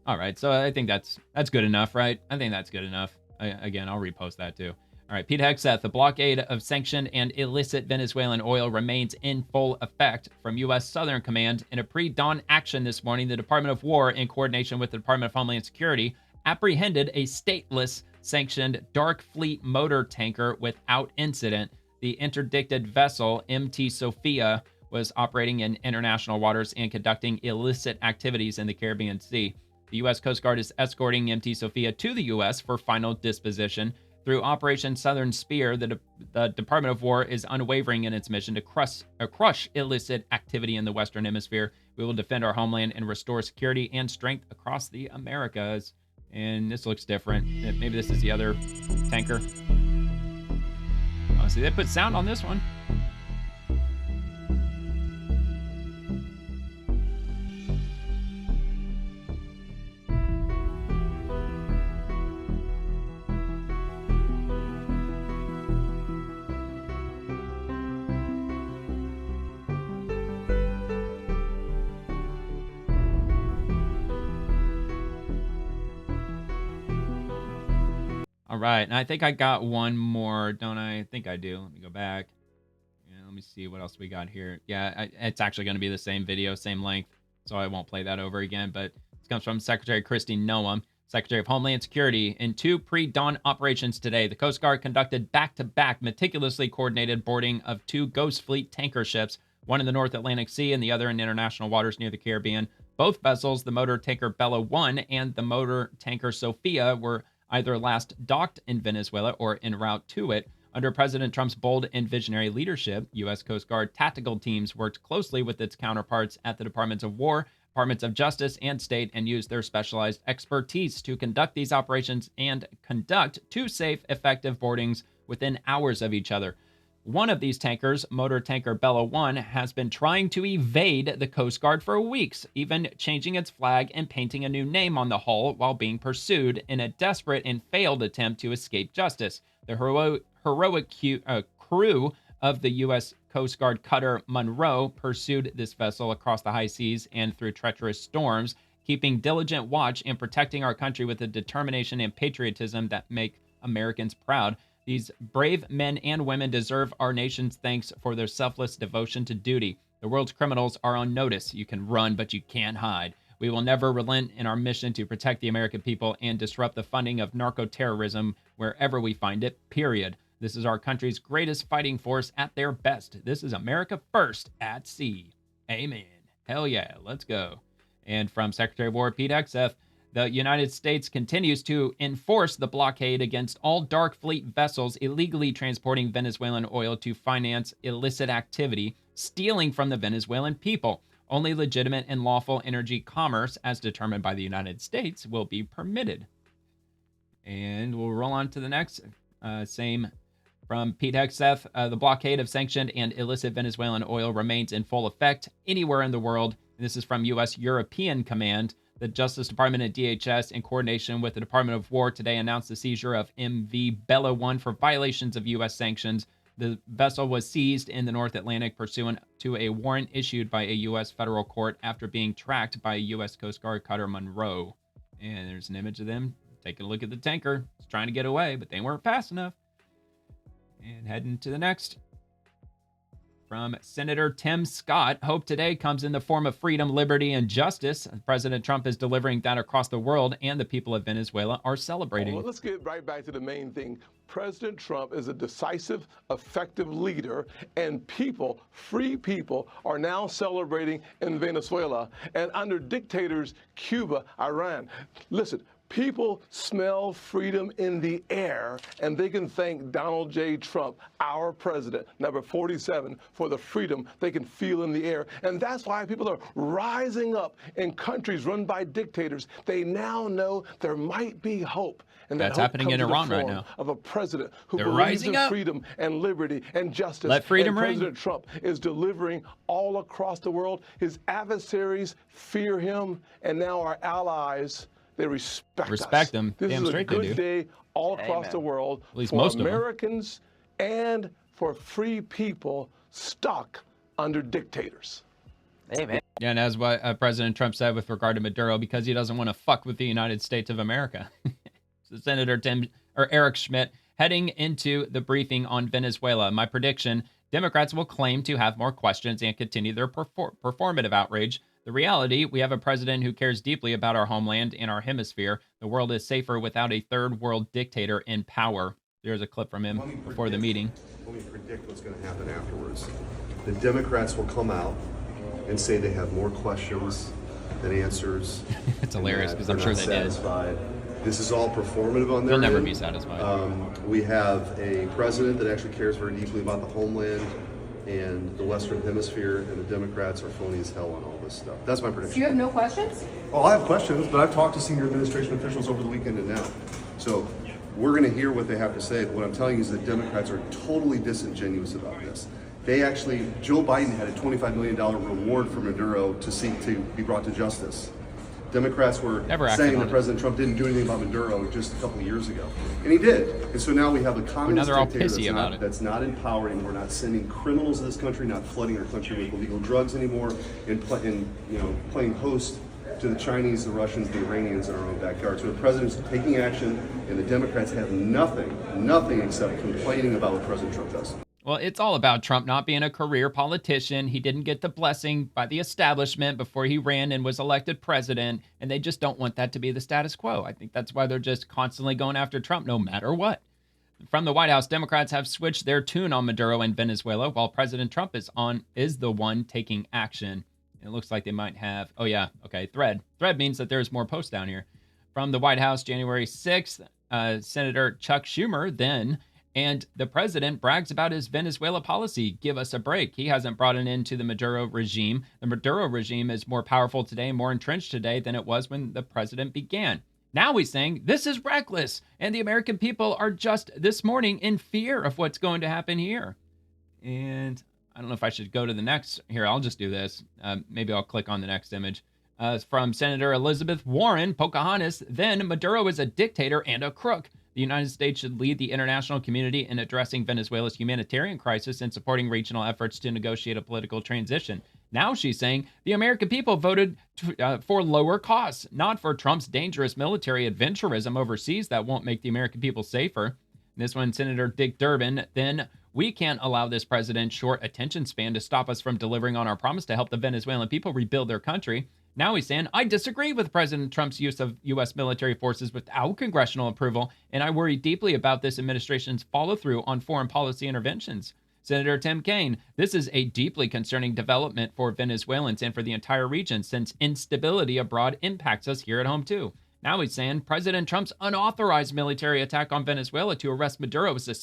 All right, so I think that's good enough, right? I think that's good enough. Again, I'll repost that too. All right, Pete Hegseth, the blockade of sanctioned and illicit Venezuelan oil remains in full effect. From U.S. Southern Command, in a pre-dawn action this morning, the Department of War, in coordination with the Department of Homeland Security, apprehended a stateless sanctioned Dark Fleet motor tanker without incident. The interdicted vessel, MT Sophia, was operating in international waters and conducting illicit activities in the Caribbean Sea. The U.S. Coast Guard is escorting MT Sophia to the U.S. for final disposition. Through Operation Southern Spear, the Department of War is unwavering in its mission to crush illicit activity in the Western Hemisphere. We will defend our homeland and restore security and strength across the Americas. And this looks different. Maybe this is the other tanker. Oh, see, they put sound on this one. All right, and I think I got one more, don't I? I think I do. Let me go back. Yeah, let me see what else we got here. Yeah, it's actually going to be the same video, same length, so I won't play that over again. But this comes from Secretary Kristi Noem, Secretary of Homeland Security. In two pre-dawn operations today, the Coast Guard conducted back-to-back meticulously coordinated boarding of two Ghost Fleet tanker ships, one in the North Atlantic Sea and the other in international waters near the Caribbean. Both vessels, the motor tanker Bella 1 and the motor tanker Sophia, were either last docked in Venezuela or en route to it. Under President Trump's bold and visionary leadership, U.S. Coast Guard tactical teams worked closely with its counterparts at the Departments of War, Departments of Justice, and State, and used their specialized expertise to conduct these operations and conduct two safe, effective boardings within hours of each other. One of these tankers, motor tanker Bella 1, has been trying to evade the Coast Guard for weeks, even changing its flag and painting a new name on the hull while being pursued in a desperate and failed attempt to escape justice. The heroic crew of the U.S. Coast Guard cutter Monroe pursued this vessel across the high seas and through treacherous storms, keeping diligent watch and protecting our country with a determination and patriotism that make Americans proud. These brave men and women deserve our nation's thanks for their selfless devotion to duty. The world's criminals are on notice. You can run, but you can't hide. We will never relent in our mission to protect the American people and disrupt the funding of narco-terrorism wherever we find it, period. This is our country's greatest fighting force at their best. This is America first at sea. Amen. Hell yeah, let's go. And from Secretary of War Pete Hegseth, the United States continues to enforce the blockade against all Dark Fleet vessels illegally transporting Venezuelan oil to finance illicit activity, stealing from the Venezuelan people. Only legitimate and lawful energy commerce, as determined by the United States, will be permitted. And we'll roll on to the next. Same from Pete Hegseth. The blockade of sanctioned and illicit Venezuelan oil remains in full effect anywhere in the world. And this is from U.S. European Command. The Justice Department and DHS, in coordination with the Department of War, today announced the seizure of MV Bella 1 for violations of U.S. sanctions. The vessel was seized in the North Atlantic pursuant to a warrant issued by a U.S. federal court after being tracked by a U.S. Coast Guard cutter Monroe. And there's an image of them taking a look at the tanker. It's trying to get away, but they weren't fast enough. And heading to the next. From Senator Tim Scott, hope today comes in the form of freedom, liberty, and justice. President Trump is delivering that across the world, and the people of Venezuela are celebrating. Well, let's get right back to the main thing. President Trump is a decisive, effective leader, and people, free people, are now celebrating in Venezuela and under dictators, Cuba, Iran. Listen, people smell freedom in the air, and they can thank Donald J. Trump, our president, number 47, for the freedom they can feel in the air. And that's why people are rising up in countries run by dictators. They now know there might be hope. And that's happening in Iran right now. Of a president who They're believes rising in up. freedom and liberty and justice. Let freedom and ring. President Trump is delivering all across the world. His adversaries fear him, and now our allies, they respect us. Them. This Damn is a straight they good do. day all across the world At least for most of them. Americans and for free people stuck under dictators. Amen. Yeah, and as what President Trump said with regard to Maduro, because he doesn't want to fuck with the United States of America. So Senator Eric Schmidt heading into the briefing on Venezuela. My prediction: Democrats will claim to have more questions and continue their performative outrage. The reality: we have a president who cares deeply about our homeland and our hemisphere. The world is safer without a third world dictator in power. There's a clip from him before the meeting. Let me predict what's going to happen afterwards. The Democrats will come out and say they have more questions than answers. It's hilarious because I'm sure they satisfied. This is all performative on their They'll never end. be satisfied. We have a president that actually cares very deeply about the homeland and the Western Hemisphere, and the Democrats are phony as hell on all this stuff. That's my prediction. So you have no questions? Well, I have questions, but I've talked to senior administration officials over the weekend and now. So we're going to hear what they have to say. But what I'm telling you is that Democrats are totally disingenuous about this. They actually, Joe Biden had a $25 million reward for Maduro to seek to be brought to justice. Democrats were saying that President Trump didn't do anything about Maduro just a couple of years ago. And he did. And so now we have a communist dictator that's not empowering. We're not sending criminals to this country, not flooding our country with illegal drugs anymore, and playing host to the Chinese, the Russians, the Iranians in our own backyard. So the president's taking action, and the Democrats have nothing except complaining about what President Trump does. Well, it's all about Trump not being a career politician. He didn't get the blessing by the establishment before he ran and was elected president, and they just don't want that to be the status quo. I think that's why they're just constantly going after Trump no matter what. From the White House, Democrats have switched their tune on Maduro and Venezuela, while President Trump is the one taking action. It looks like they might have, thread. Thread means that there's more posts down here. From the White House, January 6th, Senator Chuck Schumer then, and the president brags about his Venezuela policy. Give us a break. He hasn't brought an end to the Maduro regime. The Maduro regime is more powerful today, more entrenched today than it was when the president began. Now he's saying this is reckless, and the American people are just this morning in fear of what's going to happen here. And I don't know if I should go to the next. Here, I'll just do this. Maybe I'll click on the next image. From Senator Elizabeth Warren, Pocahontas, then Maduro is a dictator and a crook. The United States should lead the international community in addressing Venezuela's humanitarian crisis and supporting regional efforts to negotiate a political transition. Now she's saying the American people voted for lower costs, not for Trump's dangerous military adventurism overseas that won't make the American people safer. This one, Senator Dick Durbin, then we can't allow this president's short attention span to stop us from delivering on our promise to help the Venezuelan people rebuild their country. Now he's saying, I disagree with President Trump's use of U.S. military forces without congressional approval, and I worry deeply about this administration's follow-through on foreign policy interventions. Senator Tim Kaine, this is a deeply concerning development for Venezuelans and for the entire region, since instability abroad impacts us here at home too. Now he's saying President Trump's unauthorized military attack on Venezuela to arrest Maduro is a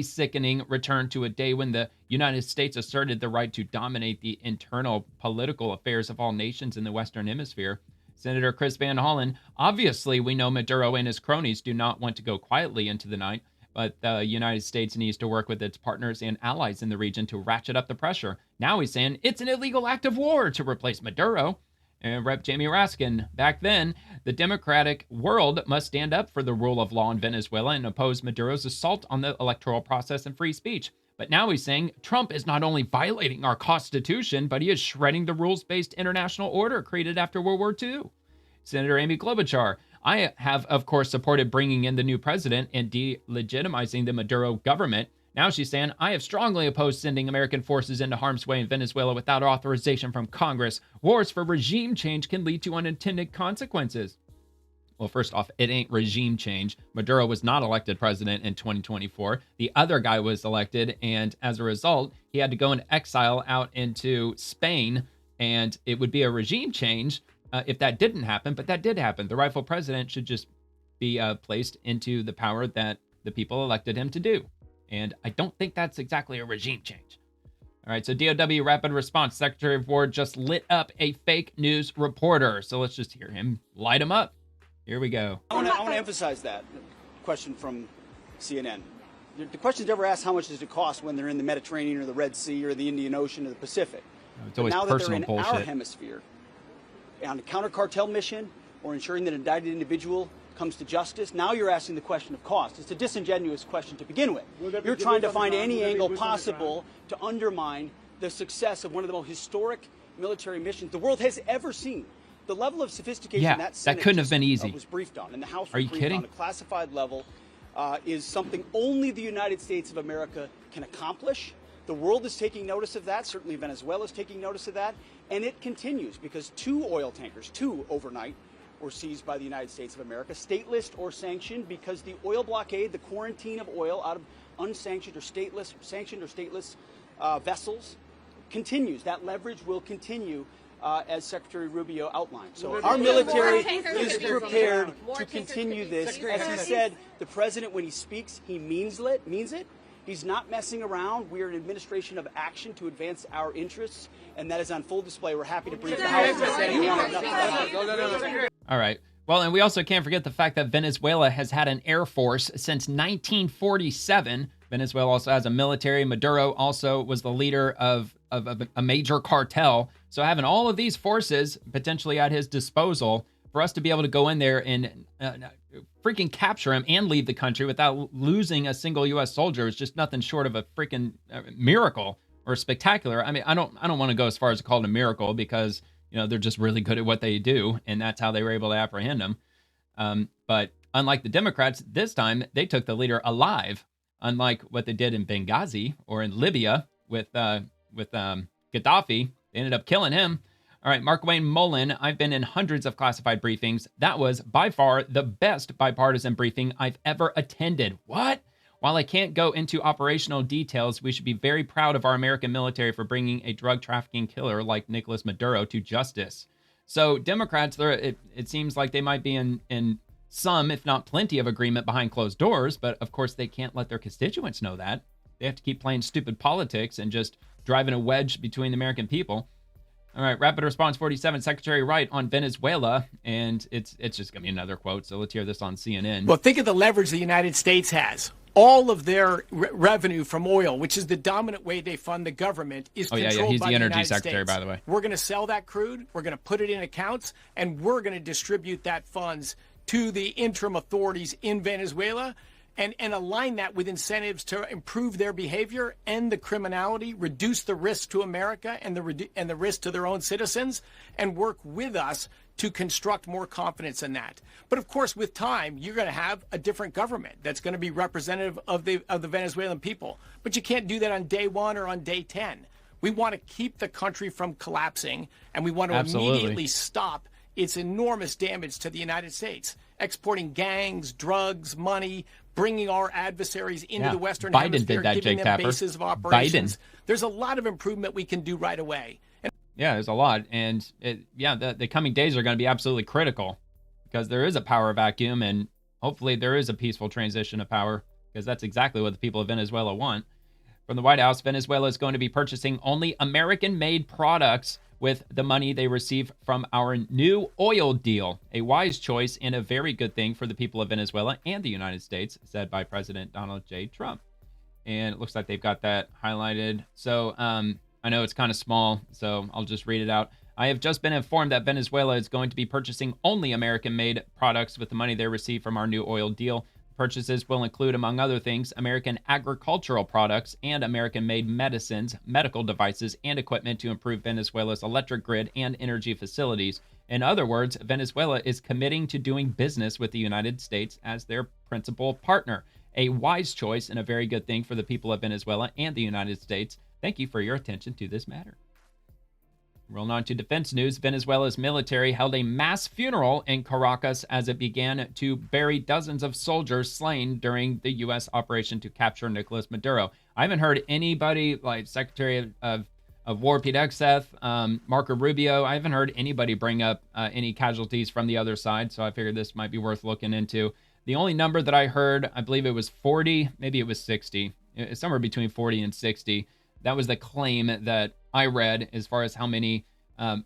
sickening return to a day when the United States asserted the right to dominate the internal political affairs of all nations in the Western Hemisphere. Senator Chris Van Hollen, obviously we know Maduro and his cronies do not want to go quietly into the night, but the United States needs to work with its partners and allies in the region to ratchet up the pressure. Now he's saying it's an illegal act of war to replace Maduro. And Rep. Jamie Raskin, back then, the democratic world must stand up for the rule of law in Venezuela and oppose Maduro's assault on the electoral process and free speech. But now he's saying Trump is not only violating our Constitution, but he is shredding the rules-based international order created after World War II. Senator Amy Klobuchar, I have, of course, supported bringing in the new president and delegitimizing the Maduro government. Now she's saying, I have strongly opposed sending American forces into harm's way in Venezuela without authorization from Congress. Wars for regime change can lead to unintended consequences. Well, first off, it ain't regime change. Maduro was not elected president in 2024. The other guy was elected, and as a result, he had to go into exile out into Spain, and it would be a regime change if that didn't happen, but that did happen. The rightful president should just be placed into the power that the people elected him to do. And I don't think that's exactly a regime change. All right, so DOW Rapid Response Secretary of War just lit up a fake news reporter. So let's just hear him light him up. Here we go. I want to emphasize that question from CNN. The question is never asked how much does it cost when they're in the Mediterranean or the Red Sea or the Indian Ocean or the Pacific. It's always now personal that they're in bullshit. our hemisphere, on a counter-cartel mission or ensuring that an indicted individual comes to justice, now you're asking the question of cost. It's a disingenuous question to begin with. You're trying to find any angle possible to undermine the success of one of the most historic military missions the world has ever seen. The level of sophistication that couldn't have been easy. Was briefed on, and the House Are was you briefed kidding? on a classified level is something only the United States of America can accomplish. The world is taking notice of that. Certainly Venezuela is taking notice of that. And it continues because two oil tankers, overnight, were seized by the United States of America, stateless or sanctioned, because the oil blockade, the quarantine of oil out of unsanctioned or stateless, sanctioned or stateless vessels continues. That leverage will continue as Secretary Rubio outlined. So our military is prepared to continue this. As he said, the president, when he speaks, he means it. He's not messing around. We are an administration of action to advance our interests, and that is on full display. We're happy to brief the House. All right. Well, and we also can't forget the fact that Venezuela has had an air force since 1947. Venezuela also has a military. Maduro also was the leader of a major cartel. So having all of these forces potentially at his disposal for us to be able to go in there and freaking capture him and leave the country without losing a single U.S. soldier is just nothing short of a freaking miracle or spectacular. I mean, I don't want to go as far as to call it a miracle because, they're just really good at what they do, and that's how they were able to apprehend him. But unlike the Democrats, this time they took the leader alive, unlike what they did in Benghazi or in Libya with Gaddafi. They ended up killing him. All right, Mark Wayne Mullen, I've been in hundreds of classified briefings. That was by far the best bipartisan briefing I've ever attended. What? While I can't go into operational details, we should be very proud of our American military for bringing a drug trafficking killer like Nicolas Maduro to justice. So Democrats, it seems like they might be in some, if not plenty, of agreement behind closed doors, but of course they can't let their constituents know that. They have to keep playing stupid politics and just driving a wedge between the American people. All right, Rapid Response 47, Secretary Wright on Venezuela, and it's just going to be another quote, so let's hear this on CNN. Well, think of the leverage the United States has. All of their revenue from oil, which is the dominant way they fund the government, is controlled he's by the energy United secretary, States. by the way. We're going to sell that crude, we're going to put it in accounts, and we're going to distribute that funds to the interim authorities in Venezuela and align that with incentives to improve their behavior, end the criminality, reduce the risk to America and the risk to their own citizens, and work with us to construct more confidence in that. But of course, with time, you're going to have a different government that's going to be representative of the Venezuelan people. But you can't do that on day 1 or on day 10. We want to keep the country from collapsing, and we want to immediately stop its enormous damage to the United States, exporting gangs, drugs, money, bringing our adversaries into the Western Hemisphere, giving them bases of operations. There's a lot of improvement we can do right away. Yeah, there's a lot. And the coming days are going to be absolutely critical because there is a power vacuum, and hopefully there is a peaceful transition of power because that's exactly what the people of Venezuela want. From the White House, Venezuela is going to be purchasing only American-made products with the money they receive from our new oil deal. A wise choice and a very good thing for the people of Venezuela and the United States, said by President Donald J. Trump. And it looks like they've got that highlighted. So I know it's kind of small, so I'll just read it out. I have just been informed that Venezuela is going to be purchasing only American-made products with the money they receive from our new oil deal. Purchases will include, among other things, American agricultural products and American-made medicines, medical devices, and equipment to improve Venezuela's electric grid and energy facilities. In other words, Venezuela is committing to doing business with the United States as their principal partner. a wise choice and a very good thing for the people of Venezuela and the United States. Thank you for your attention to this matter. Rolling on to defense news, Venezuela's military held a mass funeral in Caracas as it began to bury dozens of soldiers slain during the U.S. operation to capture Nicolas Maduro. I haven't heard anybody, like Secretary of War Pete Hegseth, Marco Rubio, I haven't heard anybody bring up any casualties from the other side, so I figured this might be worth looking into. The only number that I heard, I believe it was 40, maybe it was 60, somewhere between 40 and 60. That was the claim that I read as far as how many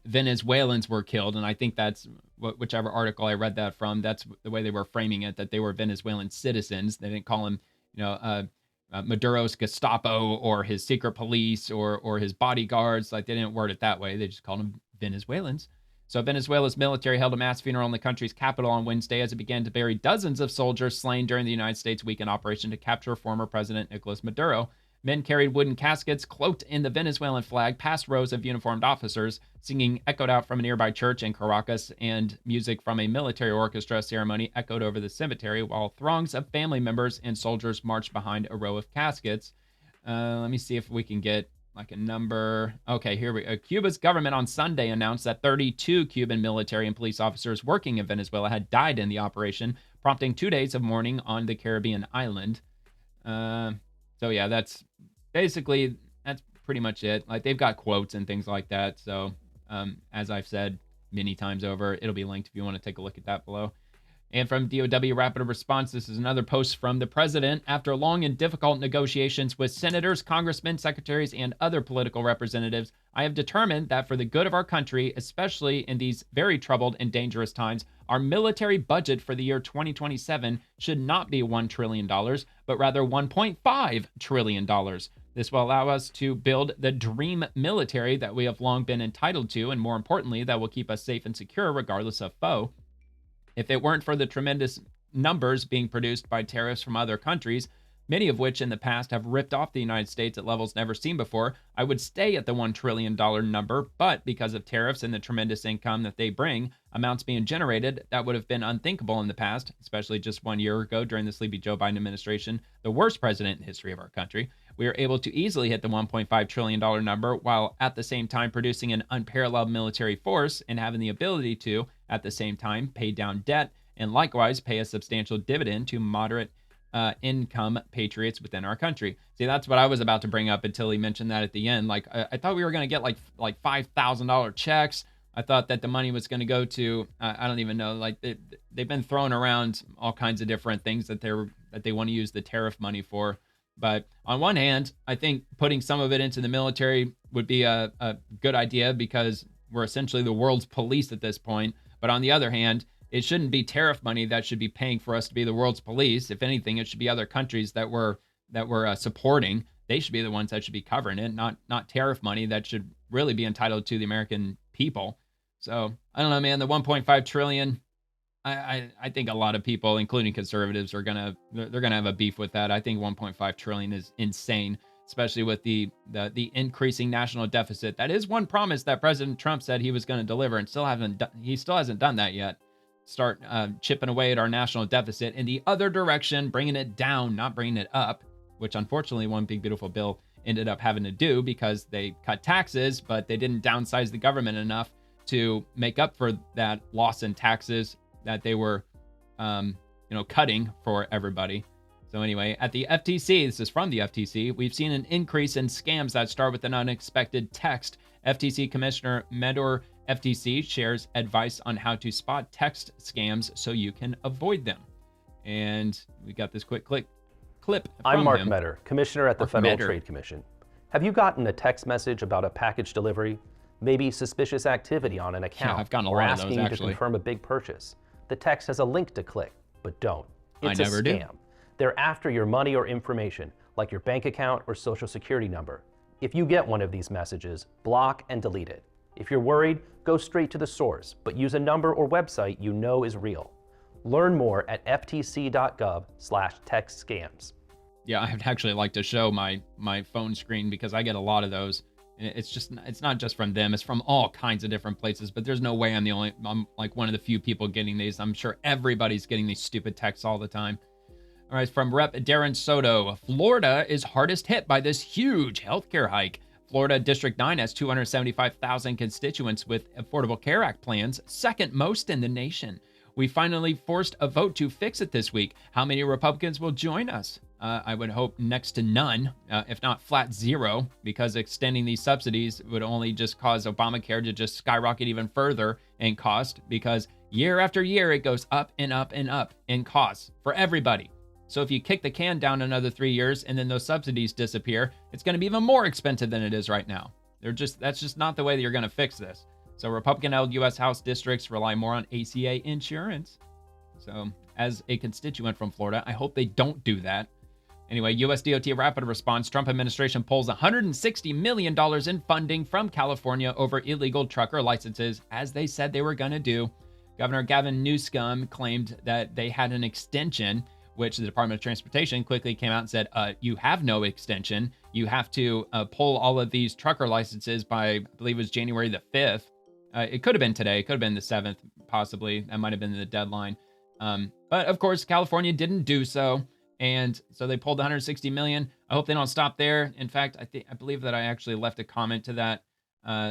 Venezuelans were killed. And I think that's whichever article I read that from, that's the way they were framing it, that they were Venezuelan citizens. They didn't call him, Maduro's Gestapo or his secret police or his bodyguards. Like, they didn't word it that way. They just called them Venezuelans. So Venezuela's military held a mass funeral in the country's capital on Wednesday as it began to bury dozens of soldiers slain during the United States weekend operation to capture former President Nicolas Maduro. Men carried wooden caskets cloaked in the Venezuelan flag past rows of uniformed officers. Singing echoed out from a nearby church in Caracas, and music from a military orchestra ceremony echoed over the cemetery, while throngs of family members and soldiers marched behind a row of caskets. Let me see if we can get like a number. Okay, here we go. Cuba's government on Sunday announced that 32 Cuban military and police officers working in Venezuela had died in the operation, prompting 2 days of mourning on the Caribbean island. So yeah, that's pretty much it. Like, they've got quotes and things like that. So as I've said many times over, it'll be linked if you want to take a look at that below. And from DOW Rapid Response, this is another post from the president. After long and difficult negotiations with senators, congressmen, secretaries, and other political representatives, I have determined that for the good of our country, especially in these very troubled and dangerous times, our military budget for the year 2027 should not be $1 trillion, but rather $1.5 trillion. This will allow us to build the dream military that we have long been entitled to, and more importantly, that will keep us safe and secure regardless of foe. If it weren't for the tremendous numbers being produced by tariffs from other countries, many of which in the past have ripped off the United States at levels never seen before, I would stay at the $1 trillion number, but because of tariffs and the tremendous income that they bring, amounts being generated that would have been unthinkable in the past, especially just 1 year ago during the sleepy Joe Biden administration, the worst president in the history of our country, we are able to easily hit the $1.5 trillion number while at the same time producing an unparalleled military force and having the ability to, at the same time, pay down debt and likewise pay a substantial dividend to moderate income patriots within our country. See, that's what I was about to bring up until he mentioned that at the end. Like, I thought we were going to get like $5,000 checks. I thought that the money was going to go to, I don't even know, like they've been throwing around all kinds of different things that they want to use the tariff money for. But on one hand, I think putting some of it into the military would be a good idea because we're essentially the world's police at this point. But on the other hand, it shouldn't be tariff money that should be paying for us to be the world's police. If anything, it should be other countries that we're supporting. They should be the ones that should be covering it, not tariff money that should really be entitled to the American people. So I don't know, man. The 1.5 trillion. I think a lot of people, including conservatives, they're gonna have a beef with that. I think 1.5 trillion is insane, especially with the increasing national deficit. That is one promise that President Trump said he was going to deliver, and he still hasn't done that yet. Start chipping away at our national deficit in the other direction, bringing it down, not bringing it up, which unfortunately one big beautiful bill ended up having to do because they cut taxes, but they didn't downsize the government enough to make up for that loss in taxes that they were, cutting for everybody. So anyway, at the FTC, this is from the FTC, we've seen an increase in scams that start with an unexpected text. FTC Commissioner Medor FTC shares advice on how to spot text scams so you can avoid them. And we got this quick clip from I'm Mark him. Medor, Commissioner at the Federal Trade Commission. Have you gotten a text message about a package delivery? Maybe suspicious activity on an account? Yeah, I've gotten a or lot of those, asking you to actually. confirm a big purchase. The text has a link to click, but don't. It's I never a do. scam. They're after your money or information, like your bank account or social security number. If you get one of these messages, block and delete it. If you're worried, go straight to the source, but use a number or website you know is real. Learn more at ftc.gov/text scams. Yeah, I'd actually like to show my phone screen because I get a lot of those. It's not just from them, it's from all kinds of different places, but there's no way I'm like one of the few people getting these. I'm sure everybody's getting these stupid texts all the time. All right, from Rep. Darren Soto, Florida is hardest hit by this huge healthcare hike. Florida District 9 has 275,000 constituents with Affordable Care Act plans, second most in the nation. We finally forced a vote to fix it this week. How many Republicans will join us? I would hope next to none, if not flat zero, because extending these subsidies would only just cause Obamacare to just skyrocket even further in cost, because year after year it goes up and up and up in costs for everybody. So if you kick the can down another 3 years and then those subsidies disappear, it's going to be even more expensive than it is right now. That's just not the way that you're going to fix this. So Republican-held U.S. House districts rely more on ACA insurance. So as a constituent from Florida, I hope they don't do that. Anyway, U.S. DOT rapid response. Trump administration pulls $160 million in funding from California over illegal trucker licenses, as they said they were going to do. Governor Gavin Newsom claimed that they had an extension, which the Department of Transportation quickly came out and said, you have no extension. You have to pull all of these trucker licenses by, I believe it was January the 5th. It could have been today. It could have been the 7th, possibly. That might have been the deadline. But of course, California didn't do so. And so they pulled $160 million. I hope they don't stop there. In fact, I believe that I actually left a comment to that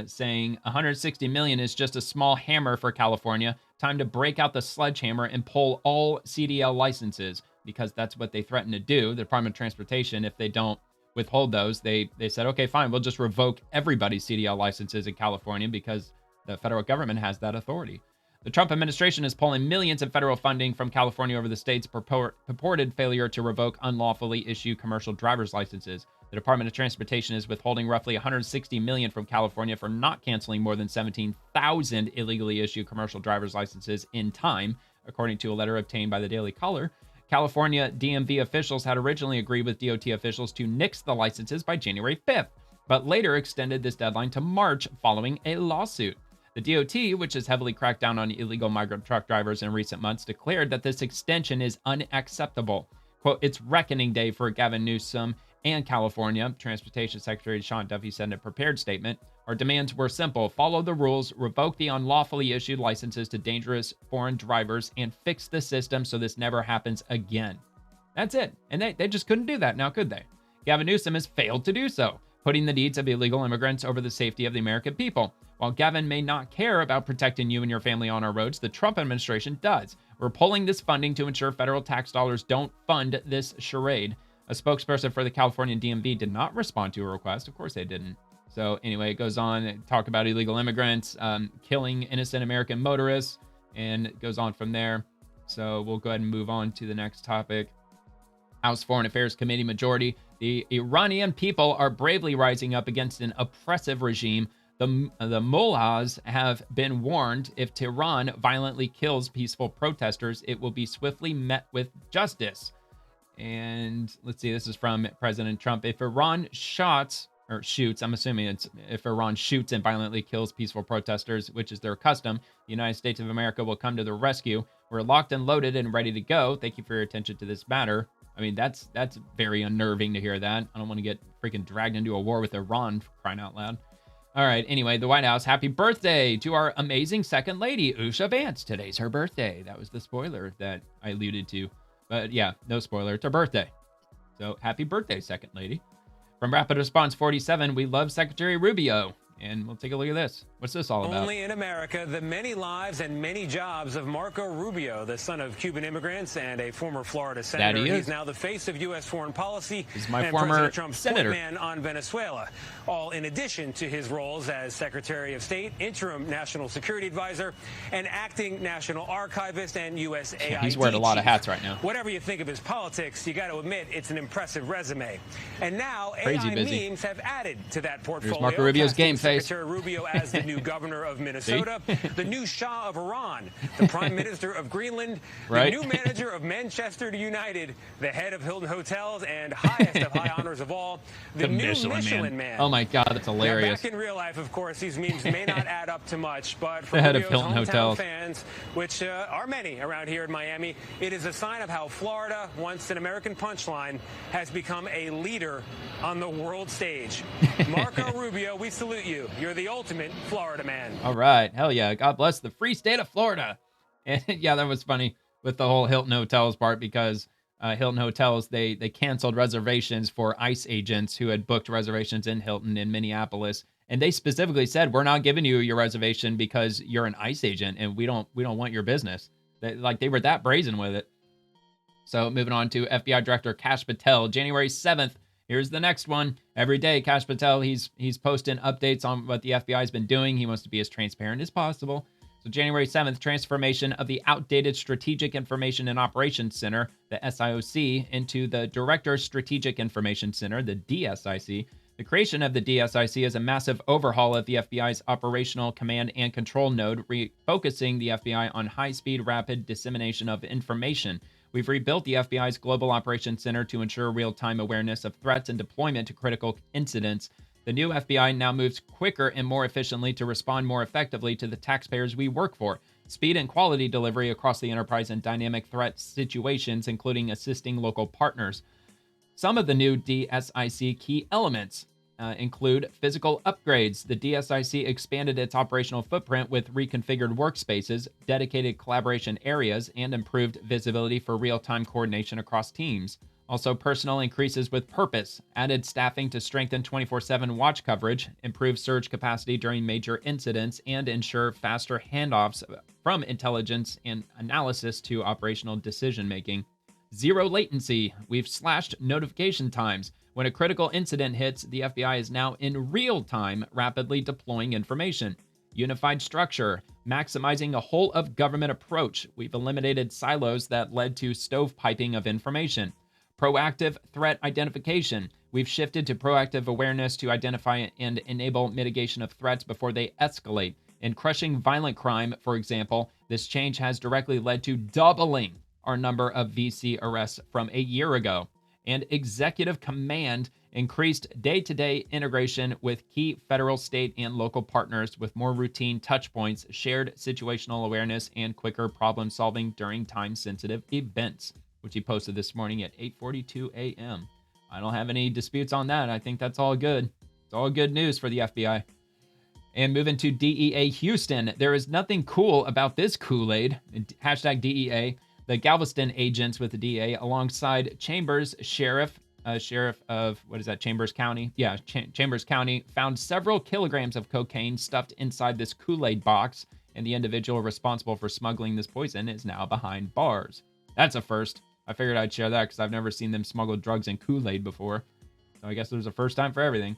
saying $160 million is just a small hammer for California. Time to break out the sledgehammer and pull all CDL licenses, because that's what they threatened to do. The Department of Transportation, if they don't withhold those, they said, okay, fine, we'll just revoke everybody's CDL licenses in California because the federal government has that authority. The Trump administration is pulling millions in federal funding from California over the state's purported failure to revoke unlawfully issued commercial driver's licenses. The Department of Transportation is withholding roughly $160 million from California for not canceling more than 17,000 illegally issued commercial driver's licenses in time, according to a letter obtained by the Daily Caller. California DMV officials had originally agreed with DOT officials to nix the licenses by January 5th, but later extended this deadline to March following a lawsuit. The DOT, which has heavily cracked down on illegal migrant truck drivers in recent months, declared that this extension is unacceptable. Quote, it's reckoning day for Gavin Newsom and California. Transportation Secretary Sean Duffy said in a prepared statement, our demands were simple: follow the rules, revoke the unlawfully issued licenses to dangerous foreign drivers, and fix the system so this never happens again. That's it. And they just couldn't do that now, could they? Gavin Newsom has failed to do so, putting the needs of illegal immigrants over the safety of the American people. While Gavin may not care about protecting you and your family on our roads, the Trump administration does. We're pulling this funding to ensure federal tax dollars don't fund this charade. A spokesperson for the California DMV did not respond to a request. Of course they didn't. So anyway, it goes on to talk about illegal immigrants, killing innocent American motorists, and it goes on from there. So we'll go ahead and move on to the next topic. House Foreign Affairs Committee majority. The Iranian people are bravely rising up against an oppressive regime. The mullahs have been warned if Tehran violently kills peaceful protesters, it will be swiftly met with justice. And let's see, this is from President Trump. If Iran shoots, I'm assuming it's if Iran shoots and violently kills peaceful protesters, which is their custom, the United States of America will come to the rescue. We're locked and loaded and ready to go. Thank you for your attention to this matter. I mean, that's very unnerving to hear that. I don't want to get freaking dragged into a war with Iran, for crying out loud. All right, anyway, the White House, happy birthday to our amazing second lady, Usha Vance. Today's her birthday. That was the spoiler that I alluded to. But yeah, no spoiler, it's her birthday. So happy birthday, second lady. From Rapid Response 47, we love Secretary Rubio. And we'll take a look at this. What's this all about? Only in America, the many lives and many jobs of Marco Rubio, the son of Cuban immigrants and a former Florida senator. He's now the face of U.S. foreign policy. He's my and former President Trump's senator. man on Venezuela. All in addition to his roles as Secretary of State, interim National Security Advisor, and acting National Archivist and USAID. Yeah, he's wearing a lot of hats right now. Whatever you think of his politics, you got to admit it's an impressive resume. And now Crazy AI busy. memes have added to that portfolio. Here's Marco Rubio's game face. Secretary Rubio as the new governor of Minnesota, the new Shah of Iran, the prime minister of Greenland, right? The new manager of Manchester United, the head of Hilton Hotels, and highest of high honors of all, the new Michelin man. Oh my God, that's hilarious. Now, back in real life, of course, these memes may not add up to much, but for The head of Rubio's Hilton hometown Hotels. fans, which are many around here in Miami, it is a sign of how Florida, once an American punchline, has become a leader on the world stage. Marco Rubio, we salute you. You're the ultimate Florida man. All right. Hell yeah. God bless the free state of Florida. And yeah, that was funny with the whole Hilton Hotels part because Hilton hotels, they canceled reservations for ICE agents who had booked reservations in Hilton in Minneapolis. And they specifically said, we're not giving you your reservation because you're an ICE agent and we don't want your business. They were that brazen with it. So moving on to FBI Director Kash Patel, January 7th. Here's the next one. Every day, Kash Patel, he's posting updates on what the FBI has been doing. He wants to be as transparent as possible. So January 7th, transformation of the outdated Strategic Information and Operations Center, the SIOC, into the Director Strategic Information Center, the DSIC. The creation of the DSIC is a massive overhaul of the FBI's operational command and control node, refocusing the FBI on high-speed, rapid dissemination of information. We've rebuilt the FBI's Global Operations Center to ensure real-time awareness of threats and deployment to critical incidents. The new FBI now moves quicker and more efficiently to respond more effectively to the taxpayers we work for. Speed and quality delivery across the enterprise in dynamic threat situations, including assisting local partners. Some of the new DSIC key elements include physical upgrades. The DSIC expanded its operational footprint with reconfigured workspaces, dedicated collaboration areas, and improved visibility for real-time coordination across teams. Also, personnel increases with purpose, added staffing to strengthen 24/7 watch coverage, improve surge capacity during major incidents, and ensure faster handoffs from intelligence and analysis to operational decision-making. Zero latency. We've slashed notification times. When a critical incident hits, the FBI is now in real time rapidly deploying information. Unified structure, maximizing a whole of government approach. We've eliminated silos that led to stovepiping of information. Proactive threat identification. We've shifted to proactive awareness to identify and enable mitigation of threats before they escalate. In crushing violent crime, for example, this change has directly led to doubling our number of VC arrests from a year ago. And executive command increased day-to-day integration with key federal, state, and local partners with more routine touchpoints, shared situational awareness, and quicker problem solving during time-sensitive events, which he posted this morning at 8:42 a.m. I don't have any disputes on that. I think that's all good. It's all good news for the FBI. And moving to DEA Houston, there is nothing cool about this Kool-Aid. Hashtag DEA. The Galveston agents with the DA alongside Chambers sheriff of, Chambers County? Yeah, Chambers County found several kilograms of cocaine stuffed inside this Kool-Aid box, and the individual responsible for smuggling this poison is now behind bars. That's a first. I figured I'd share that because I've never seen them smuggle drugs in Kool-Aid before. So I guess there's a first time for everything.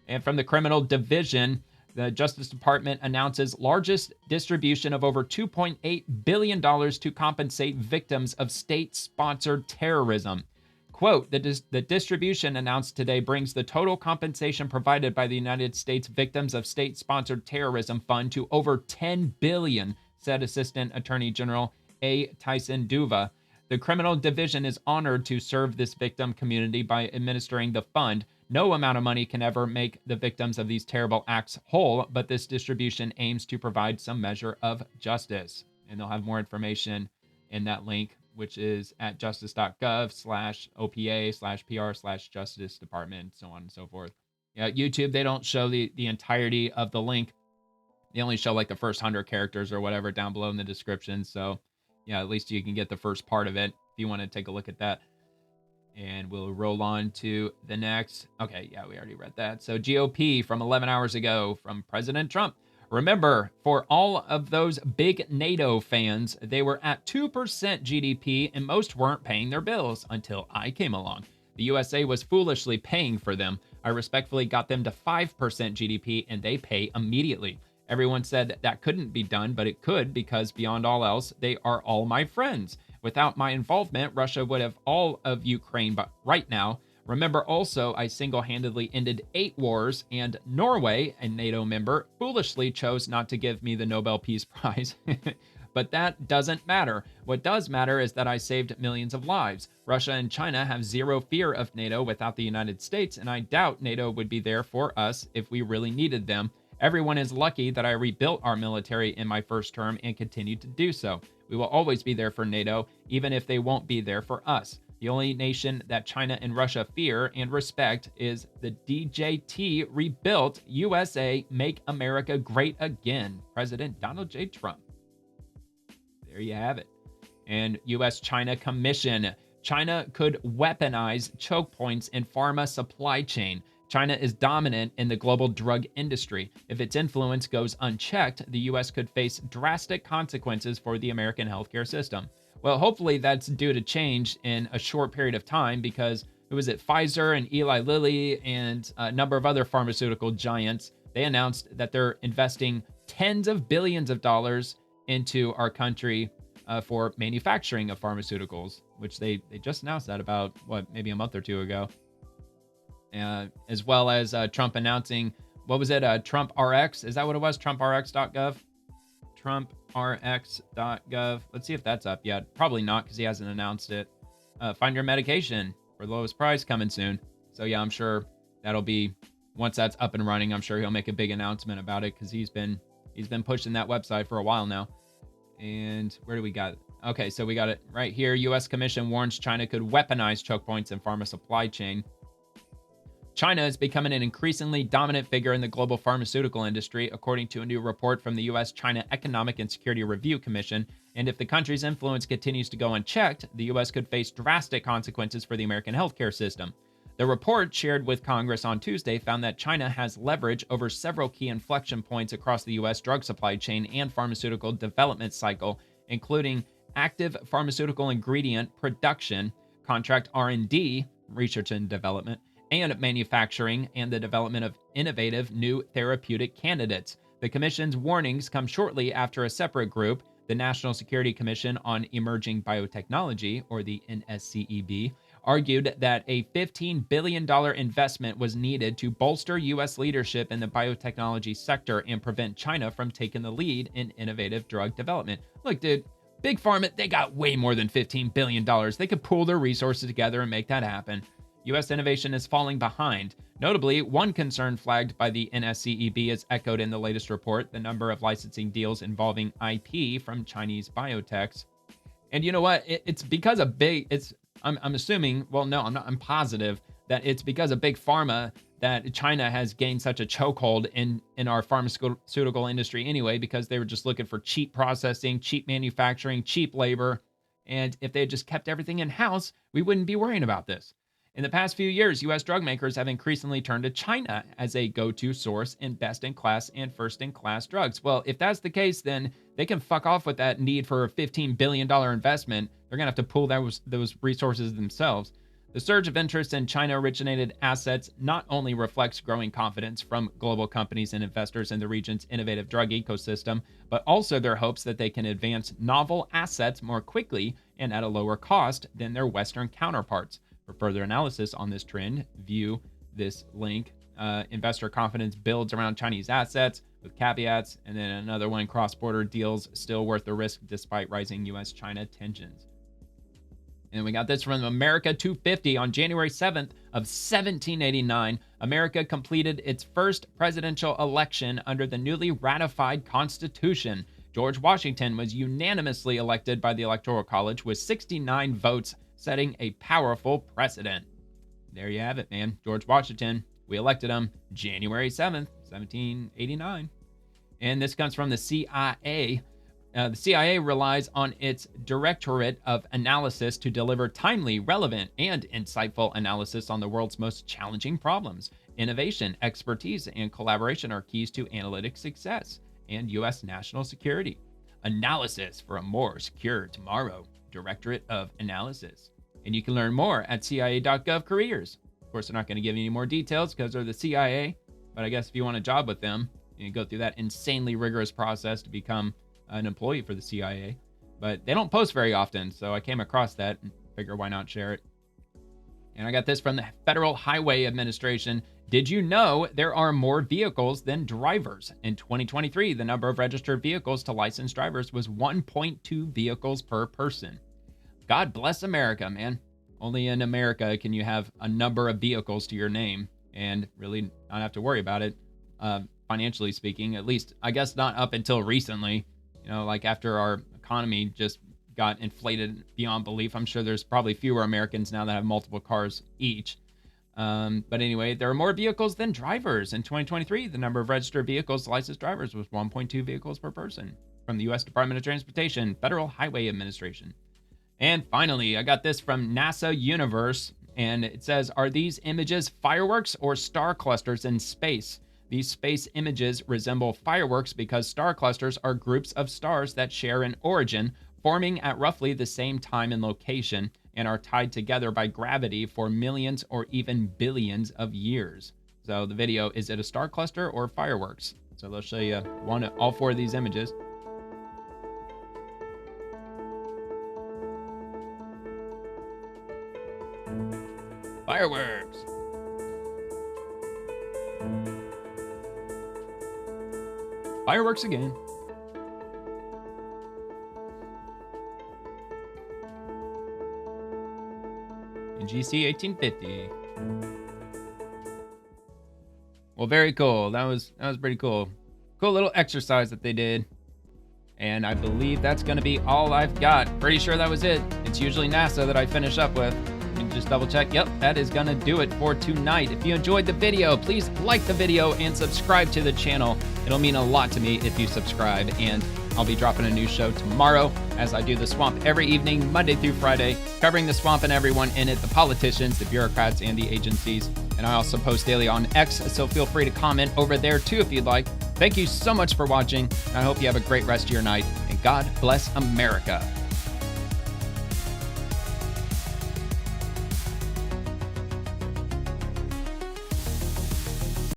And from the criminal division, the Justice Department announces largest distribution of over $2.8 billion to compensate victims of state-sponsored terrorism. Quote, the distribution announced today brings the total compensation provided by the United States Victims of State-Sponsored Terrorism Fund to over $10 billion, said Assistant Attorney General A. Tyson Duva. The criminal division is honored to serve this victim community by administering the fund. No amount of money can ever make the victims of these terrible acts whole, but this distribution aims to provide some measure of justice. And they'll have more information in that link, which is at justice.gov/OPA/PR/Justice Department, so on and so forth. Yeah, YouTube, they don't show the entirety of the link. They only show like the first 100 characters or whatever down below in the description. So yeah, at least you can get the first part of it if you want to take a look at that. And we'll roll on to the next. Okay, yeah, we already read that. So GOP from 11 hours ago from President Trump. Remember, for all of those big NATO fans, they were at 2% GDP and most weren't paying their bills until I came along. The USA was foolishly paying for them. I respectfully got them to 5% GDP and they pay immediately. Everyone said that couldn't be done, but it could because beyond all else, they are all my friends. Without my involvement, Russia would have all of Ukraine, but right now, remember also I single-handedly ended 8 wars, and Norway, a NATO member, foolishly chose not to give me the Nobel Peace Prize. But that doesn't matter. What does matter is that I saved millions of lives. Russia and China have zero fear of NATO without the United States, and I doubt NATO would be there for us if we really needed them. Everyone is lucky that I rebuilt our military in my first term and continue to do so. We will always be there for NATO, even if they won't be there for us. The only nation that China and Russia fear and respect is the DJT rebuilt USA Make America Great Again, President Donald J. Trump. There you have it. And U.S.-China Commission. China could weaponize choke points in pharma supply chain. China is dominant in the global drug industry. If its influence goes unchecked, the U.S. could face drastic consequences for the American healthcare system. Well, hopefully that's due to change in a short period of time, because who was it? Pfizer and Eli Lilly and a number of other pharmaceutical giants, they announced that they're investing tens of billions of dollars into our country for manufacturing of pharmaceuticals, which they just announced that about, maybe a month or two ago. As well as Trump announcing, what was it? Trump RX? Is that what it was? TrumpRx.gov? TrumpRx.gov. Let's see if that's up yet. Probably not, because he hasn't announced it. Find your medication for the lowest price coming soon. So yeah, I'm sure that'll be, once that's up and running, I'm sure he'll make a big announcement about it, because he's been pushing that website for a while now. And where do we got it? Okay, so we got it right here. U.S. Commission warns China could weaponize choke points in pharma supply chain. China is becoming an increasingly dominant figure in the global pharmaceutical industry, according to a new report from the U.S. China Economic and Security Review Commission. And if the country's influence continues to go unchecked, the U.S. could face drastic consequences for the American healthcare system. The report, shared with Congress on Tuesday, found that China has leverage over several key inflection points across the U.S. drug supply chain and pharmaceutical development cycle, including active pharmaceutical ingredient production, contract R&D, research and development, and manufacturing, and the development of innovative new therapeutic candidates. The Commission's warnings come shortly after a separate group, the National Security Commission on Emerging Biotechnology, or the NSCEB, argued that a $15 billion investment was needed to bolster U.S. leadership in the biotechnology sector and prevent China from taking the lead in innovative drug development. Look, dude, Big Pharma, they got way more than $15 billion. They could pool their resources together and make that happen. U.S. innovation is falling behind. Notably, one concern flagged by the NSCEB is echoed in the latest report: the number of licensing deals involving IP from Chinese biotechs. And you know what? It's because of I'm assuming, well, no, I'm positive that it's because of Big Pharma that China has gained such a chokehold in our pharmaceutical industry anyway, because they were just looking for cheap processing, cheap manufacturing, cheap labor. And if they had just kept everything in-house, we wouldn't be worrying about this. In the past few years, U.S. drug makers have increasingly turned to China as a go-to source in best-in-class and first-in-class drugs. Well, if that's the case, then they can fuck off with that need for a $15 billion investment. They're going to have to pull those resources themselves. The surge of interest in China-originated assets not only reflects growing confidence from global companies and investors in the region's innovative drug ecosystem, but also their hopes that they can advance novel assets more quickly and at a lower cost than their Western counterparts. For further analysis on this trend, view this link. Investor confidence builds around Chinese assets with caveats, and then another one: cross-border deals still worth the risk despite rising U.S.-China tensions. And we got this from America 250. On January 7th of 1789, America completed its first presidential election under the newly ratified Constitution. George Washington was unanimously elected by the Electoral College with 69 votes, setting a powerful precedent. There you have it, man. George Washington, we elected him January 7th, 1789. And this comes from the CIA. The CIA relies on its Directorate of Analysis to deliver timely, relevant, and insightful analysis on the world's most challenging problems. Innovation, expertise, and collaboration are keys to analytic success and U.S. national security. Analysis for a more secure tomorrow. Directorate of Analysis. And you can learn more at CIA.gov careers. Of course, they're not going to give you any more details because they're the CIA, but I guess if you want a job with them, you go through that insanely rigorous process to become an employee for the CIA. But they don't post very often, so I came across that and figure why not share it. And I got this from the Federal Highway Administration. Did you know there are more vehicles than drivers? In 2023, the number of registered vehicles to licensed drivers was 1.2 vehicles per person. God bless America, man. Only in America can you have a number of vehicles to your name and really not have to worry about it, financially speaking. At least, I guess not up until recently. You know, like after our economy just got inflated beyond belief. I'm sure there's probably fewer Americans now that have multiple cars each. But anyway, there are more vehicles than drivers. In 2023, the number of registered vehicles to licensed drivers was 1.2 vehicles per person. From the U.S. Department of Transportation, Federal Highway Administration. And finally, I got this from NASA Universe, and it says, are these images fireworks or star clusters in space? These space images resemble fireworks because star clusters are groups of stars that share an origin, forming at roughly the same time and location, and are tied together by gravity for millions or even billions of years. So the video, is it a star cluster or fireworks? So they'll show you all four of these images. Fireworks. Fireworks again. In GC 1850. Well, very cool. That was pretty cool. Cool little exercise that they did. And I believe that's going to be all I've got. Pretty sure that was it. It's usually NASA that I finish up with. And just double check. Yep, that is going to do it for tonight. If you enjoyed the video, please like the video and subscribe to the channel. It'll mean a lot to me if you subscribe. And I'll be dropping a new show tomorrow as I do the Swamp every evening, Monday through Friday, covering the Swamp and everyone in it, the politicians, the bureaucrats, and the agencies. And I also post daily on X, so feel free to comment over there too if you'd like. Thank you so much for watching. I hope you have a great rest of your night, and God bless America.